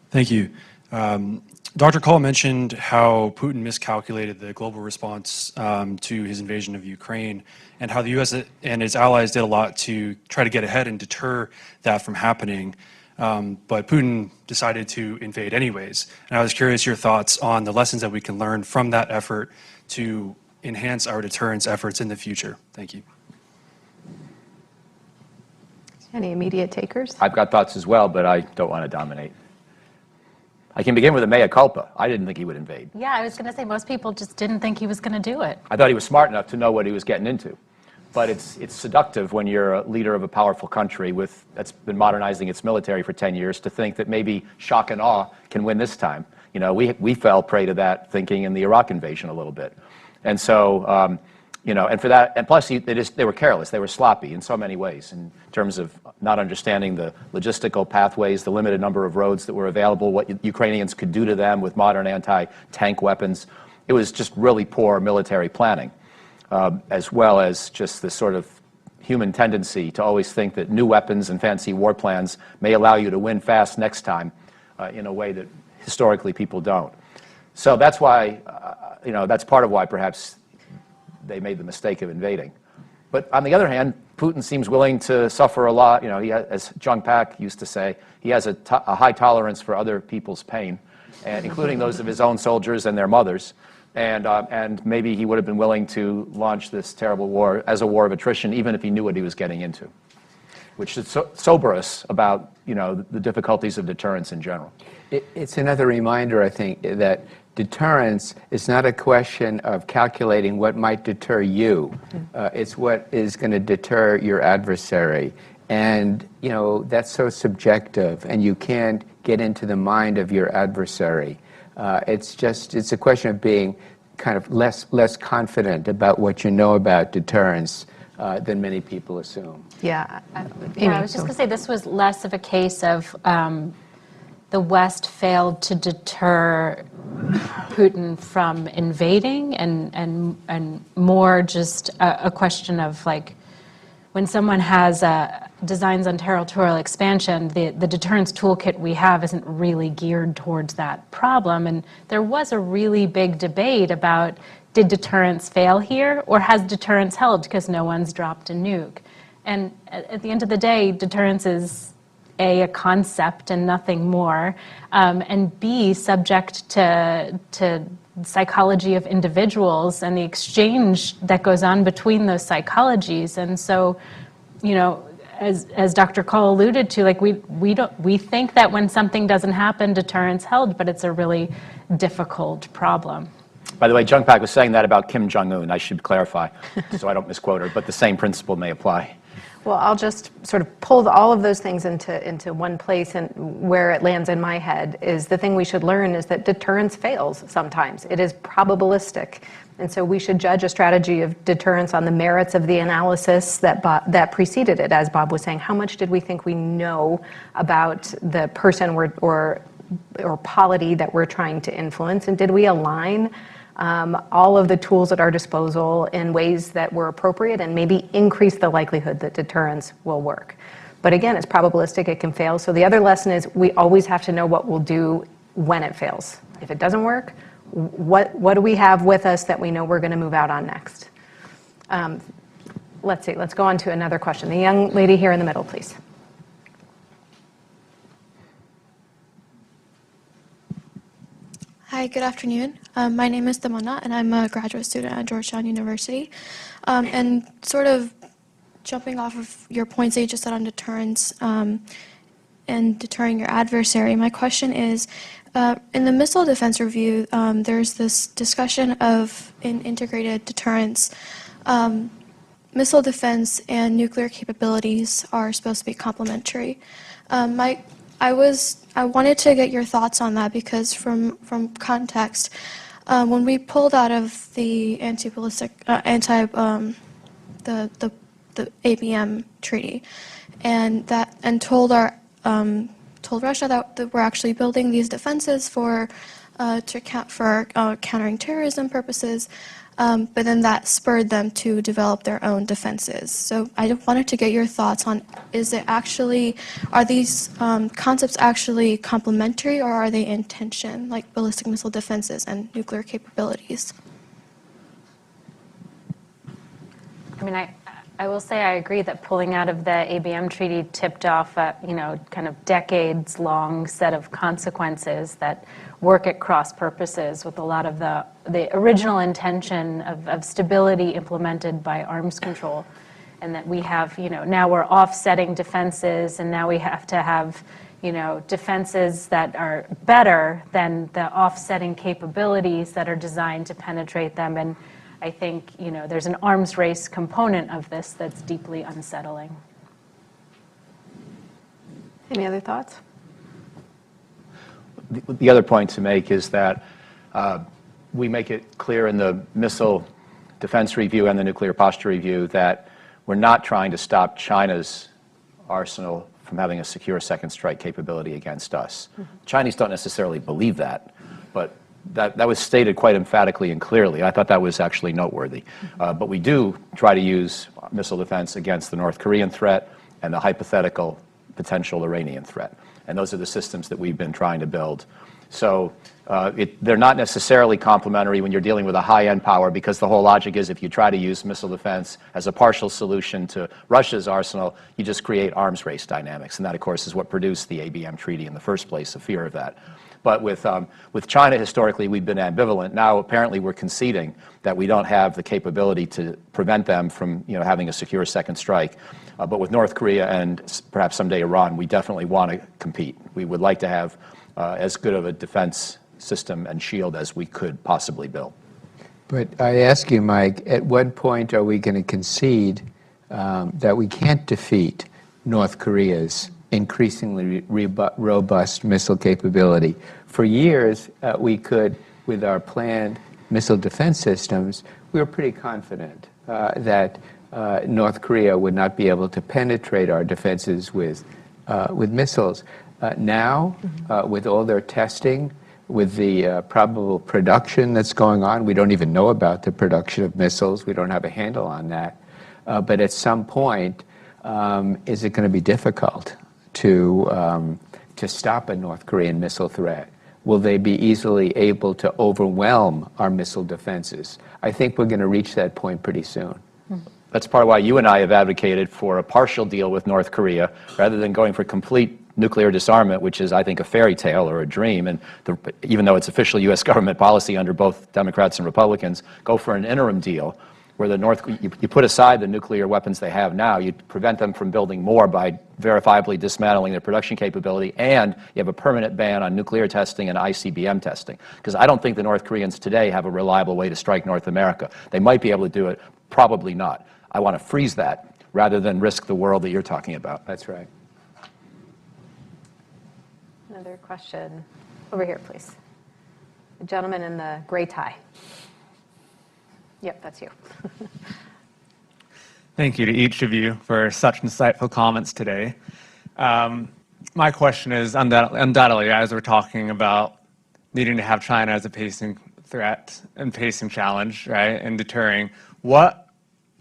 Thank you. Dr. Call mentioned how Putin miscalculated the global response to his invasion of Ukraine, and how the U.S. and its allies did a lot to try to get ahead and deter that from happening. But Putin decided to invade anyways. And I was curious your thoughts on the lessons that we can learn from that effort to enhance our deterrence efforts in the future. Thank you. Any immediate takers? I've got thoughts as well, but I don't want to dominate. I can begin with a mea culpa. I didn't think he would invade. Yeah, I was going to say most people just didn't think he was going to do it. I thought he was smart enough to know what he was getting into. But it's seductive when you're a leader of a powerful country that's been modernizing its military for 10 years to think that maybe shock and awe can win this time. You know, we fell prey to that thinking in the Iraq invasion a little bit. And so, you know, and for that, and plus they were careless, they were sloppy in so many ways in terms of not understanding the logistical pathways, the limited number of roads that were available, what Ukrainians could do to them with modern anti-tank weapons. It was just really poor military planning, as well as just this sort of human tendency to always think that new weapons and fancy war plans may allow you to win fast next time in a way that historically people don't. So that's why, you know, that's part of why perhaps they made the mistake of invading. But on the other hand, Putin seems willing to suffer a lot. You know, as Jung Pak used to say, he has a high tolerance for other people's pain, and including those of his own soldiers and their mothers. And maybe he would have been willing to launch this terrible war as a war of attrition, even if he knew what he was getting into, which should sober us about, you know, the difficulties of deterrence in general. It's another reminder, I think, that deterrence is not a question of calculating what might deter you. It's what is going to deter your adversary. And, you know, that's so subjective, and you can't get into the mind of your adversary. It's a question of being kind of less confident about what you know about deterrence than many people assume. Yeah. Yeah, I was just going to say this was less of a case of the West failed to deter Putin from invading, and more just a question of, like, when someone has designs on territorial expansion, the deterrence toolkit we have isn't really geared towards that problem. And there was a really big debate about, did deterrence fail here, or has deterrence held because no one's dropped a nuke? And at the end of the day, deterrence is A, concept and nothing more, and B, subject to psychology of individuals and the exchange that goes on between those psychologies. And so, you know, as Dr. Call alluded to, like, we think that when something doesn't happen, deterrence held, but it's a really difficult problem. By the way, Jung Pak was saying that about Kim Jong-un. I should clarify, so I don't misquote her, but the same principle may apply. Well, I'll just sort of pull all of those things into one place, and where it lands in my head is the thing we should learn is that deterrence fails sometimes. It is probabilistic. And so we should judge a strategy of deterrence on the merits of the analysis that preceded it. As Bob was saying, how much did we think we know about the person or polity that we're trying to influence? And did we align all of the tools at our disposal in ways that were appropriate and maybe increase the likelihood that deterrence will work? But again, it's probabilistic, it can fail. So the other lesson is we always have to know what we'll do when it fails. If it doesn't work, what do we have with us that we know we're going to move out on next? Let's see, let's go on to another question. The young lady here in the middle, please. Hi, good afternoon. My name is Tamanna, and I'm a graduate student at Georgetown University. And sort of jumping off of your points that you just said on deterrence and deterring your adversary, my question is, in the Missile Defense Review, there's this discussion of, in integrated deterrence, missile defense and nuclear capabilities are supposed to be complementary. I wanted to get your thoughts on that because from context, when we pulled out of the the ABM treaty, and told Russia that we're actually building these defenses for countering terrorism purposes. But then that spurred them to develop their own defenses. So I wanted to get your thoughts on, are these concepts actually complementary, or are they in tension, like ballistic missile defenses and nuclear capabilities? I mean, I will say I agree that pulling out of the ABM treaty tipped off a, kind of decades-long set of consequences that work at cross purposes with a lot of the original intention of stability implemented by arms control. And that we have, now we're offsetting defenses, and now we have to have, defenses that are better than the offsetting capabilities that are designed to penetrate them. And I think, there's an arms race component of this that's deeply unsettling. Any other thoughts? The other point to make is that we make it clear in the Missile Defense Review and the Nuclear Posture Review that we're not trying to stop China's arsenal from having a secure second strike capability against us. Mm-hmm. Chinese don't necessarily believe that, but that was stated quite emphatically and clearly. I thought that was actually noteworthy. Mm-hmm. But we do try to use missile defense against the North Korean threat and the hypothetical potential Iranian threat. And those are the systems that we've been trying to build. So they're not necessarily complementary when you're dealing with a high-end power, because the whole logic is if you try to use missile defense as a partial solution to Russia's arsenal, you just create arms race dynamics. And that, of course, is what produced the ABM treaty in the first place, the fear of that. But with China, historically, we've been ambivalent. Now, apparently, we're conceding that we don't have the capability to prevent them from having a secure second strike. But with North Korea and perhaps someday Iran, we definitely want to compete. We would like to have as good of a defense system and shield as we could possibly build. But I ask you, Mike, at what point are we going to concede that we can't defeat North Korea's increasingly robust missile capability? For years, we could, with our planned missile defense systems, we were pretty confident that North Korea would not be able to penetrate our defenses with missiles. Now, with all their testing, with the probable production that's going on, we don't even know about the production of missiles. We don't have a handle on that. But at some point, is it going to be difficult to stop a North Korean missile threat? Will they be easily able to overwhelm our missile defenses? I think we're going to reach that point pretty soon. That's part of why you and I have advocated for a partial deal with North Korea rather than going for complete nuclear disarmament, which is, I think, a fairy tale or a dream. And even though it's official U.S. government policy under both Democrats and Republicans, go for an interim deal where you put aside the nuclear weapons they have now, you prevent them from building more by verifiably dismantling their production capability, and you have a permanent ban on nuclear testing and ICBM testing. Because I don't think the North Koreans today have a reliable way to strike North America. They might be able to do it, probably not. I want to freeze that rather than risk the world that you're talking about. That's right. Another question. Over here, please. The gentleman in the gray tie. Yep, that's you. Thank you to each of you for such insightful comments today. My question is undoubtedly, as we're talking about needing to have China as a pacing threat and pacing challenge, right, and deterring, what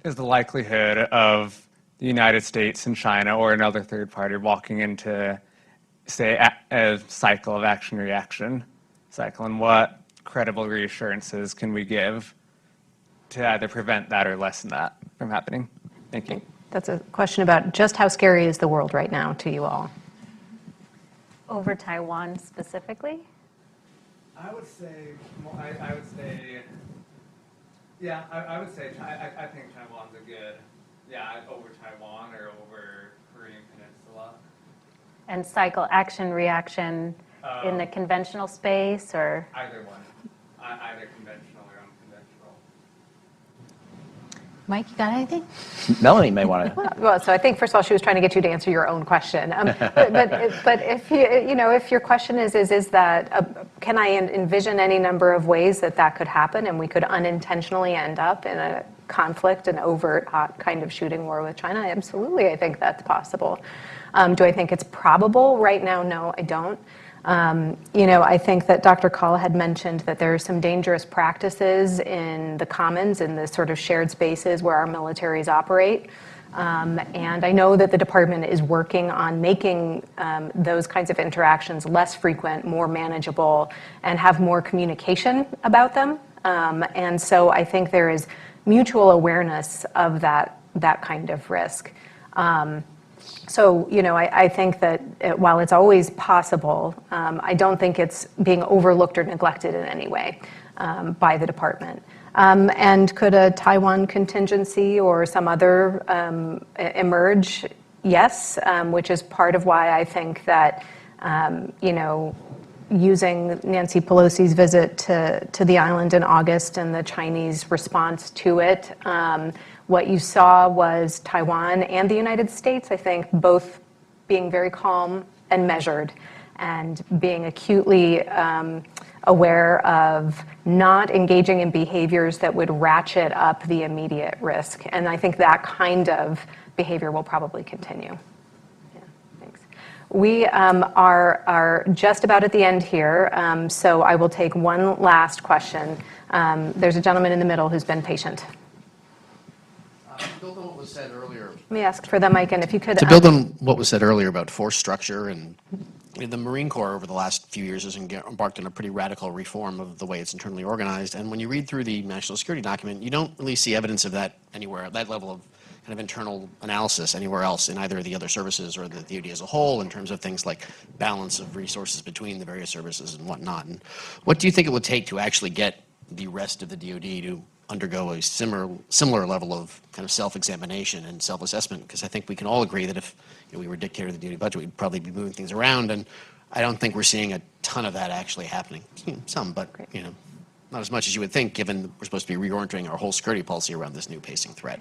is the likelihood of the United States and China or another third party walking into, say, a cycle of action-reaction cycle, and what credible reassurances can we give to either prevent that or lessen that from happening? Thank you. That's a question about just how scary is the world right now to you all? Over Taiwan specifically? I would say, I would say, yeah, I would say, I think Taiwan's a good, yeah, over Taiwan or over Korean Peninsula. And cycle action reaction in the conventional space, or? Either one, either conventional or unconventional. Mike, you got anything? Melanie may want to. Well, so I think first of all, she was trying to get you to answer your own question. But if if your question is that can I envision any number of ways that could happen, and we could unintentionally end up in a conflict, an overt hot kind of shooting war with China? Absolutely, I think that's possible. Do I think it's probable right now? No, I don't. I think that Dr. Kahl had mentioned that there are some dangerous practices in the commons, in the sort of shared spaces where our militaries operate. And I know that the department is working on making those kinds of interactions less frequent, more manageable, and have more communication about them. And so I think there is mutual awareness of that kind of risk. So, I think that while it's always possible, I don't think it's being overlooked or neglected in any way by the department. And could a Taiwan contingency or some other emerge? Yes, which is part of why I think that, using Nancy Pelosi's visit to the island in August and the Chinese response to it, what you saw was Taiwan and the United States, I think, both being very calm and measured and being acutely aware of not engaging in behaviors that would ratchet up the immediate risk. And I think that kind of behavior will probably continue. Yeah, thanks. We are just about at the end here, so I will take one last question. There's a gentleman in the middle who's been patient. To build on what was said earlier. Let me ask for the mic, and if you could. To build on what was said earlier about force structure, and the Marine Corps over the last few years has embarked on a pretty radical reform of the way it's internally organized. And when you read through the national security document, you don't really see evidence of that anywhere, that level of kind of internal analysis anywhere else in either the other services or the DoD as a whole, in terms of things like balance of resources between the various services and whatnot. And what do you think it would take to actually get the rest of the DoD to undergo a similar level of kind of self-examination and self-assessment? Because I think we can all agree that if we were dictator of the DoD budget, we'd probably be moving things around, and I don't think we're seeing a ton of that actually happening. Some, but not as much as you would think, given we're supposed to be reorienting our whole security policy around this new pacing threat.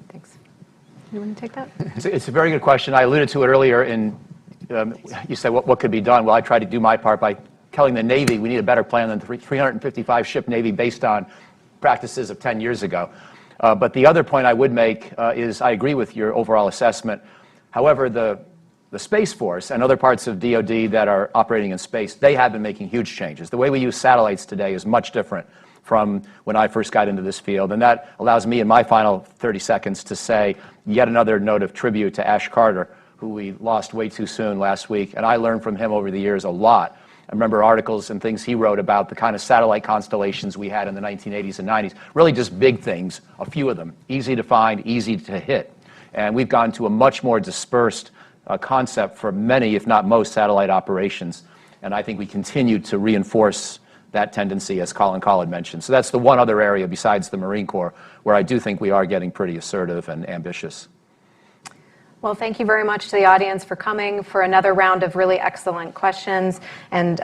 Thanks. You want to take that? It's a very good question. I alluded to it earlier you said what could be done. Well, I tried to do my part by telling the Navy we need a better plan than the 355 ship Navy based on practices of 10 years ago. But the other point I would make is I agree with your overall assessment. However, the Space Force and other parts of DoD that are operating in space, they have been making huge changes. The way we use satellites today is much different from when I first got into this field. And that allows me in my final 30 seconds to say yet another note of tribute to Ash Carter, who we lost way too soon last week. And I learned from him over the years a lot. I remember articles and things he wrote about the kind of satellite constellations we had in the 1980s and 90s. Really just big things, a few of them, easy to find, easy to hit. And we've gone to a much more dispersed concept for many, if not most, satellite operations. And I think we continue to reinforce that tendency, as Colin Kahl had mentioned. So that's the one other area besides the Marine Corps where I do think we are getting pretty assertive and ambitious. Well, thank you very much to the audience for coming for another round of really excellent questions. And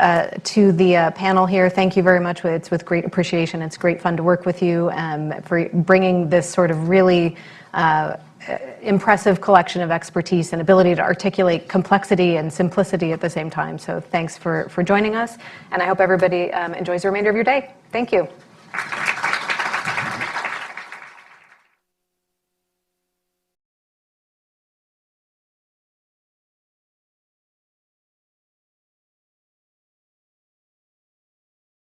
to the panel here, thank you very much. It's with great appreciation. It's great fun to work with you for bringing this sort of really impressive collection of expertise and ability to articulate complexity and simplicity at the same time. So thanks for joining us. And I hope everybody enjoys the remainder of your day. Thank you.